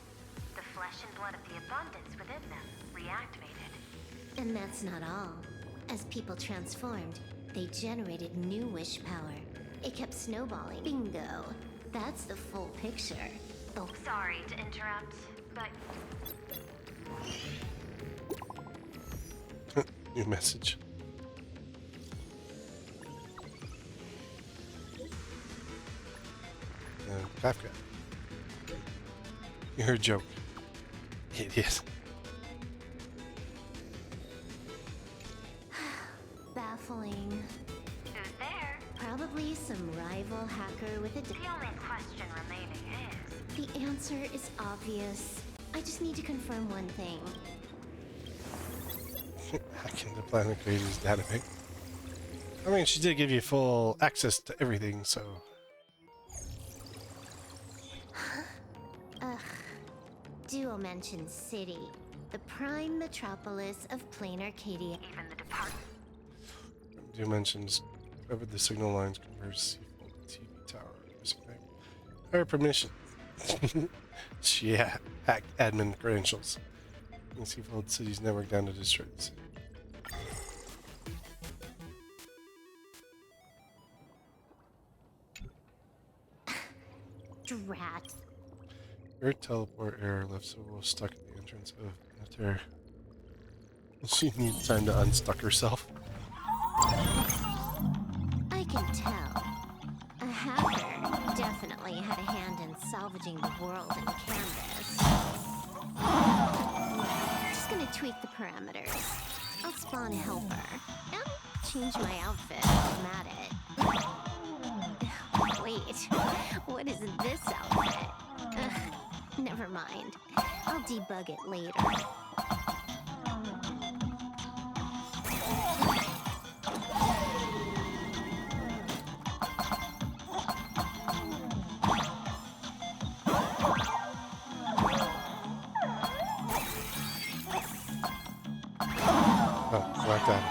Speaker 19: the flesh and blood of the abundance within them reactivated.
Speaker 17: And that's not all. As people transformed, they generated new wish power. It kept snowballing. Bingo. That's the full picture. Oh,
Speaker 19: Sorry to interrupt, but
Speaker 1: New message. Kafka. You heard a joke. Idiot.
Speaker 17: baffling.
Speaker 19: who's there?
Speaker 17: Probably some rival hacker with a...
Speaker 19: The only question remaining is...
Speaker 17: The answer is obvious. I just need to confirm one thing.
Speaker 1: Hacking the Planarcadia's database. I mean, she did give you full access to everything, so.
Speaker 17: Ugh. Dual Mention City, the prime metropolis of Planarcadia. Even the department.
Speaker 1: Dimensions over the signal lines converge Seafold TV tower. Her permission. Yeah, hack admin credentials. Seafold City's network down to destroy the city.
Speaker 17: Drat.
Speaker 1: Your teleport error left Silver stuck at the entrance of Planetary. She needs time to unstuck herself.
Speaker 17: I can tell. A hacker definitely had a hand in salvaging the world in Canvas. Just gonna tweak the parameters. I'll spawn a helper and change my outfit while I'm at it. Wait, what is this outfit? Never mind. I'll debug it later.
Speaker 1: Oh, like that.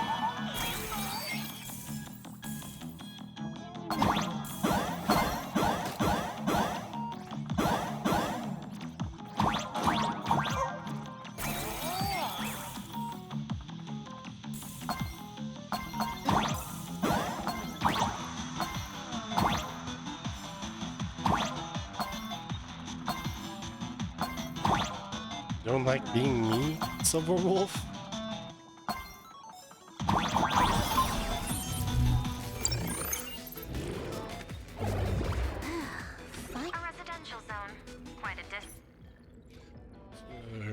Speaker 1: Don't like being me, Silver Wolf?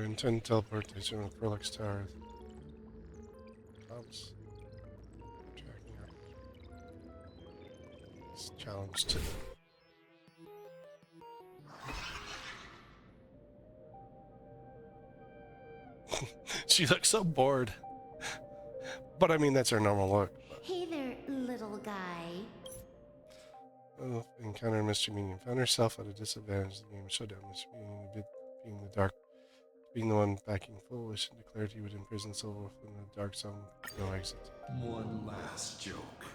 Speaker 1: Intended teleportation with Frolix Tower. Oops. Tracking her. It's challenged. She looks so bored. But I mean, that's her normal look.
Speaker 17: Hey there, little guy.
Speaker 1: Encounter Mr. Minion. Found herself at a disadvantage in the game showdown. Mr. Minion being the dark. Being the one backing Foolish and declared he would imprison Silver in the dark zone with no exit.
Speaker 4: One last joke.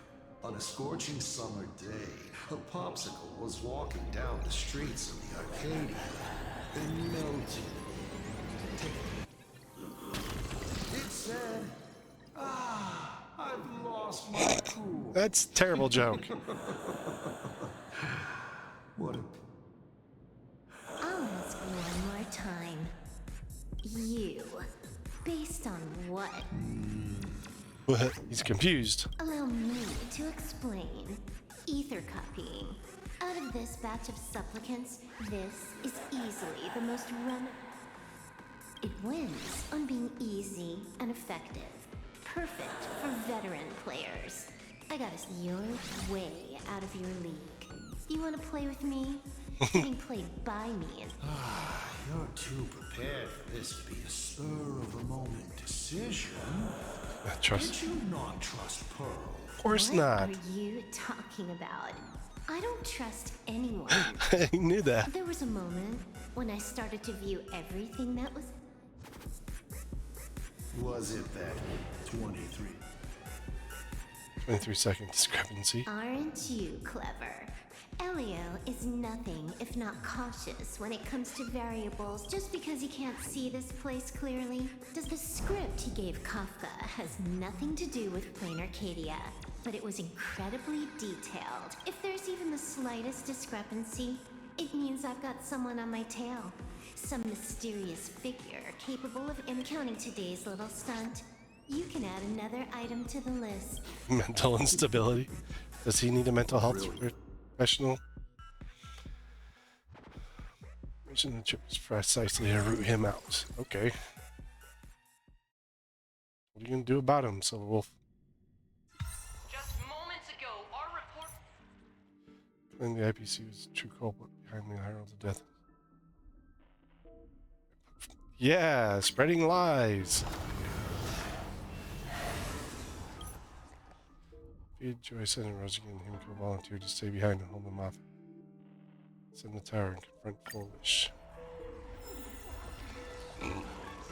Speaker 4: On a scorching summer day, a popsicle was walking down the streets of the Arcadia and melted. It said, I've lost my cool.
Speaker 1: That's a terrible joke.
Speaker 4: What a...
Speaker 17: I'll ask one more time. You, based on what?
Speaker 1: What? He's confused.
Speaker 17: Allow me to explain. Ether copying. Out of this batch of supplicants, this is easily the most run. It wins on being easy and effective. Perfect for veteran players. I got us you're way out of your league. You want to play with me? Getting played by me and...
Speaker 4: You're too prepared for this to be a spur-of-the-moment decision.
Speaker 1: Trust.
Speaker 4: Did you not trust Pearl?
Speaker 1: Of course
Speaker 17: what
Speaker 1: not.
Speaker 17: What are you talking about? I don't trust anyone.
Speaker 1: I knew that.
Speaker 17: There was a moment when I started to view everything that was...
Speaker 4: Was it that 23?
Speaker 1: 23-second discrepancy.
Speaker 17: Aren't you clever? Elio is nothing if not cautious when it comes to variables just because he can't see this place clearly. Does the script he gave Kafka has nothing to do with Planarcadia, but it was incredibly detailed. If there's even the slightest discrepancy, it means I've got someone on my tail. Some mysterious figure capable of imcounting today's little stunt. You can add another item to the list.
Speaker 1: Mental instability. Does he need a mental health professional? Mission the trip is precisely to root him out. Okay. What are you gonna do about him, Silver Wolf?
Speaker 14: Just moments ago, our report.
Speaker 1: Then the IPC was the true culprit behind the Herald of Death. Yeah, spreading lies. Speed, Joy said, and Rose again. Himiko volunteered to stay behind and hold them off. Sit in the tower and confront Foolish.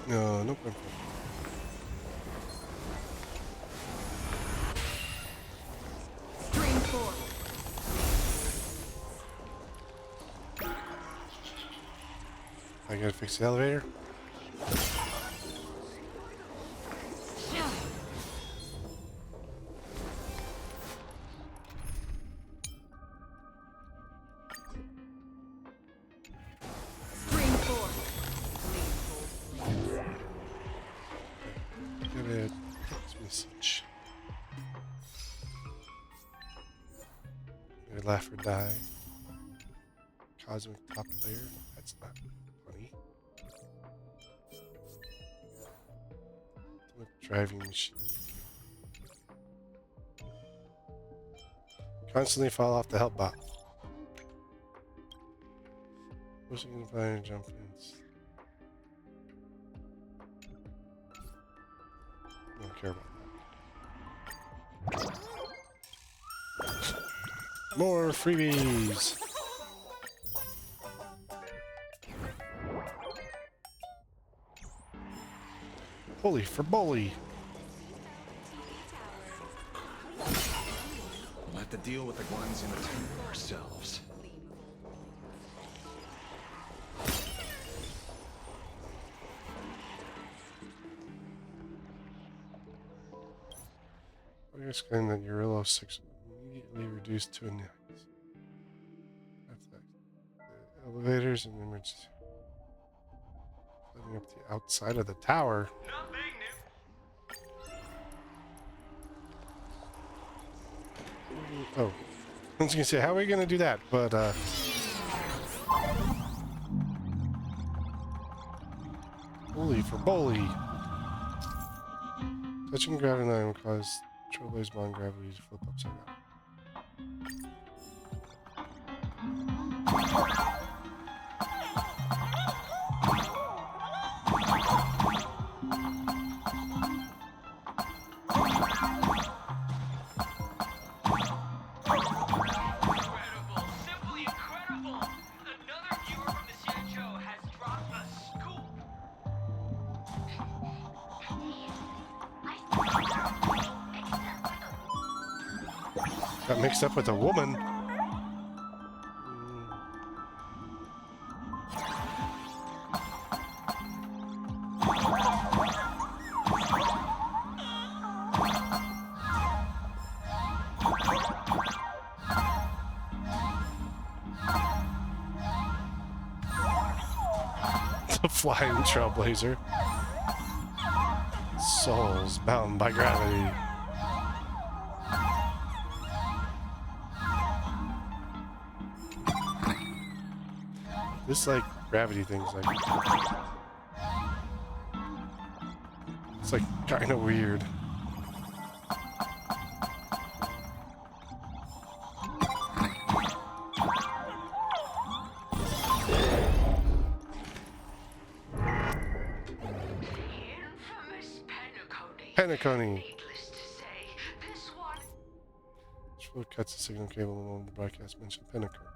Speaker 1: No, no point.
Speaker 19: Stream 4.
Speaker 1: I gotta fix the elevator.
Speaker 19: Stream 4.
Speaker 1: Get it. Text message. Maybe laugh or die. Cosmic top layer. That's not funny. Ultimate driving machine. Constantly fall off the help box. Pushing in the fire and jump fence. Don't care about that. More freebies! Holy for bully!
Speaker 7: We'll have to deal with the ones in the town ourselves.
Speaker 1: I guess claim that Urillo 6 immediately reduced to a nil. That's that. The elevators and emergency. Climbing up the outside of the tower. Oh, I was gonna say, how are we gonna do that? But holy for bully! Touching gravity line will cause Trailblaze bond gravity to flip upside down. Got mixed up with a woman. The flying Trailblazer. Souls bound by gravity. This like gravity thing's like it's like kind of weird. Penacony. Shrill cuts the signal cable along the broadcast mentioned Penacony.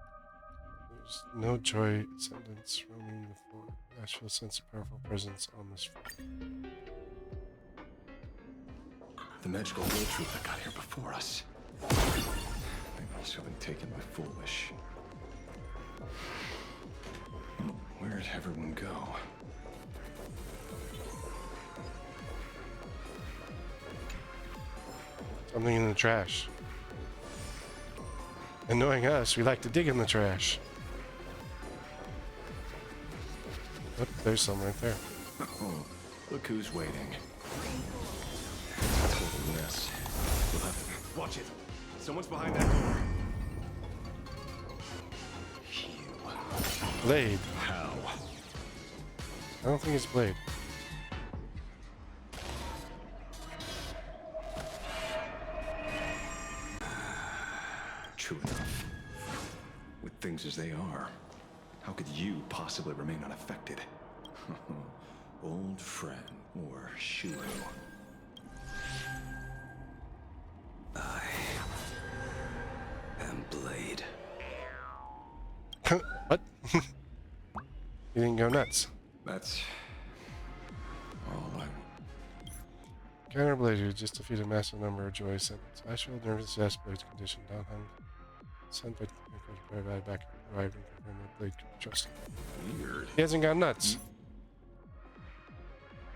Speaker 1: There's no joy ascendants roaming the floor. Asheville sense a powerful presence on this floor.
Speaker 7: The magical road troop that got here before us. They must have been taken by Foolish. Where'd everyone go?
Speaker 1: Something in the trash. And knowing us, we like to dig in the trash. Oh, there's some right there.
Speaker 7: Oh, look who's waiting. Total mess. We'll have to... Watch it! Someone's behind that door.
Speaker 1: Blade.
Speaker 7: How?
Speaker 1: I don't think it's Blade.
Speaker 7: True enough. With things as they are, how could you possibly remain unaffected? Old friend or Shuru.
Speaker 14: Blade.
Speaker 1: What? You didn't go nuts.
Speaker 7: That's all I.
Speaker 1: Trailblazer just defeated a massive number of joy sentence. Asheville nervous Blade's condition. Downhung. Sent by back arrived and confirmed that Blade could be trusted.
Speaker 7: Weird.
Speaker 1: He hasn't gone nuts.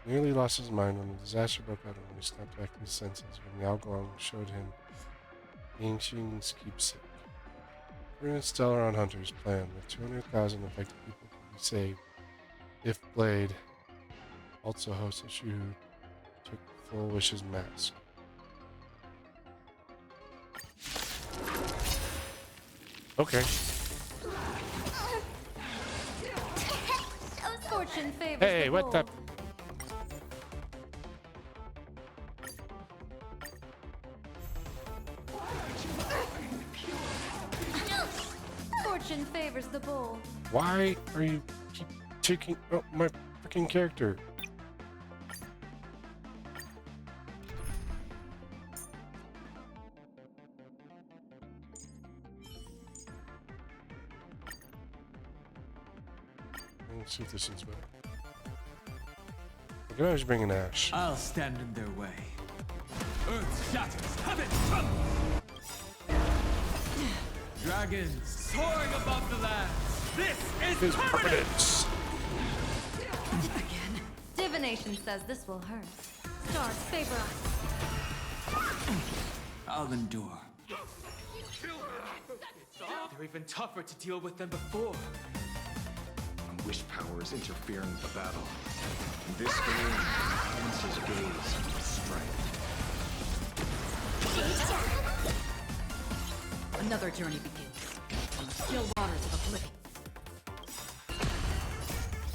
Speaker 1: Nearly lost his mind when the disaster broke out and when he snapped back to his senses when the Algolong showed him Ancient's keepsake. Korean Stellar on Hunter's plan with 200,000 affected people could be saved if Blade also hosts a shoe who took Full Wish's mask. Okay.
Speaker 22: Fortune favors
Speaker 1: Hey,
Speaker 22: the
Speaker 1: what the?
Speaker 22: bold. Fortune favors the bold.
Speaker 1: Why are you keep taking out my freaking character? Let's see if this is better. Look at I was bringing Ash.
Speaker 14: I'll stand in their way. Earth shatters, heaven dragons soaring above the lands. This is permanence.
Speaker 22: Again. Divination says this will hurt. Stars favor us.
Speaker 14: I'll endure.
Speaker 8: They're even tougher to deal with than before.
Speaker 7: Wish power is interfering with the battle. This game answers gaze with strength.
Speaker 15: Another journey begins. On the still waters of oblivion.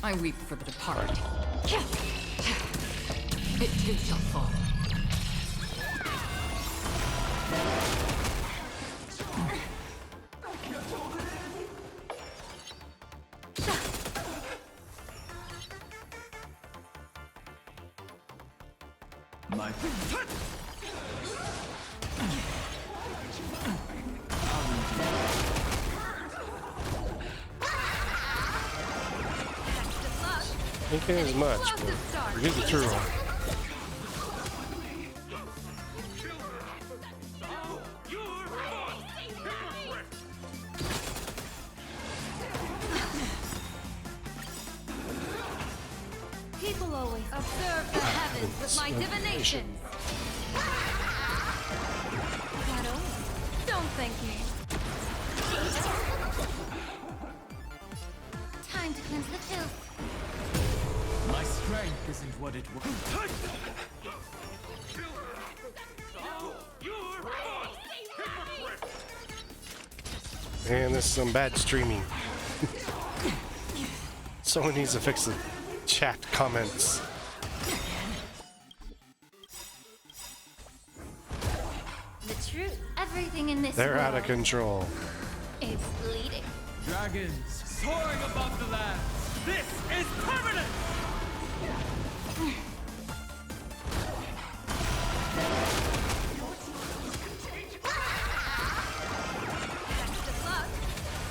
Speaker 15: I weep for the departed. It too shall fall.
Speaker 14: My
Speaker 1: Thinking as much, but forget the true one.
Speaker 22: People always observe the heavens with my divination. Shadow, don't thank me.
Speaker 17: Time to cleanse the filth.
Speaker 14: My strength isn't what it was.
Speaker 1: Man, this is some bad streaming. Someone needs to fix the chat comments.
Speaker 17: The truth. Everything in this
Speaker 1: They're out of
Speaker 17: world
Speaker 1: control.
Speaker 17: is bleeding.
Speaker 14: Dragons soaring above the lands. This is permanent.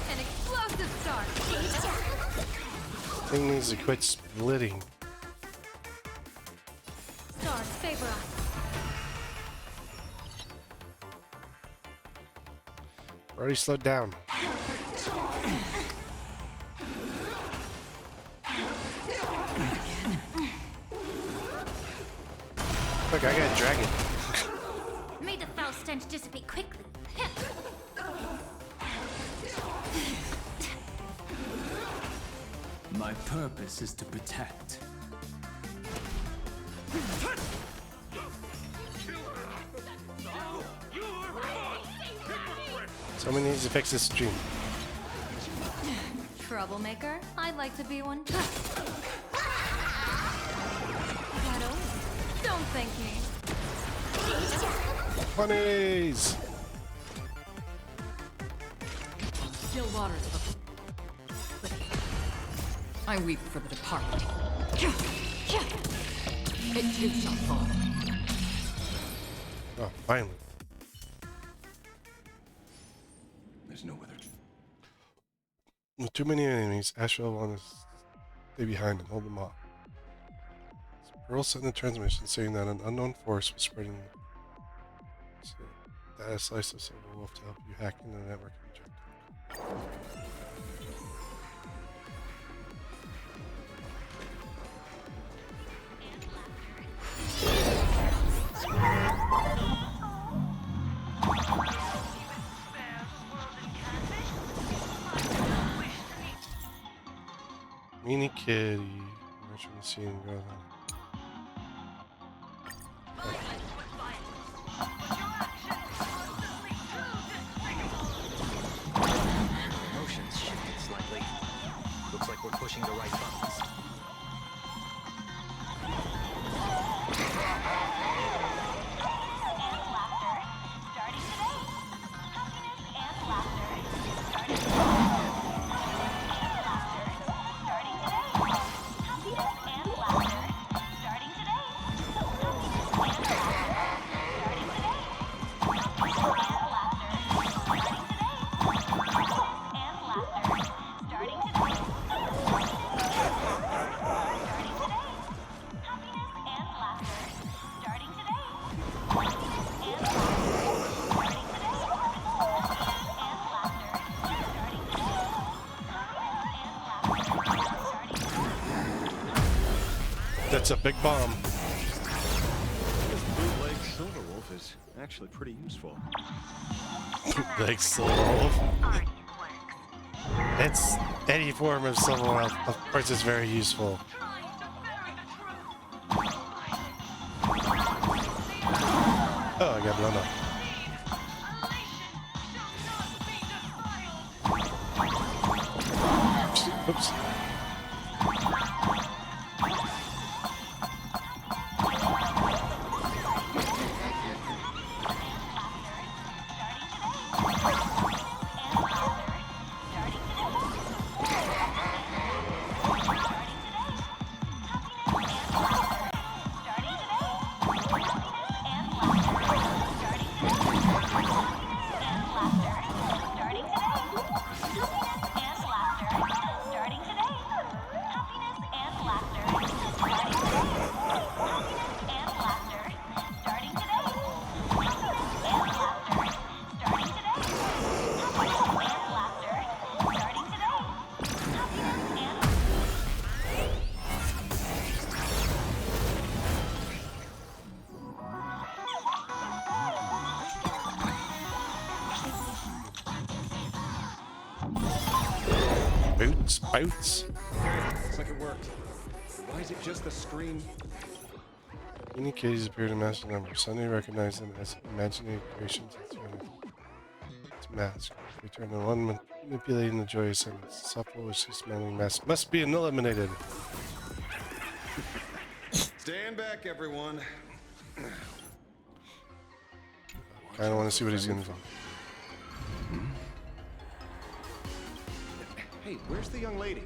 Speaker 22: An explosive start.
Speaker 1: Thing needs to quit splitting.
Speaker 22: Stars favor us.
Speaker 1: Already slowed down. Look, I got a dragon.
Speaker 17: May the foul stench dissipate quickly.
Speaker 14: My purpose is to protect.
Speaker 1: Someone needs to fix this stream.
Speaker 22: Troublemaker? I'd like to be one. Shadow, don't thank me.
Speaker 1: Bunnies!
Speaker 15: Still waters of oblivion. I weep for the departed. It too shall fall.
Speaker 1: Oh, finally.
Speaker 7: There's There's no other.
Speaker 1: With too many enemies, Asheville wanted to stay behind and hold them off. Squirrel sent a transmission saying that an unknown force was spreading data slice of Silver Wolf to help you hack into the network objective. Meanie kitty. Merch from the scene and go on.
Speaker 18: Motions shifted slightly. Looks like we're pushing the right buttons.
Speaker 1: That's a big bomb.
Speaker 7: This bootleg Silver Wolf is actually pretty useful.
Speaker 1: Bootleg Silver Wolf. It's any form of Silver Wolf. Of course, it's very useful. Oh, I got blown up. Oops. Boots.
Speaker 7: Looks like it worked. Why is it just the screen?
Speaker 1: Many cases appear in massive numbers. Sunday recognized them as imaginative creations and threw its mask. Return to one manipulating the joyous sentence. Supple, wishy smelling mask must be eliminated.
Speaker 7: Stand back, everyone.
Speaker 1: Kinda wanna see what he's gonna do.
Speaker 7: Hey, where's the young lady?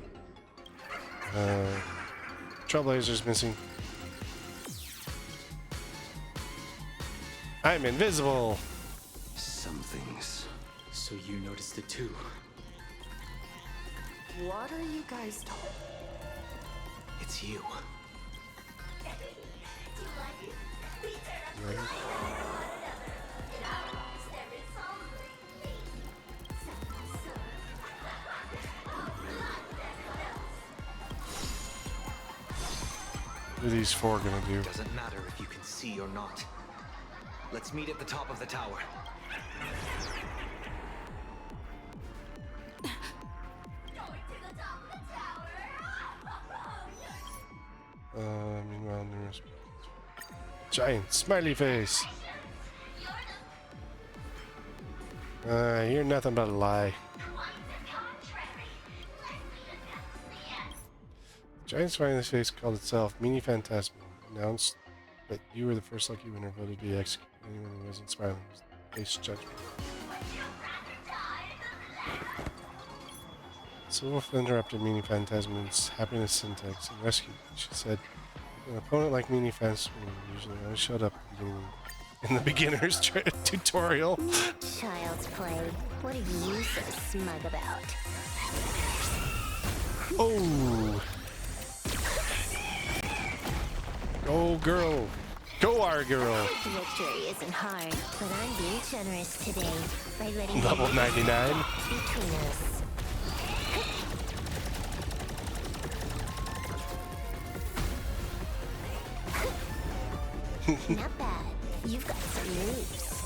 Speaker 1: Trailblazer's missing. I'm invisible.
Speaker 7: Some things.
Speaker 8: So you noticed it too.
Speaker 6: What are you guys talking?
Speaker 18: It's you.
Speaker 1: What are these four gonna do?
Speaker 18: Doesn't matter if you can see or not. Let's meet at the top of the tower.
Speaker 1: Meanwhile, numerous giant smiley face. You're nothing but a lie. Giant smiley face called itself Meanie Phantasmal. Announced that you were the first lucky winner voted to be executed. Anyone who wasn't smiling was face judgment. Silverwolf interrupted Meanie Phantasmal's happiness syntax and rescued. She said, an opponent like Meanie Phantasmal usually only showed up at the beginning in the beginner's tutorial.
Speaker 17: Child's play. What are you so smug about?
Speaker 1: Oh. Go, girl. Go, our girl.
Speaker 17: Victory isn't hard, but I'm being generous today by letting
Speaker 1: Level 99.
Speaker 17: between us. Not bad. You've got some moves.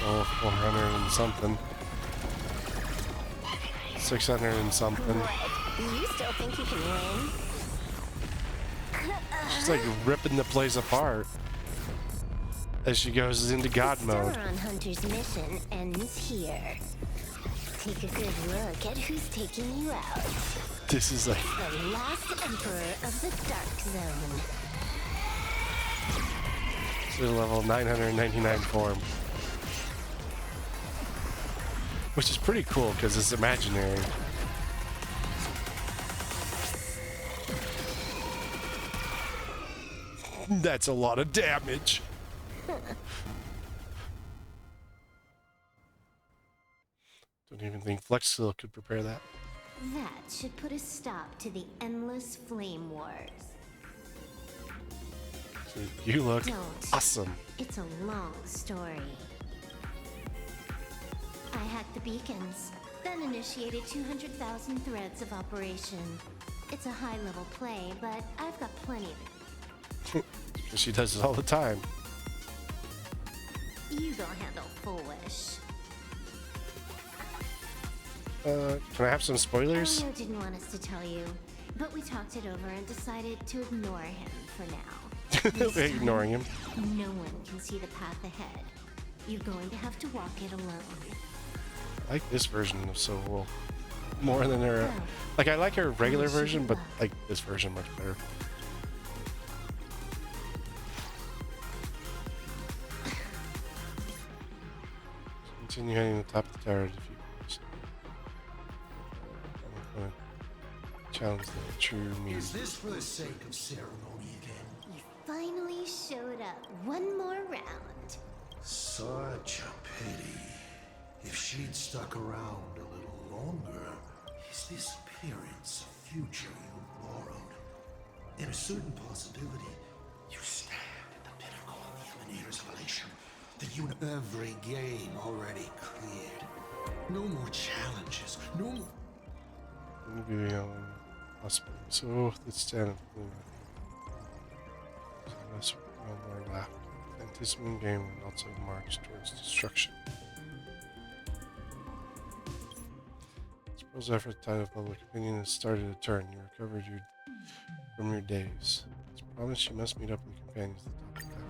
Speaker 1: Oh, 400 and something. 600 and something.
Speaker 17: You still think you can win?
Speaker 1: She's like ripping the place apart as she goes into God mode.
Speaker 17: Sauron Hunter's mission ends here. Take a good look at who's taking you out.
Speaker 1: This is like
Speaker 17: The last Emperor of the Dark Zone.
Speaker 1: the level 999 form. Which is pretty cool because it's imaginary. That's a lot of damage. Don't even think Flex Skill could prepare that.
Speaker 17: That should put a stop to the endless flame wars.
Speaker 1: So you look
Speaker 17: Don't.
Speaker 1: awesome.
Speaker 17: It's a long story. I hacked the beacons, then initiated 200,000 threads of operation. It's a high-level play, but I've got plenty of it.
Speaker 1: She does it all the time.
Speaker 17: You go handle Full Wish.
Speaker 1: Can I have some spoilers?
Speaker 17: Elio didn't want us to tell you, but we talked it over and decided to ignore him for now.
Speaker 1: Ignoring him.
Speaker 17: No one can see the path ahead. You're going to have to walk it alone.
Speaker 1: I like this version of Soul more than her. Like, I like her regular version, but like this version much better. Continue heading to the top of the tower to defeat this. I'm gonna challenge the true me.
Speaker 4: Is this for the sake of ceremony again?
Speaker 17: You finally showed up one more round.
Speaker 4: Such a pity. If she'd stuck around a little longer, is this appearance a future you borrowed? In a certain possibility, you stand at the pinnacle of the Emanator's elation. Every game already cleared. No more challenges. No more.
Speaker 1: Maybe possible. So let's stand up. So no more left. This moon game will also march towards destruction. Suppose after the tide of public opinion has started to turn, you recovered from your days. As promised, you must meet up with companions at the top of the tower.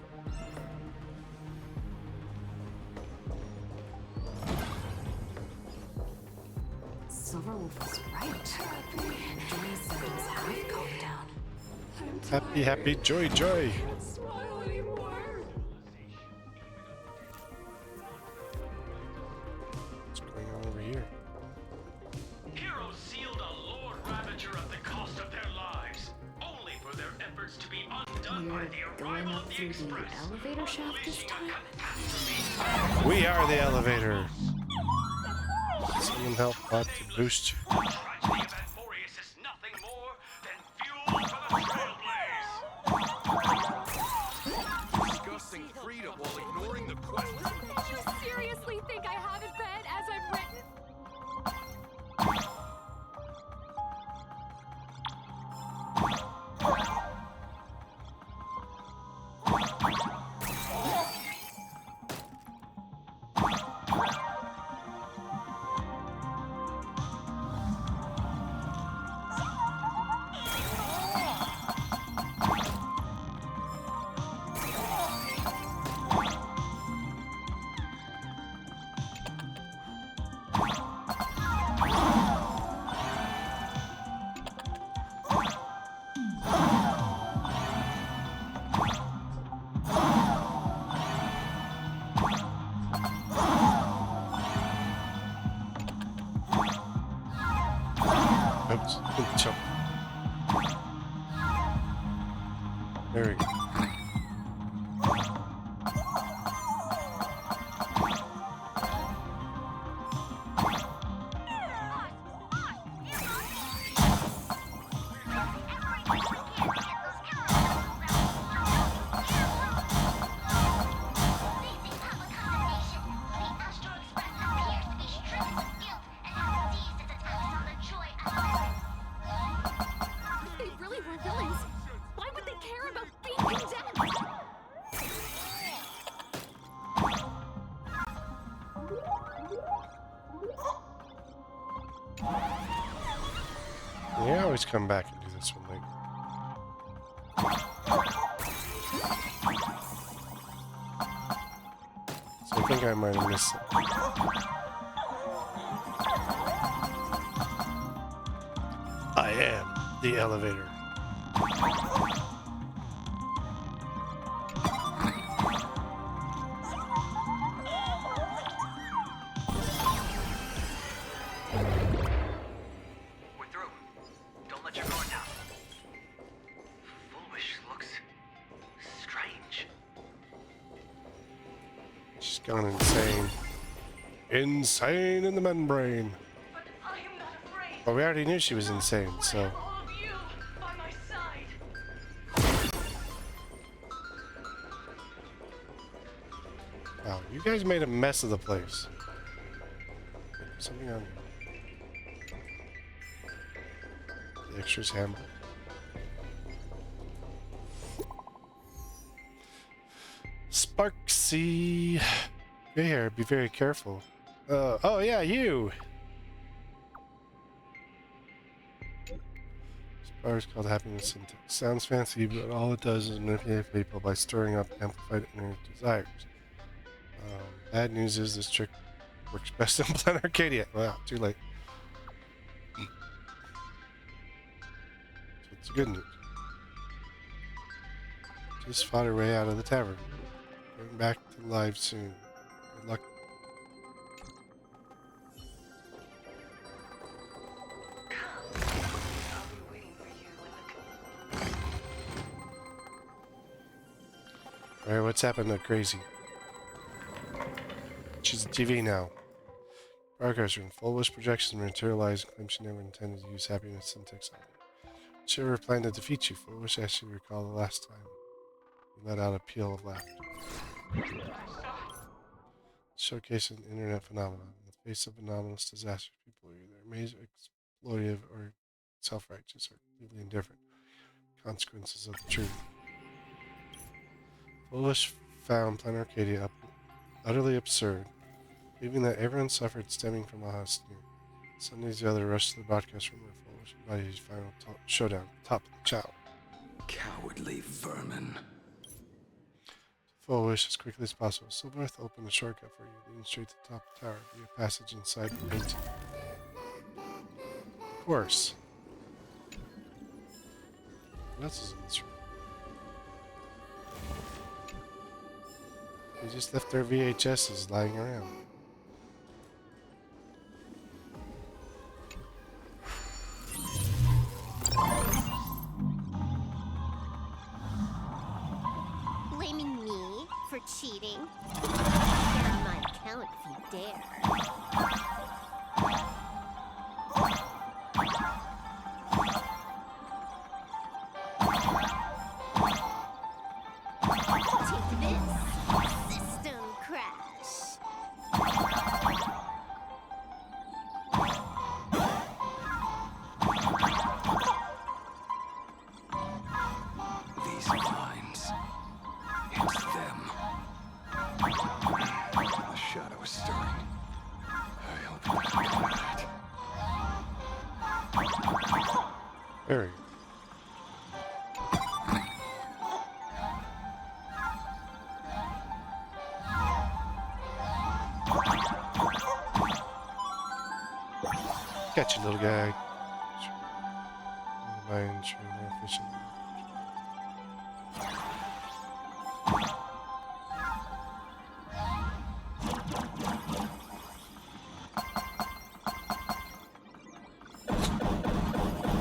Speaker 12: Silverwolf was right. Joy's symptoms have calmed down.
Speaker 1: Happy, happy, joy, joy!
Speaker 20: Can't smile anymore.
Speaker 1: What's going on over here?
Speaker 11: Heroes sealed a Lord Ravager at the cost of their lives, only for their efforts to be undone by the arrival of the Express.
Speaker 12: Elevator shaft this time?
Speaker 1: We are the elevator! Someone help Bot to boost you.
Speaker 11: Tragedy of Anforius is nothing more than fuel for the Trailblaze.
Speaker 7: Discussing freedom while ignoring the question.
Speaker 21: You seriously think I haven't read as I've written?
Speaker 1: Oops, jump. There we go.
Speaker 21: They really were villains. Why would they care about being condemned?
Speaker 1: They always come back and do this one later. So I think I might have missed it. I am the elevator.
Speaker 18: We're through. Don't let your guard down. Foolish looks strange.
Speaker 1: She's gone insane. Insane in the membrane. But we already knew she was insane, so. Wow, you guys made a mess of the place. Something on the extras handbook. Sparksy. Hey here, be very careful. Oh yeah, you. Sparks called happiness syntax. Sounds fancy, but all it does is manipulate people by stirring up amplified inner desires. Bad news is this trick works best in Planarcadia. Wow, too late. So it's good news. Just fought her way out of the tavern. Going back to live soon. Good luck. Alright, what's happened to Crazy? She's a TV now. Broadcast room. Full wish projections materialized and claims she never intended to use happiness syntax on you. She ever planned to defeat you. Full wish asked you to recall the last time. You let out a peal of laughter. Showcase an internet phenomenon. In the face of anomalous disasters, people are either amazed, exploitive, or self-righteous, or completely indifferent. Consequences of the truth. Foolish found Planarcadia utterly absurd, believing that everyone suffered stemming from a hostility. Suddenly the other rushed to the broadcast room where Foolish invited his final showdown, top of the chow.
Speaker 4: Cowardly vermin.
Speaker 1: Foolish as quickly as possible. Silverth opened a shortcut for you, leading straight to the top of the tower via a passage inside the painting. Of course. What else is in this room? They just left their VHSs lying around.
Speaker 17: Blaming me for cheating? Get on my account if you dare. Take this, system crash.
Speaker 4: These vines. It's them. The shadow is stirring. I hope it doesn't come back.
Speaker 1: Very good. Catch you, little guy. Mind sure more efficiently.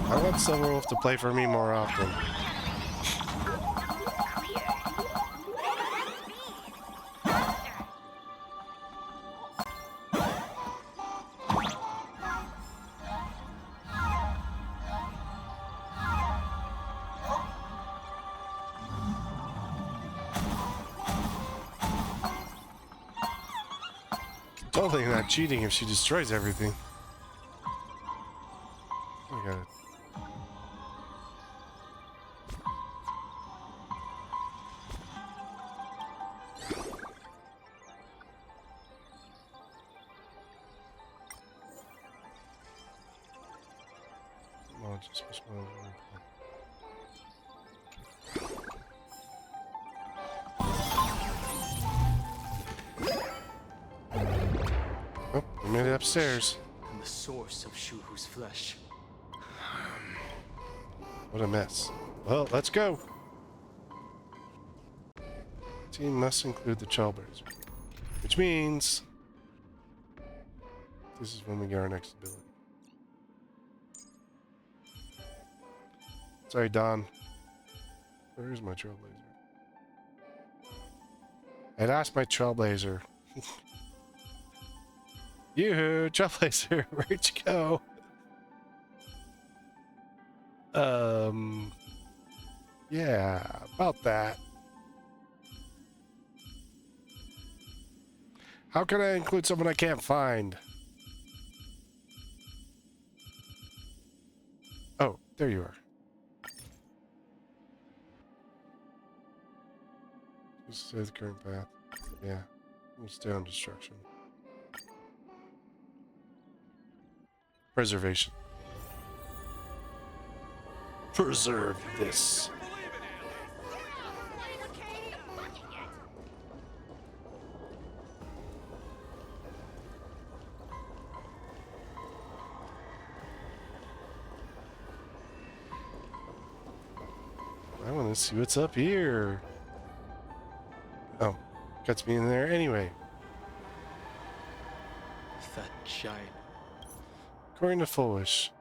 Speaker 1: I want Silverwolf to play for me more often. totally not cheating if she destroys everything. I got it. No, just push one over. Oh, we made it upstairs.
Speaker 8: And the source of Shuhu's flesh.
Speaker 1: What a mess. Well, let's go. Team must include the Trailblazer, which means this is when we get our next ability. Sorry, Don. Where is my Trailblazer? I lost my Trailblazer. Yoo-hoo, Trailblazer, where'd you go? Yeah, about that. How can I include someone I can't find? Oh, there you are. Just stay the current path. Yeah, we'll stay on destruction. Preservation. Preserve this. I want to see what's up here. Oh, cuts me in there anyway.
Speaker 8: That giant.
Speaker 1: According to Foolish,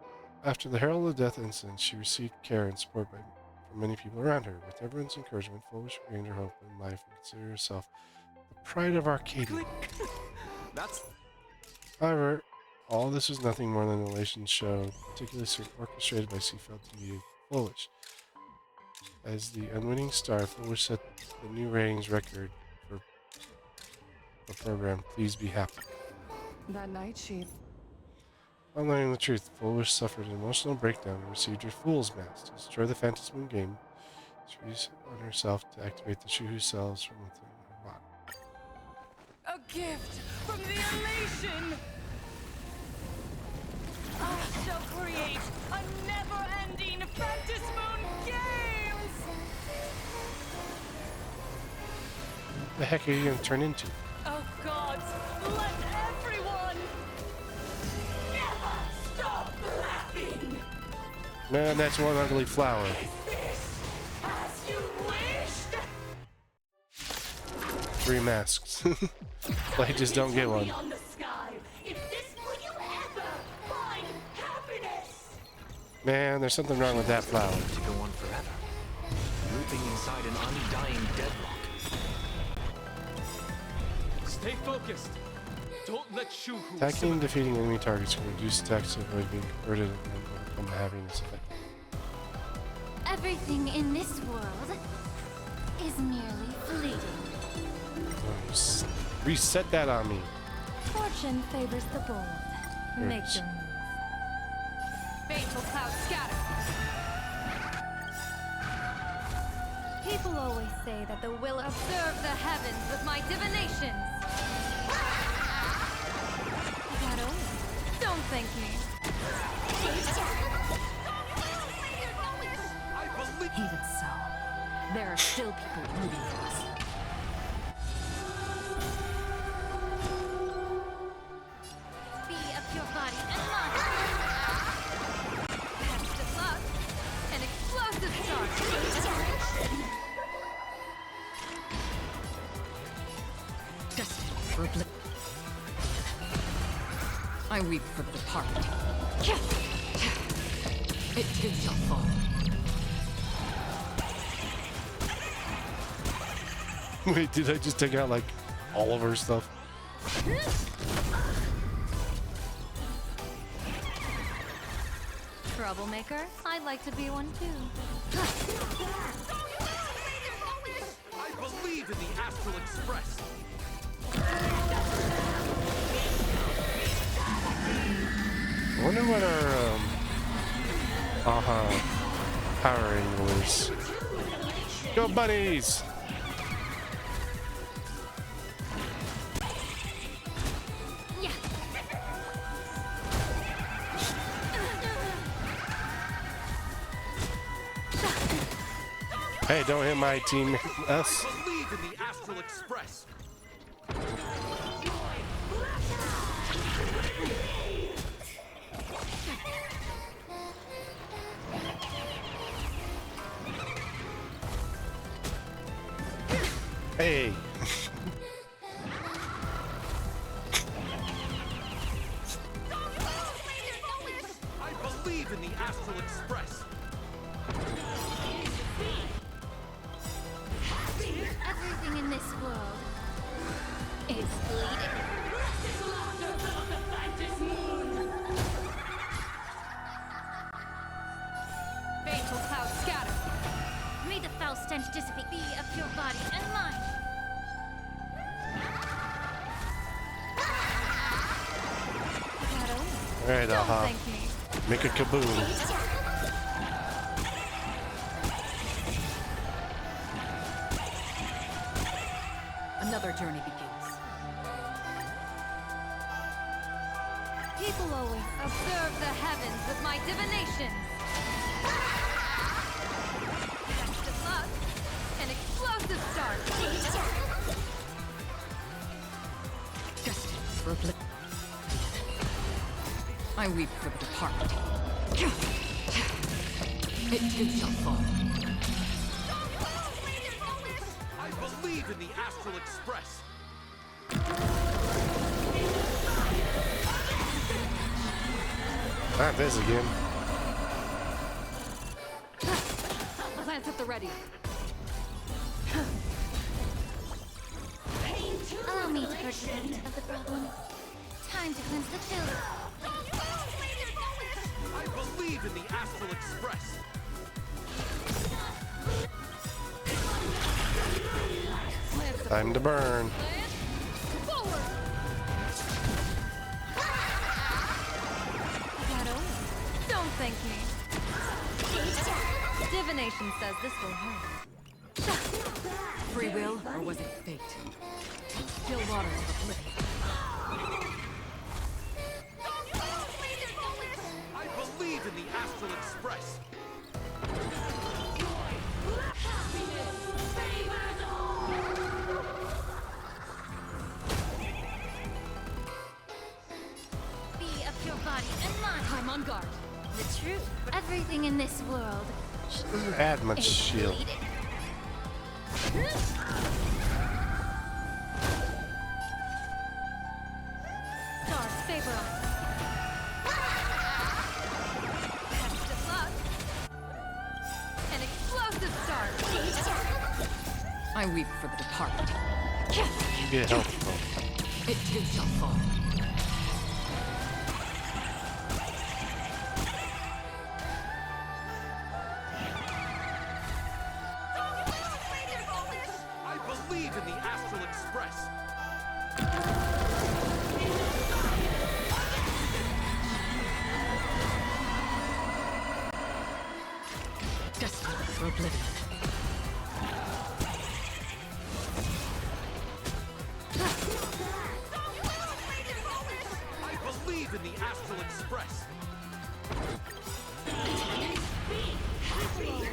Speaker 1: after the Herald of Death incident, she received care and support from many people around her. With everyone's encouragement, Foolish regained her hope in life and considered herself the pride of Arcadia. However, all this was nothing more than an elation show, particularly orchestrated by Seafeld TV and Foolish. As the unwitting star, Foolish set the new ratings record for the program. Please be happy.
Speaker 20: That night she...
Speaker 1: On learning the truth, Foolish suffered an emotional breakdown and received her Fool's Mask to destroy the Phantasm Moon game. She used on herself to activate the Shuhu cells from within her body.
Speaker 20: A gift from the elation! I shall create a never-ending Phantasm Moon games!
Speaker 1: What the heck are you going to turn into?
Speaker 20: Oh gods, let everyone never stop laughing!
Speaker 1: Man, that's one ugly flower.
Speaker 20: As you wished!
Speaker 1: 3 masks. Like, just don't get one.
Speaker 14: On the sky. If this will you ever find happiness?
Speaker 1: Man, there's something wrong with that flower.
Speaker 18: To go on forever, looping inside an undying deadlock.
Speaker 8: Stay focused. Don't let Shuhu.
Speaker 1: Attacking and defeating enemy targets can reduce attacks to avoid being converted and overcome the happiness effect.
Speaker 17: Everything in this world is merely fleeting.
Speaker 1: Oh, reset that on me.
Speaker 22: Fortune favors the bold. Make your move. Fateful cloud scatter. People always say that the will observe the heavens with my divinations. I got old. Don't thank me. Even so, there are still people rooting for us. Be of your body and mind. Best of luck. An explosive start.
Speaker 15: Destined for oblivion. I weep for the departed. It too shall fall.
Speaker 1: Wait, did I just take out, like, all of her stuff?
Speaker 22: Troublemaker? I'd like to be one too.
Speaker 3: I believe in the Astral Express.
Speaker 1: I wonder what our power angle is. Go buddies! Hey, don't hit my team, us.
Speaker 3: Believe in the Astral Express.
Speaker 1: Hey.
Speaker 3: I believe in the Astral Express.
Speaker 17: Everything in this world is bleeding.
Speaker 21: Fatal cloud scatter.
Speaker 17: May the foul stench dissipate, be of your body and mind.
Speaker 1: Alright, aha. Make a kaboom.
Speaker 20: Another journey begins.
Speaker 21: People always observe the heavens with my divinations. Test of luck. An explosive start.
Speaker 20: Destined for oblivion. I weep for the departed. It too shall fall.
Speaker 3: I believe in the Astral Express.
Speaker 1: Not this again.
Speaker 21: Lance at the ready.
Speaker 17: Allow me to participate of the problem. Time to cleanse the filth.
Speaker 3: I believe in the Astral Express.
Speaker 1: Time to burn.
Speaker 21: Don't thank me. Divination says this will hurt.
Speaker 20: Free will, or was it fate? Still waters of oblivion.
Speaker 3: I believe in the Astral Express.
Speaker 17: Be of your body and mind.
Speaker 20: I'm on guard.
Speaker 17: The truth. Everything in this world
Speaker 1: She doesn't add much
Speaker 17: is
Speaker 1: shield.
Speaker 17: bleeding.
Speaker 21: Stars favor us. Test of luck. An explosive start.
Speaker 20: I weep for the departed.
Speaker 1: You get helpful.
Speaker 20: It too shall fall.
Speaker 3: I believe in the Astral Express.
Speaker 20: Destined for oblivion.
Speaker 3: I believe in the Astral Express.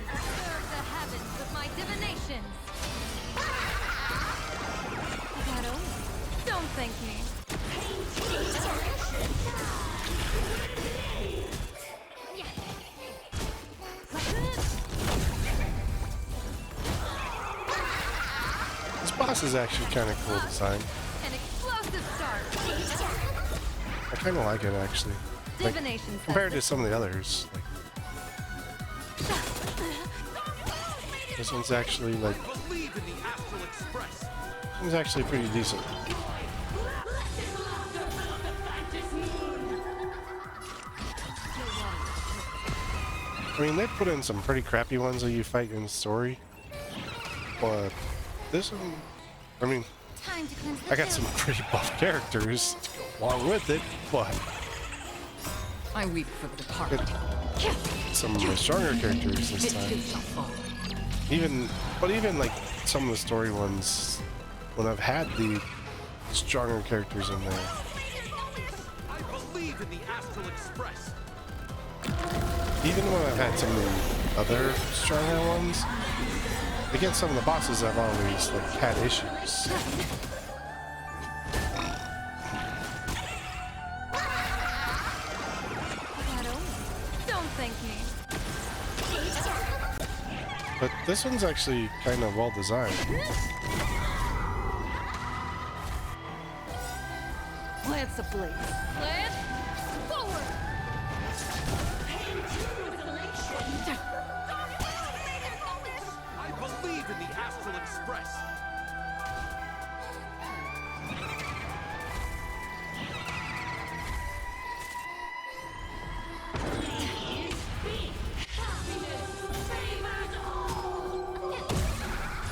Speaker 21: Observe the heavens with my divinations. Don't thank me.
Speaker 1: This boss is actually kind of cool design.
Speaker 21: An explosive start.
Speaker 1: I kind of like it actually. Like,
Speaker 21: Divination says
Speaker 1: compared to
Speaker 21: this-
Speaker 1: some of the others. Like, this one's actually like.
Speaker 3: Believe in the Astral Express.
Speaker 1: This one's actually pretty decent. I mean, they put in some pretty crappy ones that you fight in the story, but this one, I mean,
Speaker 17: Time to cleanse the
Speaker 1: I got some
Speaker 17: filth.
Speaker 1: pretty buff characters to go along with it, but
Speaker 15: I weep for the departed.
Speaker 1: Some of my stronger characters this time. Even like some of the story ones, when I've had the stronger characters in there.
Speaker 3: I believe in the Astral Express.
Speaker 1: Even when I've had some of the other stronger ones, against some of the bosses, I've always like had issues.
Speaker 21: Don't thank me.
Speaker 1: But this one's actually kind of well designed.
Speaker 21: Lance ablaze. Lance, forward!
Speaker 3: I believe in the Astral Express.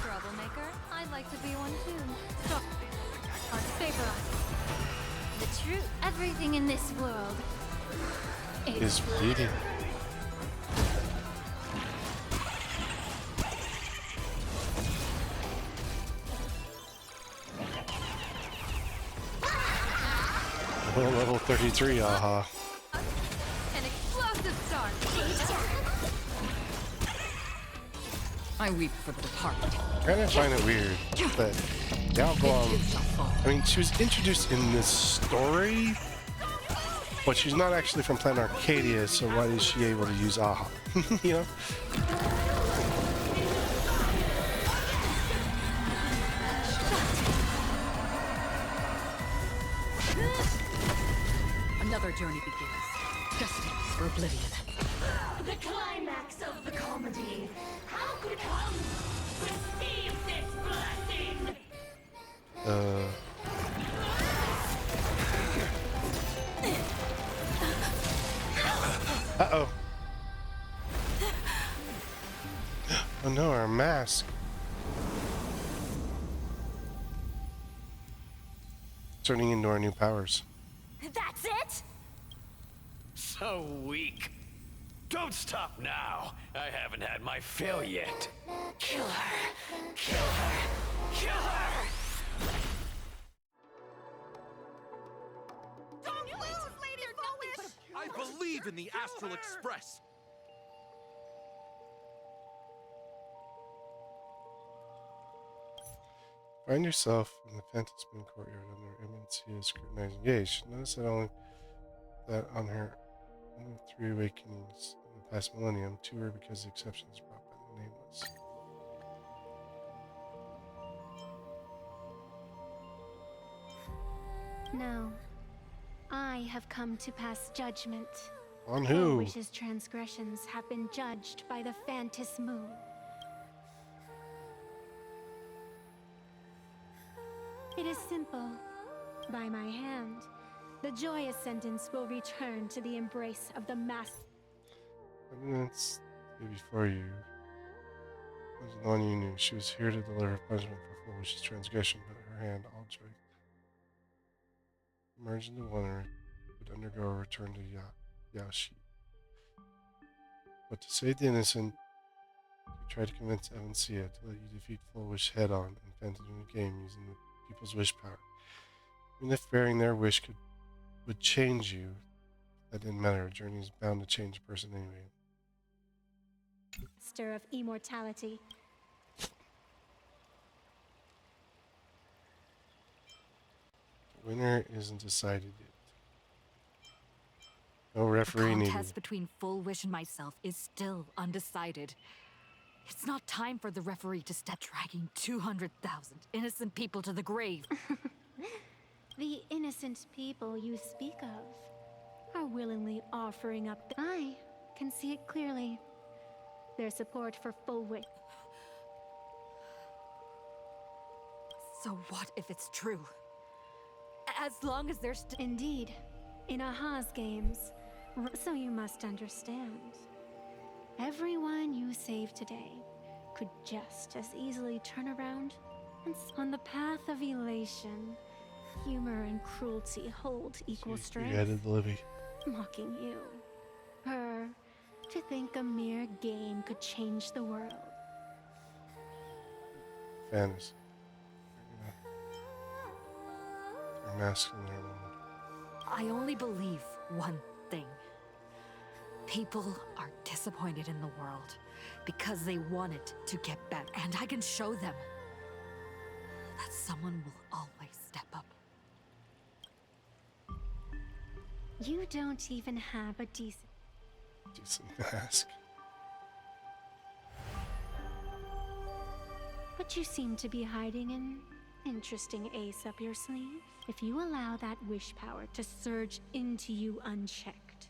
Speaker 21: Troublemaker? I'd like to be one too. Stop. Unfavorite.
Speaker 17: The truth. Everything in this world
Speaker 1: Is bleeding. Well, level 33, aha.
Speaker 21: An explosive start.
Speaker 15: I weep for the departed.
Speaker 1: I kind of find it weird that Galglom, I mean, she was introduced in this story, but she's not actually from Planarcadia, so why is she able to use aha? You know?
Speaker 15: Another journey begins. Destined for oblivion.
Speaker 14: The climax of the comedy. How could come? Receive this blessing.
Speaker 1: Uh-oh. Oh no, our mask. Turning into our new powers.
Speaker 17: That's it?
Speaker 11: So weak. Don't stop now. I haven't had my fill yet.
Speaker 14: Kill her. Kill her. Kill her.
Speaker 3: Don't lose, Lady Foolish! I believe in the Astral Express.
Speaker 1: Find yourself in the Phantasm courtyard under Emincia's scrutinizing gaze. Notice that on her only 3 awakenings in the past millennium, 2 were because the exceptions brought by the nameless.
Speaker 17: No. I have come to pass judgment.
Speaker 1: On who?
Speaker 17: Wish's transgressions have been judged by the Phantas Moon. It is simple. By my hand, the joyous sentence will return to the embrace of the master.
Speaker 1: Evidence before you was the one you knew. She was here to deliver punishment for foolish transgression, but her hand altered. Emerged into one earth, would undergo a return to Yaoshi. But to save the innocent, you tried to convince Evancia to let you defeat Fullwish head-on and Phantom in the game using the people's wish power. Even if bearing their wish would change you, that didn't matter. A journey is bound to change a person anyway.
Speaker 17: Master of immortality.
Speaker 1: The winner isn't decided yet. No referee
Speaker 12: The
Speaker 1: needed.
Speaker 12: contest between Fullwish and myself is still undecided. It's not time for the referee to start dragging 200,000 innocent people to the grave.
Speaker 17: The innocent people you speak of are willingly offering up. I can see it clearly. Their support for Fullwish.
Speaker 12: So what if it's true? As long as there's
Speaker 17: Indeed. In Aha's games. So you must understand. Everyone you save today could just as easily turn around and on the path of elation. Humor and cruelty hold equal strength.
Speaker 1: Beheaded Livy.
Speaker 17: mocking you. Her, to think a mere game could change the world.
Speaker 1: Fantasy. They're masking their own.
Speaker 12: I only believe one thing. People are disappointed in the world because they want it to get better. And I can show them that someone will always step up.
Speaker 17: You don't even have a decent
Speaker 1: mask.
Speaker 17: But you seem to be hiding an interesting ace up your sleeve. If you allow that wish power to surge into you unchecked,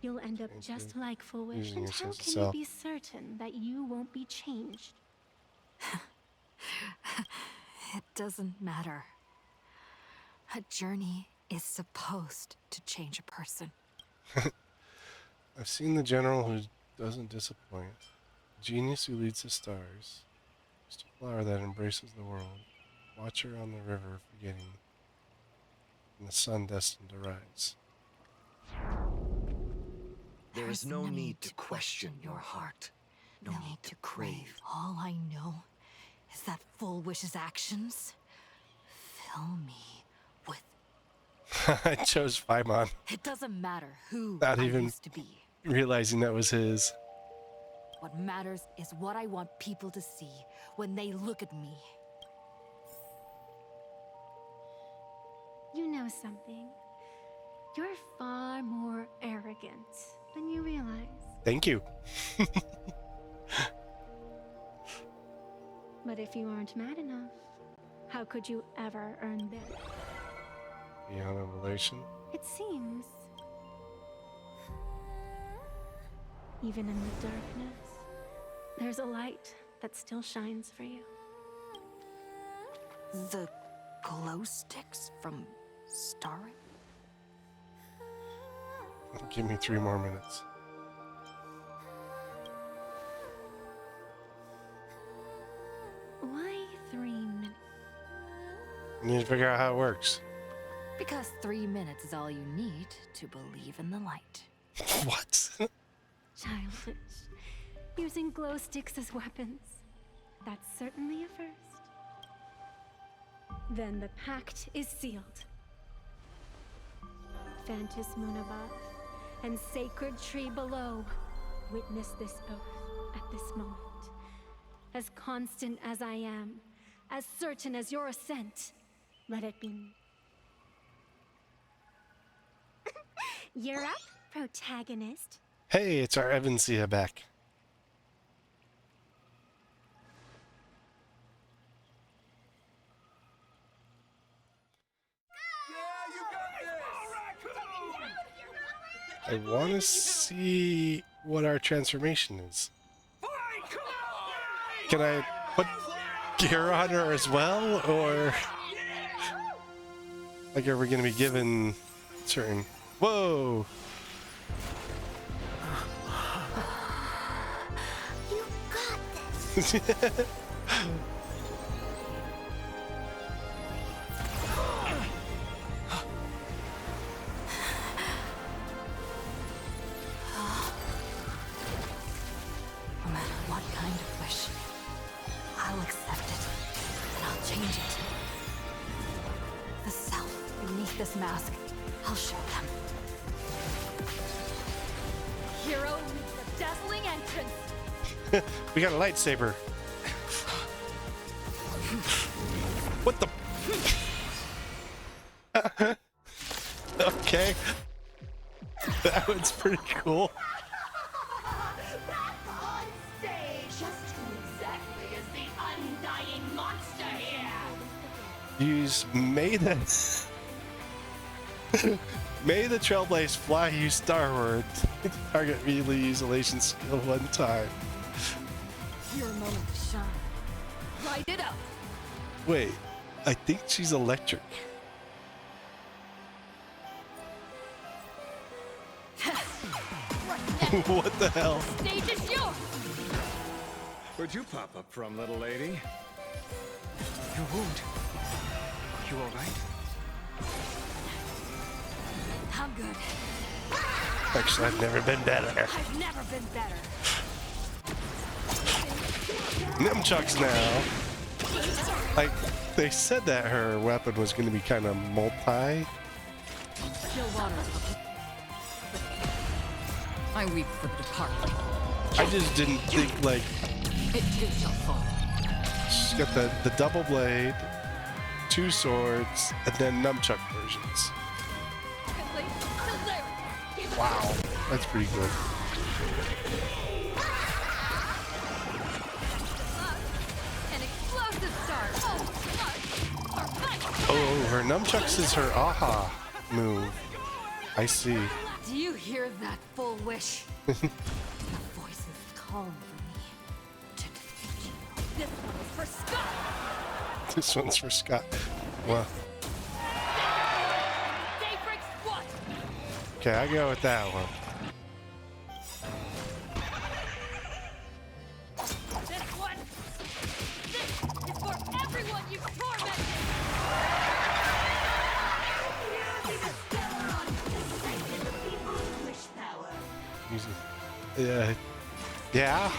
Speaker 17: you'll end up just like Full Wish. And how can you be certain that you won't be changed?
Speaker 12: It doesn't matter. A journey is supposed to change a person.
Speaker 1: I've seen the general who doesn't disappoint. A genius who leads the stars. Just a flower that embraces the world. Watcher on the river forgetting. And the sun destined to rise.
Speaker 7: There is no need to question your heart. No need to crave.
Speaker 12: All I know is that Full Wish's actions fill me with...
Speaker 1: I chose Paimon.
Speaker 12: It doesn't matter who
Speaker 1: Not
Speaker 12: I
Speaker 1: even
Speaker 12: used to be.
Speaker 1: realizing that was his.
Speaker 12: What matters is what I want people to see when they look at me.
Speaker 17: You know something? You're far more arrogant than you realize.
Speaker 1: Thank you.
Speaker 17: But if you aren't mad enough, how could you ever earn this?
Speaker 1: Beyond revelation.
Speaker 17: It seems. Even in the darkness, there's a light that still shines for you.
Speaker 12: The glow sticks from Star Rail?
Speaker 1: Give me 3 more minutes.
Speaker 17: Why 3 minutes?
Speaker 1: I need to figure out how it works.
Speaker 12: Because 3 minutes is all you need to believe in the light.
Speaker 1: What?
Speaker 17: Childish. Using glow sticks as weapons. That's certainly a first. Then the pact is sealed. Fantis moon above and sacred tree below, witness this oath at this moment. As constant as I am, as certain as your ascent, let it be. You're up, protagonist.
Speaker 1: Hey, it's our Evansia back. I want to see what our transformation is. Can I put gear on her as well, or like are we going to be given certain? Whoa!
Speaker 17: You got this.
Speaker 12: No matter what kind of wish, I'll accept it, and I'll change it. The self beneath this mask, I'll show them. Hero meets a dazzling entrance.
Speaker 1: We got a lightsaber. What the? Okay. That was pretty cool.
Speaker 14: On stage, just who exactly is the undying monster here?
Speaker 1: Use May the May the Trailblaze fly you starward. Target immediately use elation skill 1 time.
Speaker 12: Your moment to shine. Light it up.
Speaker 1: Wait, I think she's electric. What the hell?
Speaker 21: Stage is yours.
Speaker 7: Where'd you pop up from, little lady?
Speaker 8: Your wound. You all right?
Speaker 21: I'm good.
Speaker 1: Actually, I've never been better.
Speaker 21: I've never been better.
Speaker 1: Nunchucks now. Like, they said that her weapon was going to be kind of multi.
Speaker 21: Chill water. I weep for the departed.
Speaker 1: I just didn't think, like,
Speaker 21: It too shall fall.
Speaker 1: she's got the double blade, 2 swords, and then nunchuck versions. Wow, that's pretty good.
Speaker 21: An explosive start.
Speaker 1: Oh, her nunchucks is her aha move. I see.
Speaker 21: Do you hear that full wish? The voice is calling for me to defeat you. This one is for Scott.
Speaker 1: This one's for Scott. Well,
Speaker 21: Daybreak's what?
Speaker 1: okay, I go with that one.
Speaker 21: This one. This is for everyone you've tormented.
Speaker 1: Yeah. Yeah.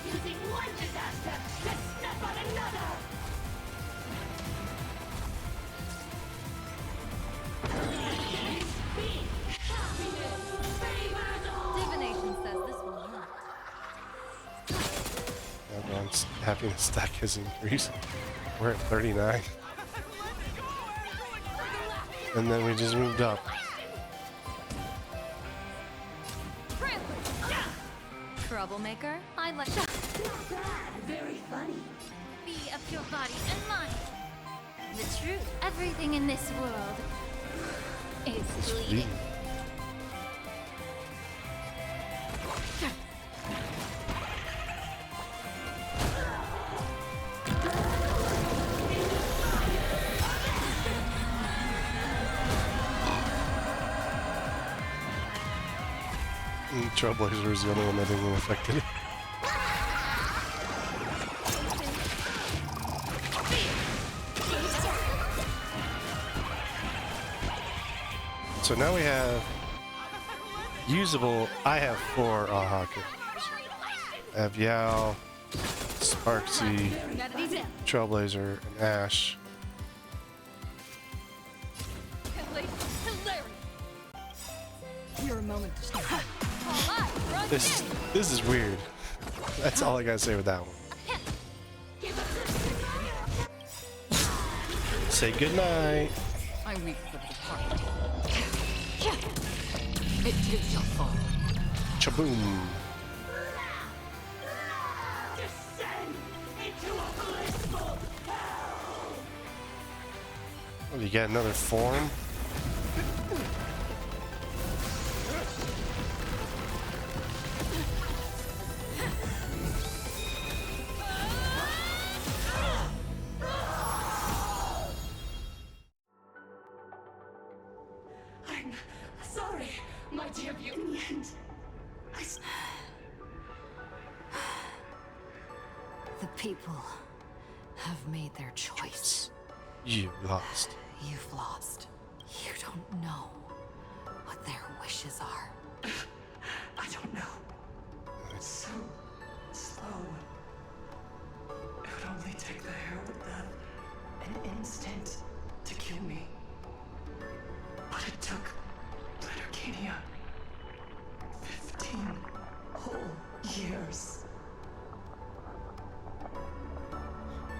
Speaker 21: Using one disaster to step on another. Divination says this will hurt.
Speaker 1: Everyone's happiness stack has increased. We're at 39. And then we just moved up.
Speaker 21: Troublemaker? I like
Speaker 17: Very funny. Be of your body and mind. The truth, everything in this world is bleeding.
Speaker 1: Trailblazer is the only one that didn't get affected. So now we have usable. I have 4 aha characters. I have Yao, Sparksy, Trailblazer, and Ash.
Speaker 21: You're a moment to stop.
Speaker 1: This is weird. That's all I gotta say with that one. Say goodnight.
Speaker 21: I weep for the departed. It too shall fall.
Speaker 1: Chaboom. Oh, you got another form?
Speaker 15: I'm sorry, my dear beauty. In the end,
Speaker 12: The people have made their choice.
Speaker 1: You lost.
Speaker 12: You've lost. You don't know what their wishes are.
Speaker 15: I don't know. It's so slow. It would only take the herald death an instant to kill me. But it took Planarcadia 15 whole years.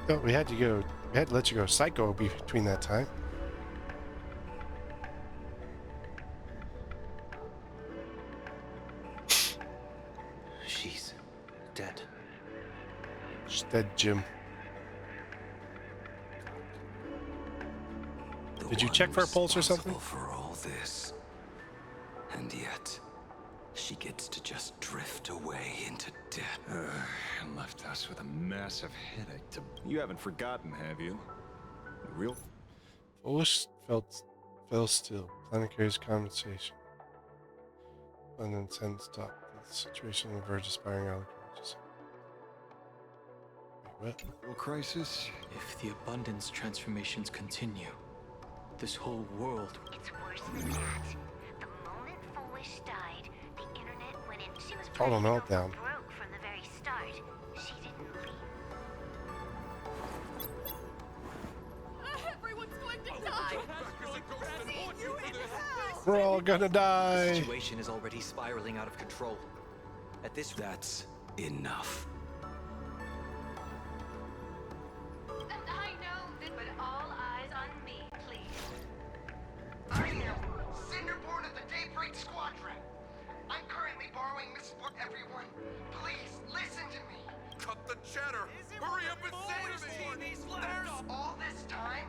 Speaker 1: Oh, we had to let you go psycho between that time.
Speaker 18: She's dead.
Speaker 1: She's dead, Jim. Did you check for a pulse or something?
Speaker 9: For all this, and yet she gets to just drift away into death.
Speaker 7: And left us with a massive headache to... You haven't forgotten, have you? Real?
Speaker 1: Foolish fell still. Planetaria's compensation. And then send stop. The situation on the verge of spiraling out of consciousness. Wait, what?
Speaker 7: Real crisis?
Speaker 8: If the abundance transformations continue, this whole world.
Speaker 17: It's worse than that. The moment Foolish died, the internet went in. She was
Speaker 1: Total
Speaker 17: ready to go
Speaker 1: meltdown.
Speaker 17: broke from the very start. She didn't leave.
Speaker 20: Everyone's going to die!
Speaker 1: We're all gonna
Speaker 18: The
Speaker 1: die.
Speaker 18: situation is already spiraling out of control. At this
Speaker 9: That's enough.
Speaker 12: And I know that, but all eyes on me, please.
Speaker 5: I am Cinderborn of the Daybreak Squadron. I'm currently borrowing Mrs. Book. Everyone, please listen to me.
Speaker 10: Cut the chatter! Hurry up and say to me!
Speaker 5: There's all this time,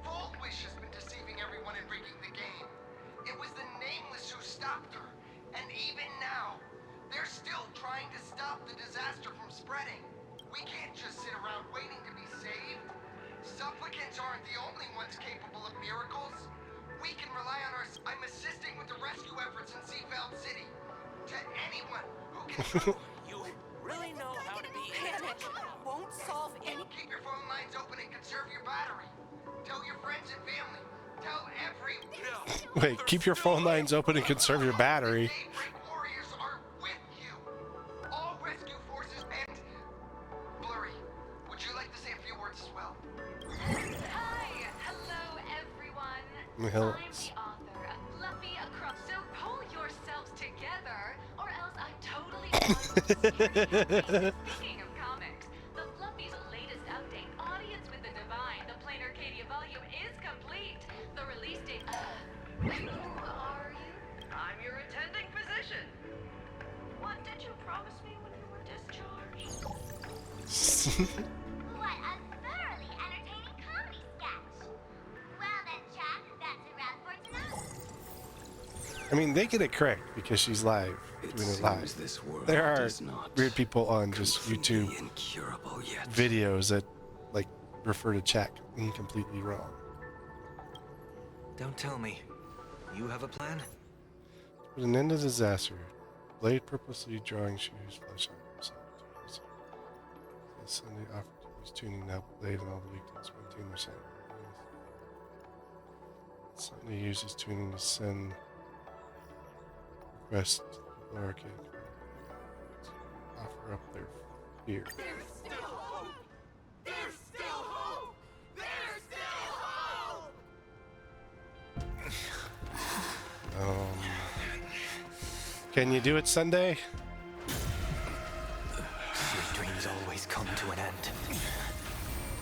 Speaker 5: Voltwish has been deceiving everyone and rigging the game. It was the Nameless who stopped her, and even now, they're still trying to stop the disaster from spreading. We can't just sit around waiting to be saved. Supplicants aren't the only ones capable of miracles. We can rely on our... I'm assisting with the rescue efforts in Seaveld City. To anyone who can...
Speaker 14: You really know how to be panic. Won't solve any.
Speaker 5: Keep your phone lines open and conserve your battery. Tell your friends and family. Tell everyone.
Speaker 1: Wait, keep your phone lines open and conserve your battery.
Speaker 5: Daybreak warriors are with you. All rescue forces and... Blurry, would you like to say a few words as well?
Speaker 12: Hi, hello everyone.
Speaker 1: Hell.
Speaker 12: I'm the author of Fluffy Across. So pull yourselves together, or else I'm totally Speaking of comics, the Fluffy's latest update, Audience with the Divine, the Planarcadia volume is complete. The release date. Who are you?
Speaker 6: I'm your attending physician. What did you promise me when you were discharged?
Speaker 17: What a thoroughly entertaining comedy sketch. Well then, Jack, that's a wrap for tonight.
Speaker 1: I mean, they get it correct because she's live, doing it live.
Speaker 9: This world
Speaker 1: There are
Speaker 9: is not
Speaker 1: weird people on just YouTube
Speaker 9: incurable yet.
Speaker 1: videos that like refer to chat incompletely wrong.
Speaker 18: Don't tell me. You have a plan?
Speaker 1: Put an end to disaster. Blade purposely drawing shoes, flesh on himself. Sunday offered to use tuning now Blade and all the weekdays maintain their sanity. Sunday uses tuning to send requests to the Planarcadia to offer up their fear.
Speaker 20: There's still hope! There's still hope! There's still hope!
Speaker 1: Can you do it Sunday?
Speaker 18: Your dreams always come to an end.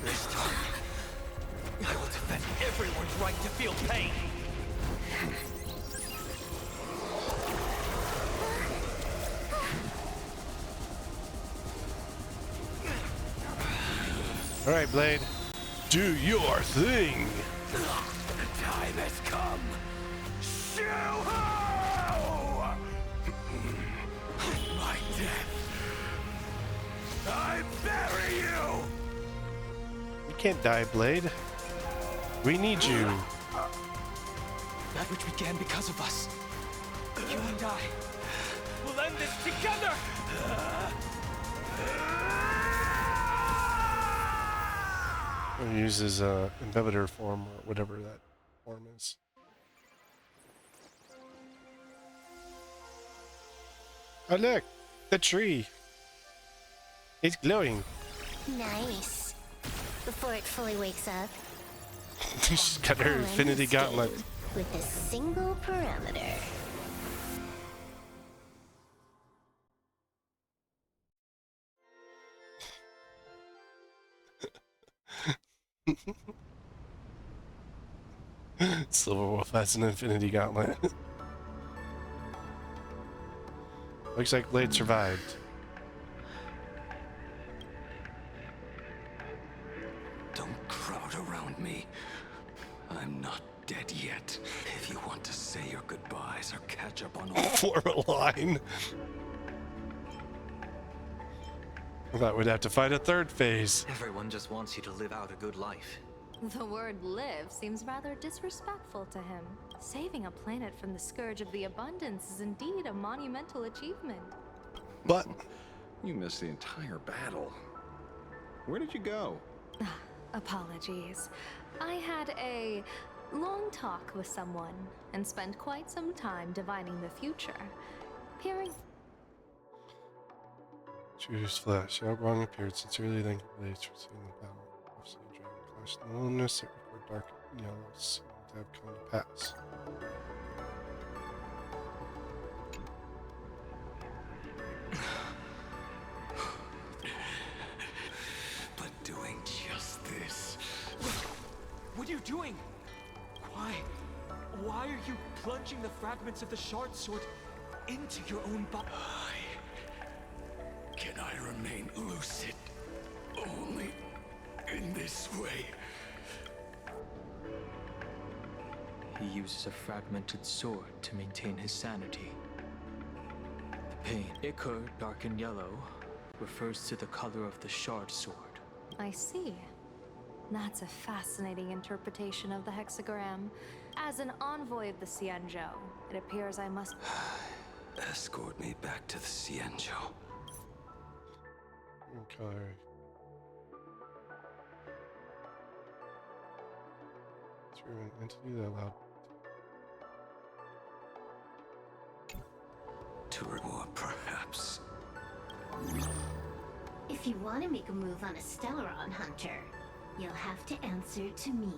Speaker 18: This time, I will defend everyone's right to feel pain.
Speaker 1: All right, Blade. Do your thing.
Speaker 9: The time has come. My death. I bury you.
Speaker 1: You can't die, Blade. We need you.
Speaker 8: That which began because of us. You and I will end this together!
Speaker 1: He uses inhibitor form or whatever that form is. Oh look, the tree. It's glowing.
Speaker 17: Nice. Before it fully wakes up,
Speaker 1: She's got her infinity gauntlet.
Speaker 17: with a single parameter.
Speaker 1: Silverwolf has an infinity gauntlet. Looks like Blade survived.
Speaker 9: Don't crowd around me. I'm not dead yet. If you want to say your goodbyes or catch up on all...
Speaker 1: Form a line. I thought we'd have to fight a third phase.
Speaker 18: Everyone just wants you to live out a good life.
Speaker 22: The word live seems rather disrespectful to him. Saving a planet from the scourge of the abundance is indeed a monumental achievement.
Speaker 1: But
Speaker 7: you missed the entire battle. Where did you go?
Speaker 22: Apologies. I had a long talk with someone and spend quite some time divining the future. Peering.
Speaker 1: Choose Flash. Outwrong appeared sincerely, then relates for seeing the battle of Sea Dragon Clash in the wilderness that record dark and yellow seem to have come to pass.
Speaker 9: But doing just this.
Speaker 8: What are you doing? Why are you plunging the fragments of the shard sword into your own body?
Speaker 9: Can I remain lucid only in this way?
Speaker 8: He uses a fragmented sword to maintain his sanity. The pain, ichor, dark and yellow, refers to the color of the shard sword.
Speaker 22: I see. That's a fascinating interpretation of the hexagram. As an envoy of the Xianzhou, it appears I must...
Speaker 9: Escort me back to the Xianzhou.
Speaker 1: Okay. Through an entity that allowed
Speaker 9: to reward, perhaps.
Speaker 17: If you want to make a move on a Stellaron Hunter, you'll have to answer to me.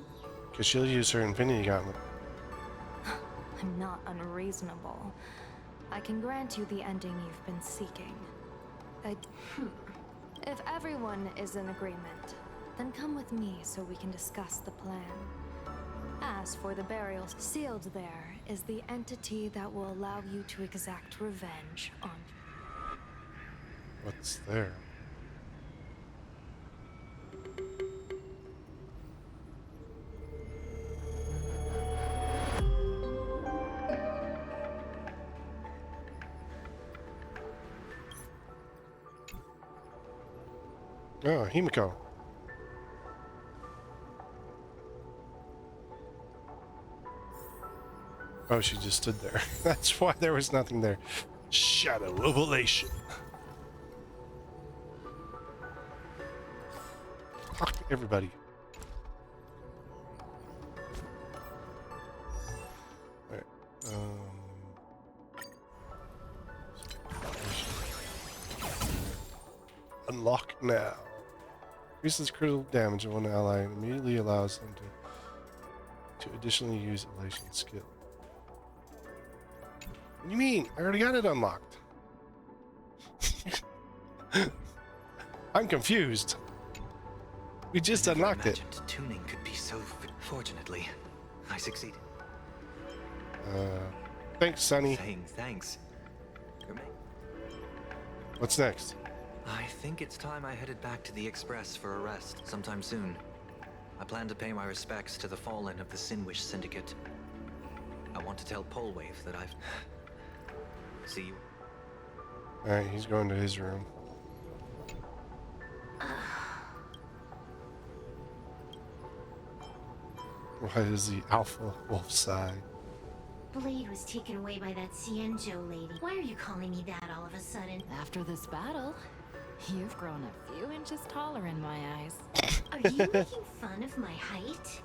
Speaker 1: because she'll use her Infinity Gauntlet.
Speaker 22: I'm not unreasonable. I can grant you the ending you've been seeking. If everyone is in agreement, then come with me so we can discuss the plan. As for the burial, sealed there is the entity that will allow you to exact revenge on...
Speaker 1: What's there? Oh, Himiko. Oh, she just stood there. That's why there was nothing there. Shadow Revelation. Talk to everybody. Alright. Unlock now. Increases critical damage of one ally and immediately allows them to additionally use elation skill. What do you mean? I already got it unlocked. I'm confused. We just unlocked it.
Speaker 18: Tuning could be so... Fortunately, I succeeded.
Speaker 1: Thanks, Sonny.
Speaker 18: Thanks.
Speaker 1: What's next?
Speaker 18: I think it's time I headed back to the Express for a rest sometime soon. I plan to pay my respects to the fallen of the Sinwish Syndicate. I want to tell Polwave that I've... See you.
Speaker 1: Alright, he's going to his room. Why does the alpha wolf sigh?
Speaker 17: Blade was taken away by that Xianzhou lady. Why are you calling me that all of a sudden?
Speaker 12: After this battle, you've grown a few inches taller in my eyes.
Speaker 17: Are you making fun of my height?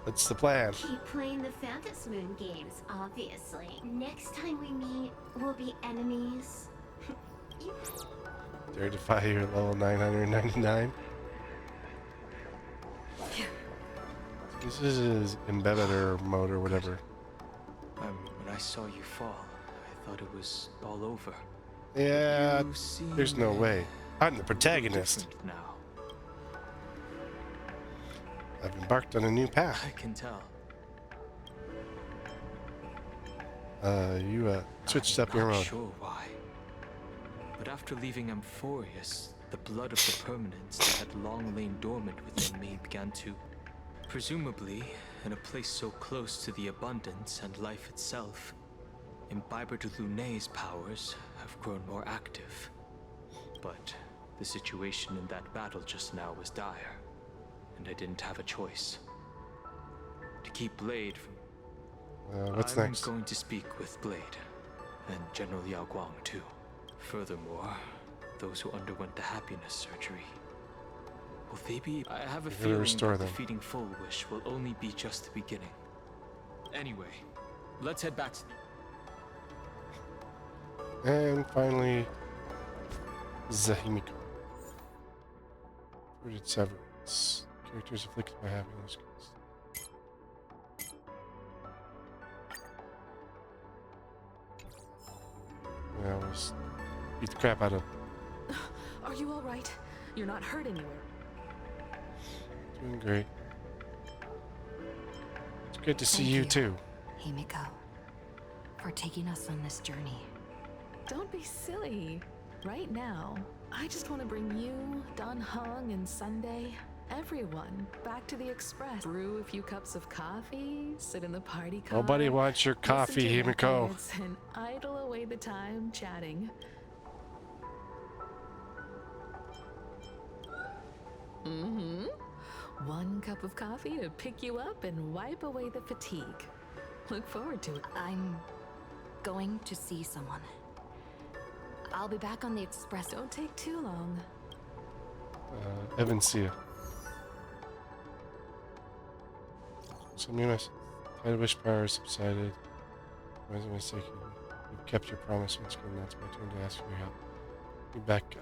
Speaker 1: That's the plan.
Speaker 17: Keep playing the Phantom Moon games, obviously. Next time we meet, we'll be enemies.
Speaker 1: Dare defy your level 999. This is his embedder mode or whatever.
Speaker 8: When I saw you fall, I thought it was all over.
Speaker 1: Yeah, there's no way. I'm the protagonist.
Speaker 8: Now.
Speaker 1: I've embarked on a new path.
Speaker 8: I can tell.
Speaker 1: You switched up your
Speaker 8: I'm
Speaker 1: mode.
Speaker 8: not sure why. But after leaving Amphorius, the blood of the permanents that had long lain dormant within me began to... Presumably, in a place so close to the abundance and life itself, Imbiber de Lunay's powers have grown more active. But the situation in that battle just now was dire, and I didn't have a choice. To keep Blade from...
Speaker 1: what's
Speaker 8: I'm
Speaker 1: next?
Speaker 8: going to speak with Blade, and General Yao Guang too. Furthermore, those who underwent the happiness surgery Will they be? I have a
Speaker 1: You're gonna
Speaker 8: feeling
Speaker 1: restore
Speaker 8: that
Speaker 1: them.
Speaker 8: defeating Full Wish will only be just the beginning. Anyway, let's head back to the...
Speaker 1: And finally, Zahimiko. Rooted Severance. Characters afflicted by having this. Yeah, let's beat the crap out of.
Speaker 2: Are you all right? You're not hurt anywhere.
Speaker 1: Doing great. It's good to see
Speaker 12: Thank
Speaker 1: you
Speaker 12: you.
Speaker 1: too.
Speaker 12: Himiko, for taking us on this journey.
Speaker 2: Don't be silly. Right now, I just want to bring you, Don Hung, and Sunday, everyone, back to the Express. Brew a few cups of coffee, sit in the party car.
Speaker 1: Nobody wants your coffee,
Speaker 2: listen to
Speaker 1: Himiko.
Speaker 2: records, and idle away the time chatting. Mm-hmm. One cup of coffee to pick you up and wipe away the fatigue. Look forward to it.
Speaker 12: I'm going to see someone. I'll be back on the Express.
Speaker 2: Don't take too long.
Speaker 1: Evansia. Some new message. Tide wish power subsided. I was mistaken. You've kept your promise once again. Now it's my turn to ask for your help. Be back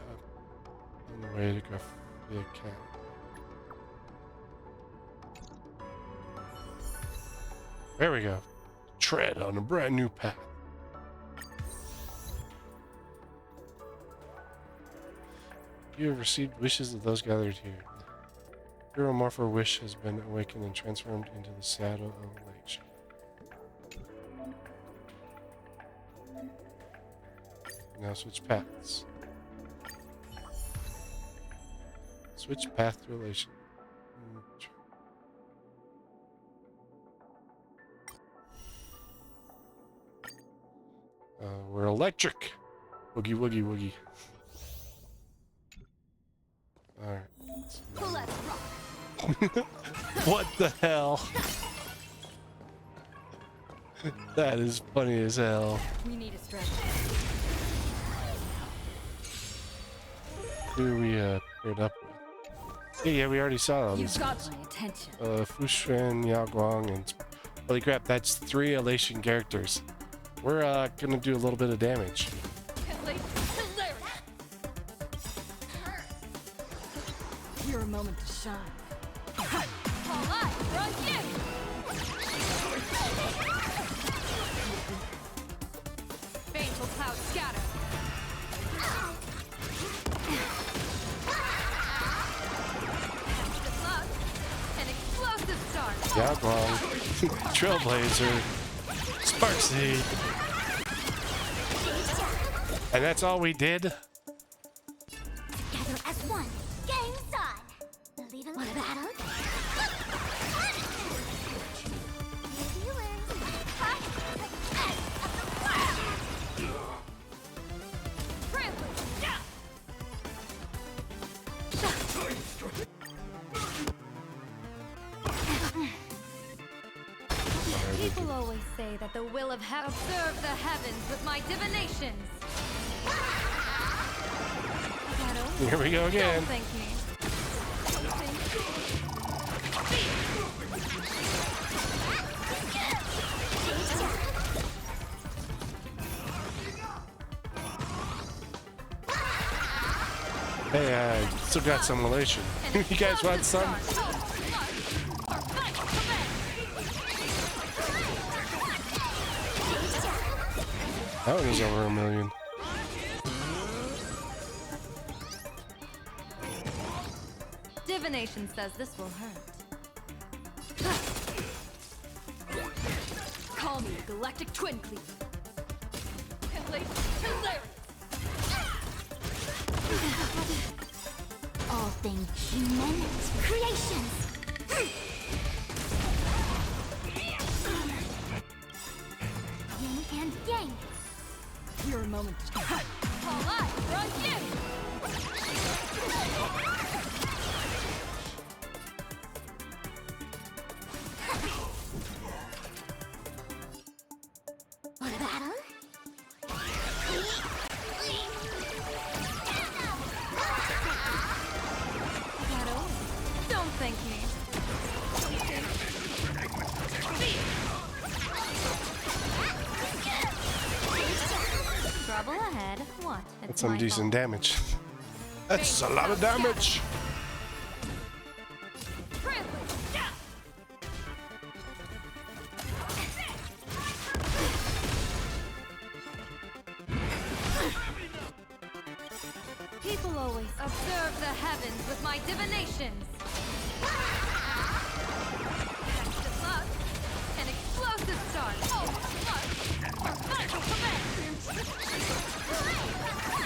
Speaker 1: on the way to Graphia Cat. There we go. Tread on a brand new path. You have received wishes of those gathered here. The hero morpher wish has been awakened and transformed into the shadow of elation. Now switch paths. Switch path to elation. We're electric. Woogie woogie woogie. Alright.
Speaker 21: Let's rock.
Speaker 1: What the hell? That is funny as hell.
Speaker 21: We need a stretch.
Speaker 1: Who do we paired up with? Yeah, we already saw all these.
Speaker 21: You've got my attention.
Speaker 1: Fushuen, Yao Guang, and holy crap, that's 3 elation characters. We're gonna do a little bit of damage.
Speaker 21: Your moment to shine. All eyes are on you. Baneful cloud scatter. Good luck. An explosive start.
Speaker 1: Yao Guang, Trailblazer, Spark Seed. And that's all we did?
Speaker 17: Together as one. Game's on. Believing what a battle?
Speaker 21: People always say that the will of heaven observe the heavens with my divinations.
Speaker 1: Here we go again.
Speaker 21: Don't thank me.
Speaker 1: Hey, I still got some elation. You guys want some? That one is over 1 million.
Speaker 21: Divination says this will hurt. Call me the Galactic Twin Cleaver.
Speaker 17: All things human creations. Yin and yang.
Speaker 21: Your moment to shine. All eyes are on you.
Speaker 17: What a battle?
Speaker 21: Trouble ahead. What?
Speaker 1: That's some decent damage. That's a lot of damage.
Speaker 21: People always observe the heavens with my divinations. Extra luck. An explosive start.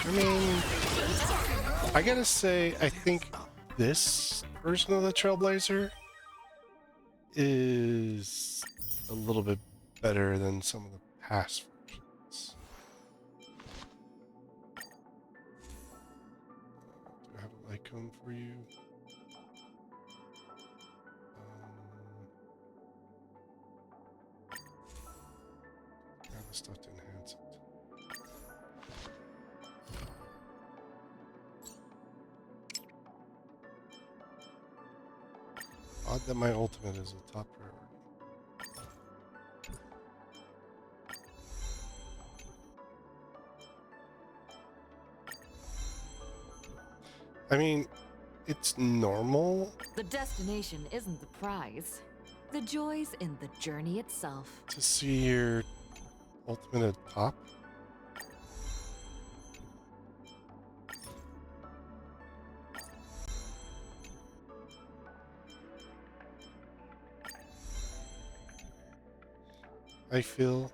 Speaker 1: I mean, I gotta say, I think this version of the Trailblazer is a little bit better than some of the past versions. Do I have a light cone for you? Grab the stuff to enhance it. Odd that my ultimate is a top priority. I mean, it's normal
Speaker 21: The destination isn't the prize. The joy's in the journey itself.
Speaker 1: to see your ultimate at top. I feel.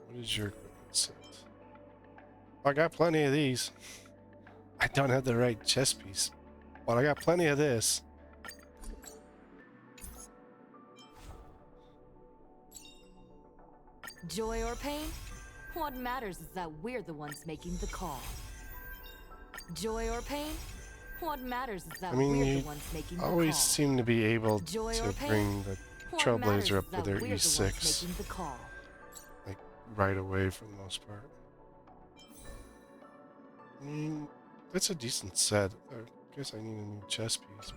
Speaker 1: What is your equipment set? I got plenty of these. I don't have the right chest piece, but I got plenty of this.
Speaker 21: Joy or pain? What matters is that we're the ones making the call. Joy or pain? What matters is that
Speaker 1: I mean,
Speaker 21: we're
Speaker 1: you
Speaker 21: the ones making the call.
Speaker 1: always seem to be able
Speaker 21: Joy
Speaker 1: to
Speaker 21: or pain?
Speaker 1: bring the
Speaker 21: What matters
Speaker 1: Trailblazer up
Speaker 21: is
Speaker 1: with
Speaker 21: that
Speaker 1: their
Speaker 21: we're the ones
Speaker 1: E6
Speaker 21: making the call.
Speaker 1: like right away for the most part. I mean, that's a decent set. I guess I need a new chest piece.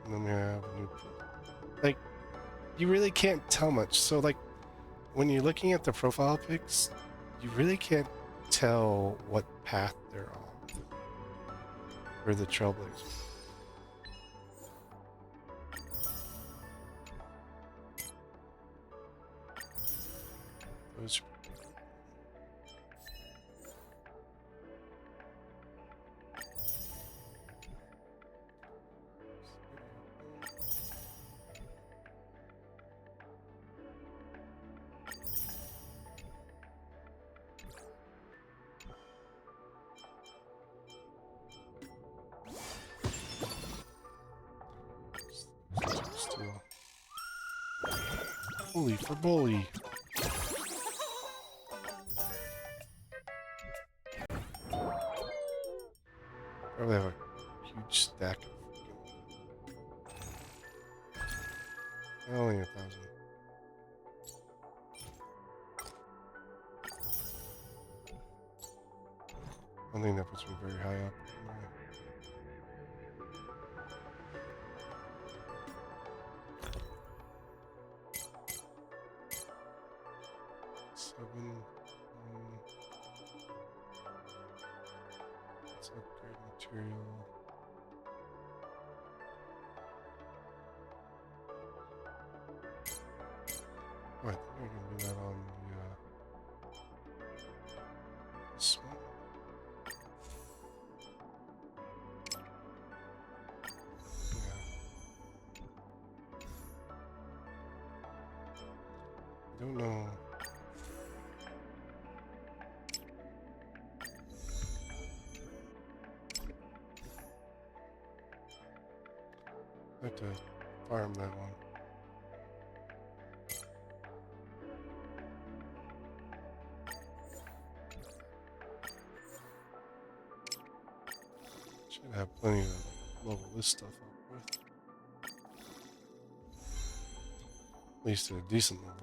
Speaker 1: And then we have a new, like, you really can't tell much. So like, when you're looking at the profile pics, you really can't tell what path they're on for the Trailblazer. Those. Still. Bully for bully. Probably have a huge stack of only 1,000. I don't think that puts me very high up. Seven. Let's upgrade material. Oh, I think I can do that on the this one. I don't know. I have to farm that one. Should have plenty to level this stuff up with. At least at a decent level.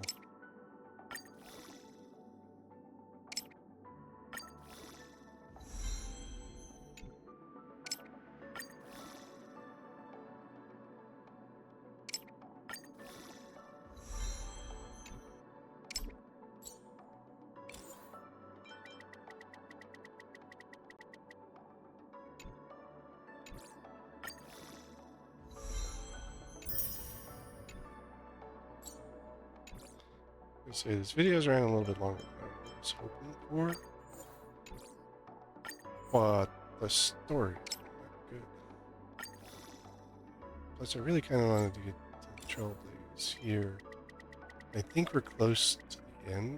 Speaker 1: I'll say this video's ran a little bit longer than I was hoping for. But the story is not good. Plus, I really kind of wanted to get to the Trailblaze here. I think we're close to the end,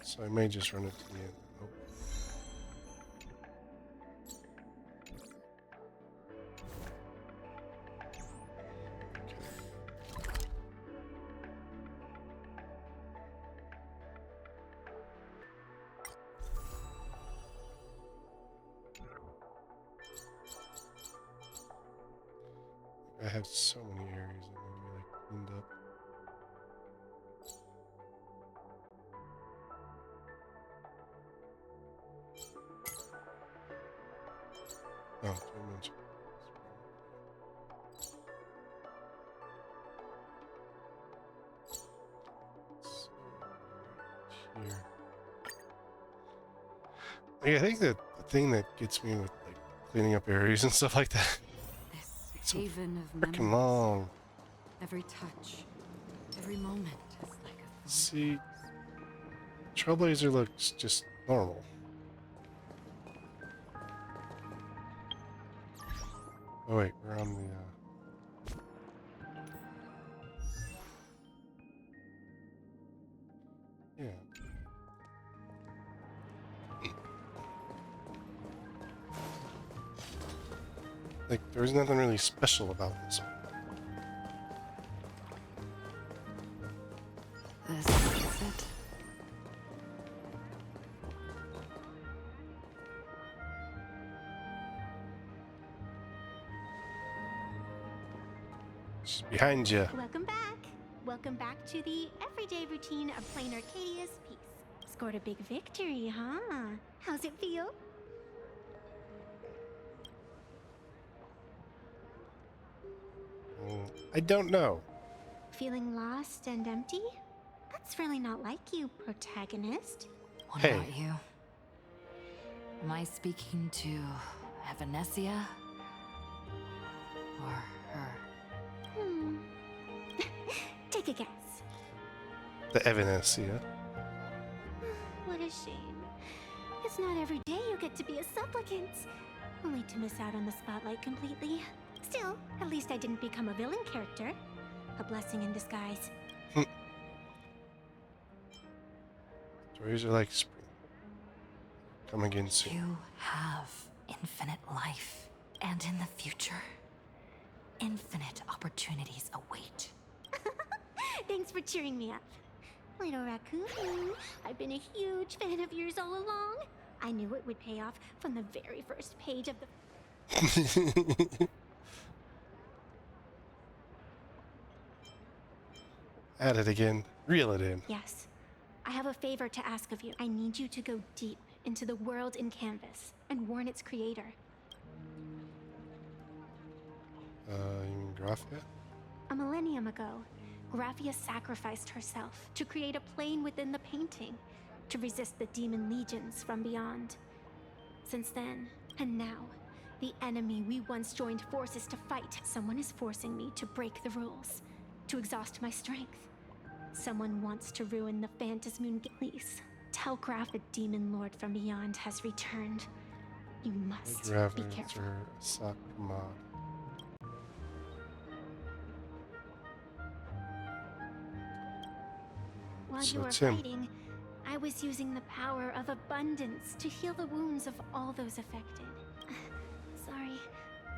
Speaker 1: so I may just run it to the end. Oh. I have so many areas that need to be like cleaned up. Oh, did I mention? So, here. Like, I think that the thing that gets me with like cleaning up areas and stuff like that.
Speaker 15: This haven of
Speaker 1: Freaking
Speaker 15: memories.
Speaker 1: long.
Speaker 15: Every touch, every moment is like a
Speaker 1: See, Trailblazer looks just normal. Oh wait, we're on the. Yeah. Like, there was nothing really special about this one.
Speaker 15: This is it.
Speaker 1: She's behind you.
Speaker 17: Welcome back. Welcome back to the everyday routine of Planarcadia's piece. Scored a big victory, huh? How's it feel?
Speaker 1: I don't know.
Speaker 17: Feeling lost and empty? That's really not like you, protagonist.
Speaker 12: What about you? Am I speaking to Evanesia? Or her?
Speaker 17: Take a guess.
Speaker 1: The Evanesia.
Speaker 17: What a shame. It's not every day you get to be a supplicant. Only to miss out on the spotlight completely. Still, at least I didn't become a villain character. A blessing in disguise.
Speaker 1: Stories are like spring. Come again soon.
Speaker 12: You have infinite life, and in the future, infinite opportunities await.
Speaker 17: Thanks for cheering me up. Little raccoon, I've been a huge fan of yours all along. I knew it would pay off from the very first page of the...
Speaker 1: At it again. Reel it in.
Speaker 17: Yes. I have a favor to ask of you. I need you to go deep into the world in Canvas and warn its creator.
Speaker 1: You mean Graphia?
Speaker 17: A millennium ago, Graphia sacrificed herself to create a plane within the painting, to resist the demon legions from beyond. Since then, and now, the enemy we once joined forces to fight, someone is forcing me to break the rules, to exhaust my strength. Someone wants to ruin the Phantasmoon. Please, tell Graph the demon lord from beyond has returned. You must be careful.
Speaker 1: Sakuma.
Speaker 17: While
Speaker 1: So
Speaker 17: you were
Speaker 1: it's him.
Speaker 17: fighting, I was using the power of abundance to heal the wounds of all those affected. Sorry,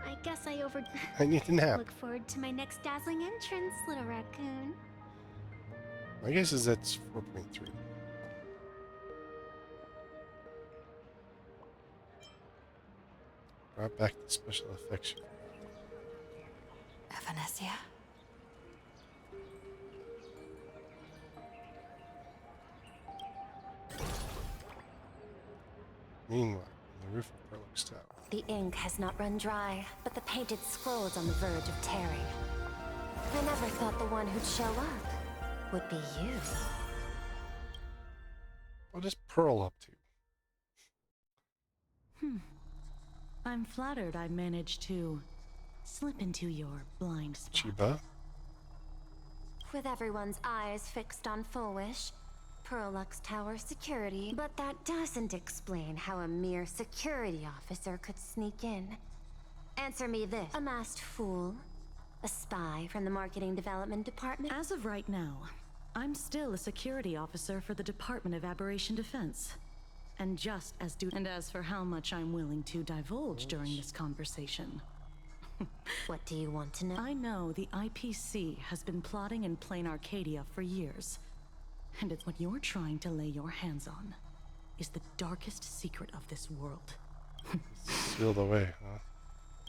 Speaker 17: I guess I over...
Speaker 1: I need a nap.
Speaker 17: Look forward to my next dazzling entrance, little raccoon.
Speaker 1: My guess is that's 4.3. Brought back the special effects.
Speaker 12: Evanesia?
Speaker 1: Meanwhile, the roof of Perlix Tower.
Speaker 19: The ink has not run dry, but the painted scroll's on the verge of tearing. I never thought the one who'd show up would be you.
Speaker 1: What is Pearl up to?
Speaker 13: I'm flattered I managed to slip into your blind spot.
Speaker 1: Chiba?
Speaker 19: with everyone's eyes fixed on Full Wish, Prolux Tower security, but that doesn't explain how a mere security officer could sneak in. Answer me this. A masked fool? A spy from the Marketing Development Department?
Speaker 13: As of right now, I'm still a security officer for the Department of Aberration Defense. And just as And as for how much I'm willing to divulge during this conversation...
Speaker 19: What do you want to know?
Speaker 13: I know the IPC has been plotting in Planarcadia for years. And it's what you're trying to lay your hands on is the darkest secret of this world.
Speaker 1: Sealed away, huh?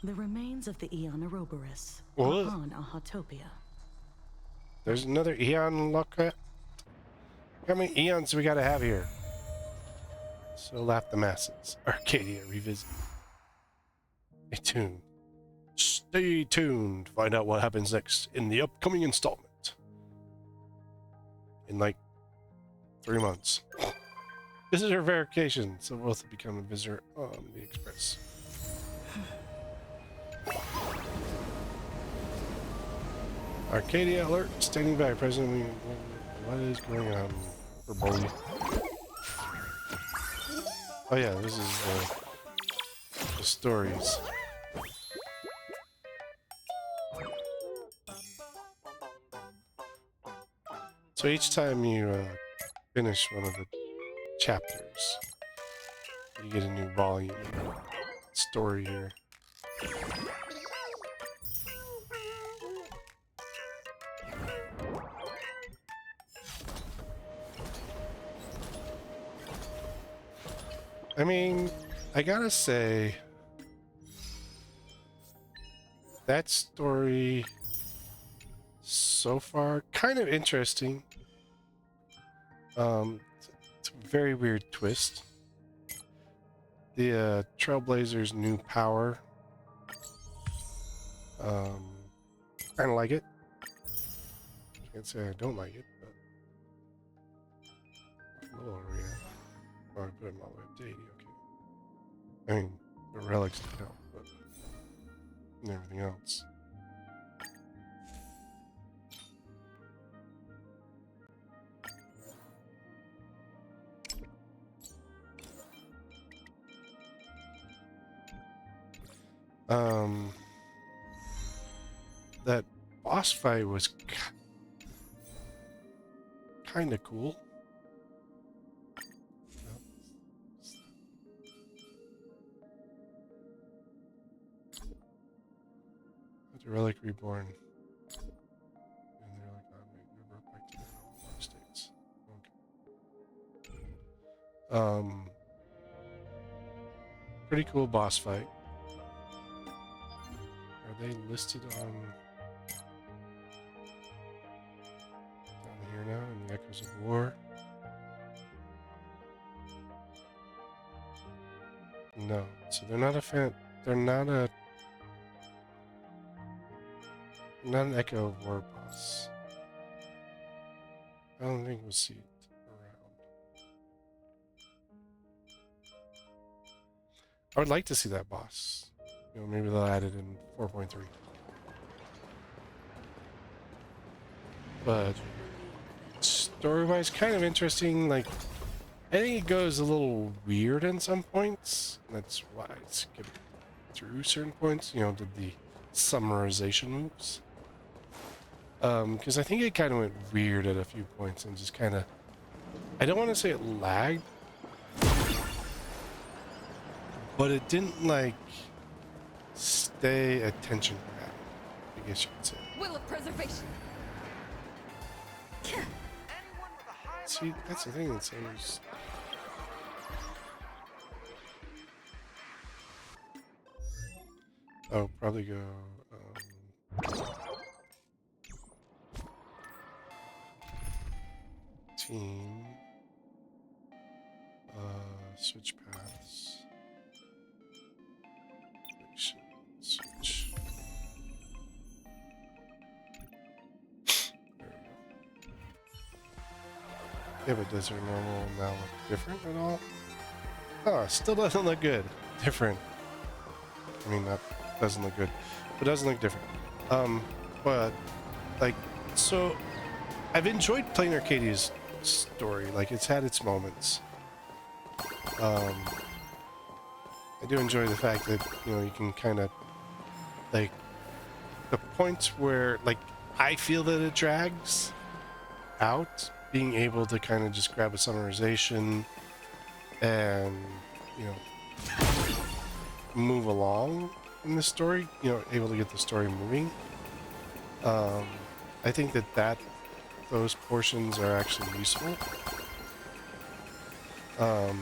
Speaker 13: The remains of the Aeon Ouroboros
Speaker 1: What?
Speaker 13: on Ahotopia.
Speaker 1: There's another Eon Lockhart. How many Eons we gotta have here? So laugh the masses. Arcadia Revisit. Stay tuned. Stay tuned to find out what happens next in the upcoming installment. In like 3 months. Visitor verification. So we'll have to become a visitor on the Express. Arcadia alert. Standing by. President. What is going on for Bully? Oh yeah, this is the stories. So each time you finish one of the chapters, you get a new volume story here. I mean, I gotta say, that story so far kind of interesting. It's a very weird twist. The Trailblazer's new power. Kind of like it. I can't say I don't like it, but a little overreact. Oh, I put him all the way up to 80. Okay. I mean, the relics didn't help, but and everything else. That boss fight was kind of cool. The Relic Reborn. And they're like, oh, wait, they're brought back to their normal states. Okay. Pretty cool boss fight. Are they listed on down here now in the Echoes of War? No. So they're not a fan. They're not a. Not an Echo of War boss. I don't think we'll see it around. I would like to see that boss. You know, maybe they'll add it in 4.3. But story-wise, kind of interesting. Like, I think it goes a little weird in some points. That's why I skipped through certain points. You know, did the summarization moves. Because I think it kind of went weird at a few points and just kind of... I don't want to say it lagged. But it didn't, like, stay attention grabbing, I guess you could say.
Speaker 21: Will of preservation.
Speaker 1: See, that's the thing. It seems... Oh, probably go... team... switch paths... switch... There we go. Yeah, but does her normal now look different at all? Oh, still doesn't look good. Different. I mean, that doesn't look good, but doesn't look different. But, like, so, I've enjoyed Planarcadia's story. Like, it's had its moments. I do enjoy the fact that, you know, you can kind of, like, the points where, like, I feel that it drags out, being able to kind of just grab a summarization and, you know, move along in the story, you know, able to get the story moving. I think that those portions are actually useful. I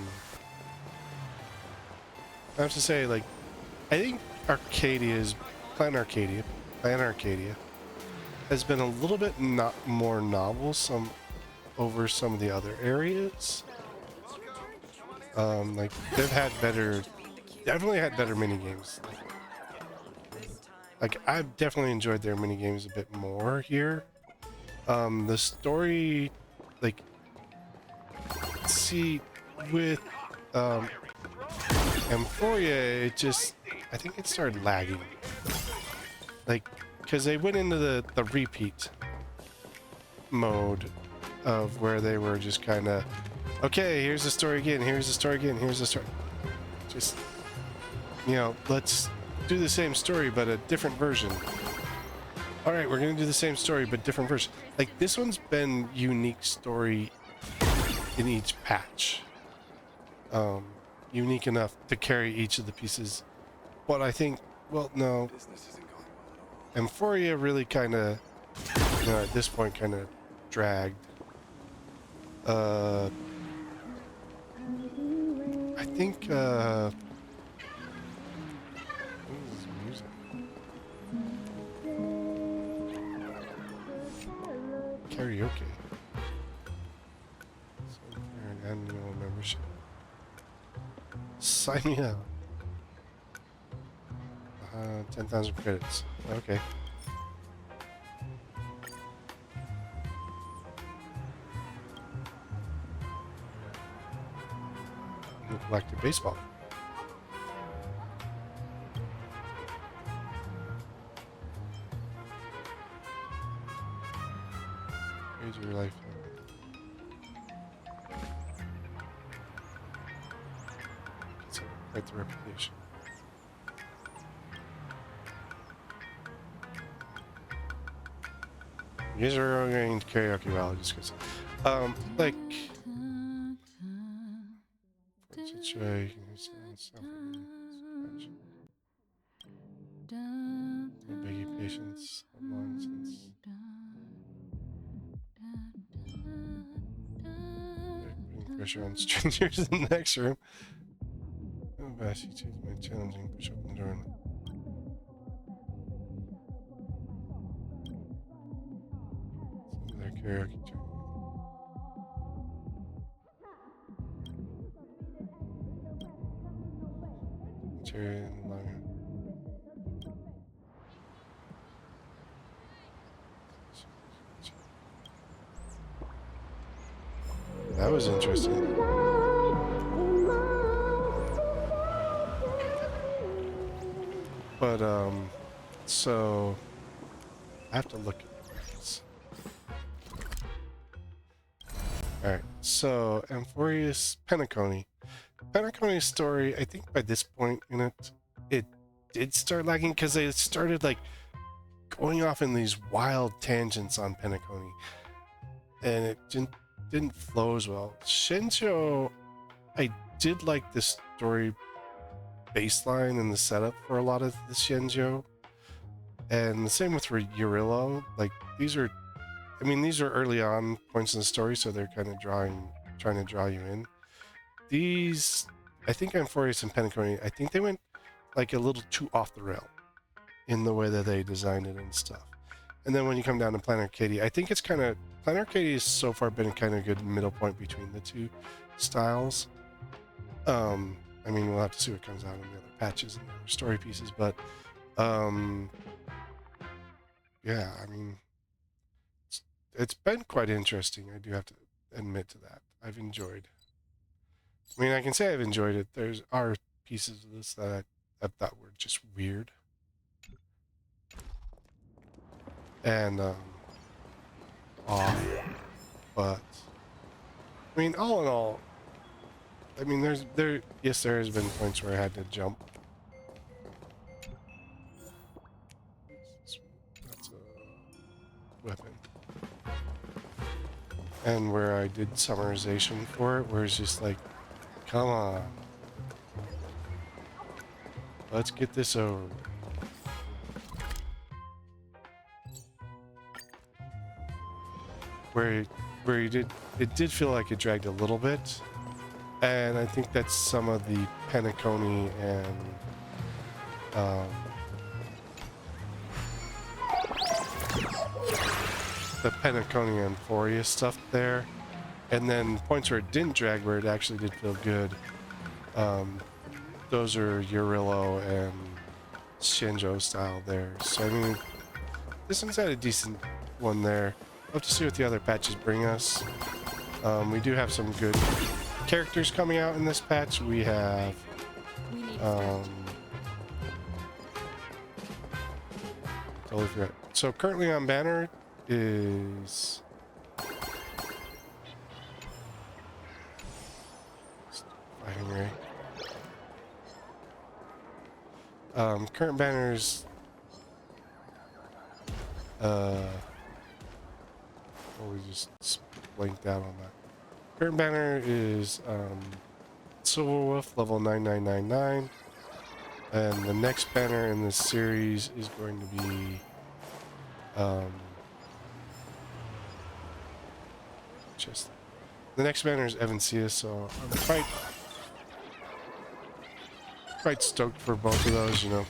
Speaker 1: have to say, like, I think Planarcadia has been a little bit more novel over some of the other areas. Like, they've had definitely had better mini games. Like, I've definitely enjoyed their mini games a bit more here. The story, like, see, with Amphoria, I think it started lagging. Like, because they went into the repeat mode of where they were just kind of, okay, here's the story again, here's the story again, here's the story. Just, you know, let's do the same story, but a different version. All right, we're going to do the same story, but different version. Like, this one's been unique story in each patch. Unique enough to carry each of the pieces. But I think, well, no. Amphoria really kind of, you know, at this point kind of dragged. I think, what is this music? Karaoke. So for an annual membership. Sign me up. 10,000 credits. Okay. Collective baseball. Here's your life. It's quite the reputation. You guys are going to karaoke well, just because. Like. Biggie patience. Long since. Putting pressure on strangers in the next room. I'm Bassy to my challenging push up the door. Some of their karaoke journey. Cherry and long. That was interesting. But, so I have to look at this. Alright, so Amphorius Penacony. Penacony's story, I think by this point in it did start lagging because they started like going off in these wild tangents on Penacony. And it didn't flow as well. Shinjo, I did like the story baseline and the setup for a lot of the Shinjo. And the same with Yurillo. Like, these are early on points in the story, so they're kind of trying to draw you in. These, I think Amphorius and Penacony, I think they went like a little too off the rail in the way that they designed it and stuff. And then when you come down to Planarcadia, I think it's kind of, Planarcadia has so far been kind of a good middle point between the two styles. I mean, we'll have to see what comes out in the other patches and the other story pieces, but yeah, I mean, it's been quite interesting. I do have to admit to that. I've enjoyed. I mean, I can say I've enjoyed it. There are pieces of this that I thought were just weird. And off. But I mean, all in all, I mean, there has been points where I had to jump. That's a weapon. And where I did summarization for it, where it's just like, come on, let's get this over. Where it did feel like it dragged a little bit, and I think that's some of the Penacony and the Penacony and Foria stuff there, and then points where it didn't drag, where it actually did feel good. Those are Yurillo and Shinjo style there. So I mean, this one's had a decent one there. We'll have to see what the other patches bring us. We do have some good characters coming out in this patch. We have totally forgot. So currently on banner is fighting Ray. Current banners we just blanked out on that. Current banner is Silver Wolf level 9999, and the next banner in this series is going to be the next banner is Evancia, so I'm quite stoked for both of those. You know,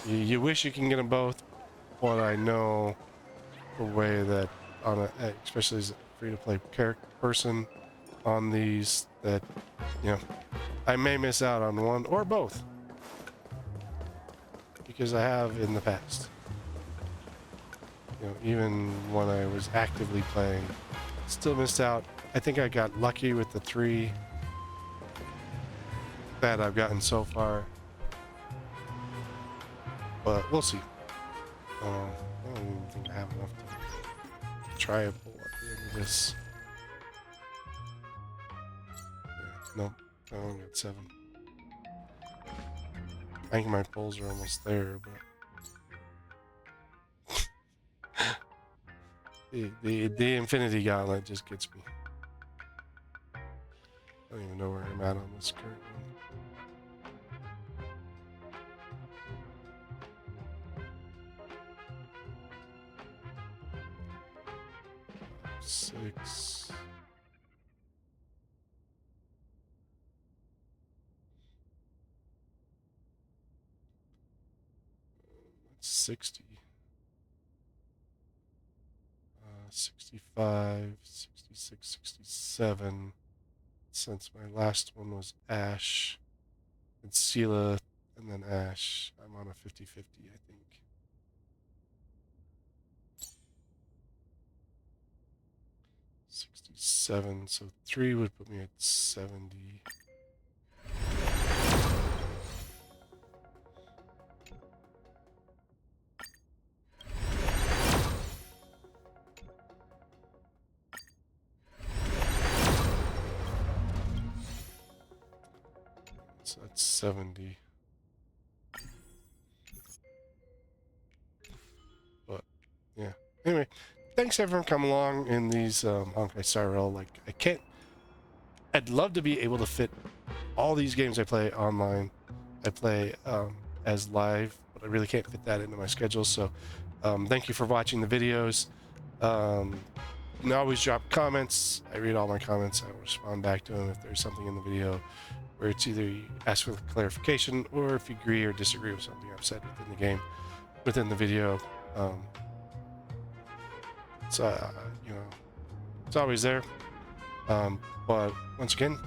Speaker 1: you wish you can get them both, but I know the way that especially as a free-to-play person on these, that I may miss out on one or both, because I have in the past. Even when I was actively playing, still missed out. I think I got lucky with the 3 that I've gotten so far, but we'll see. I don't even think I have enough to try a pull at the end of this. Nope, I only got 7. I think my pulls are almost there, but the Infinity Gauntlet just gets me. I don't even know where I'm at on this current one. 6. 60. 65, 66, 67. Since my last one was Ash and Sela and then Ash, I'm on a 50-50, I think. $67, so 3 would put me at 70. So that's 70. But yeah. Anyway, thanks everyone for coming along in these Honkai Star Rail. Like, I'd love to be able to fit all these games I play online. I play as live, but I really can't fit that into my schedule. So thank you for watching the videos. You can always drop comments. I read all my comments. I will respond back to them if there's something in the video where it's either you ask for clarification or if you agree or disagree with something I've said within the game, within the video. So, it's always there. But once again,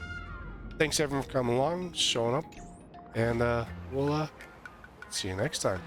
Speaker 1: thanks everyone for coming along, showing up, and we'll see you next time.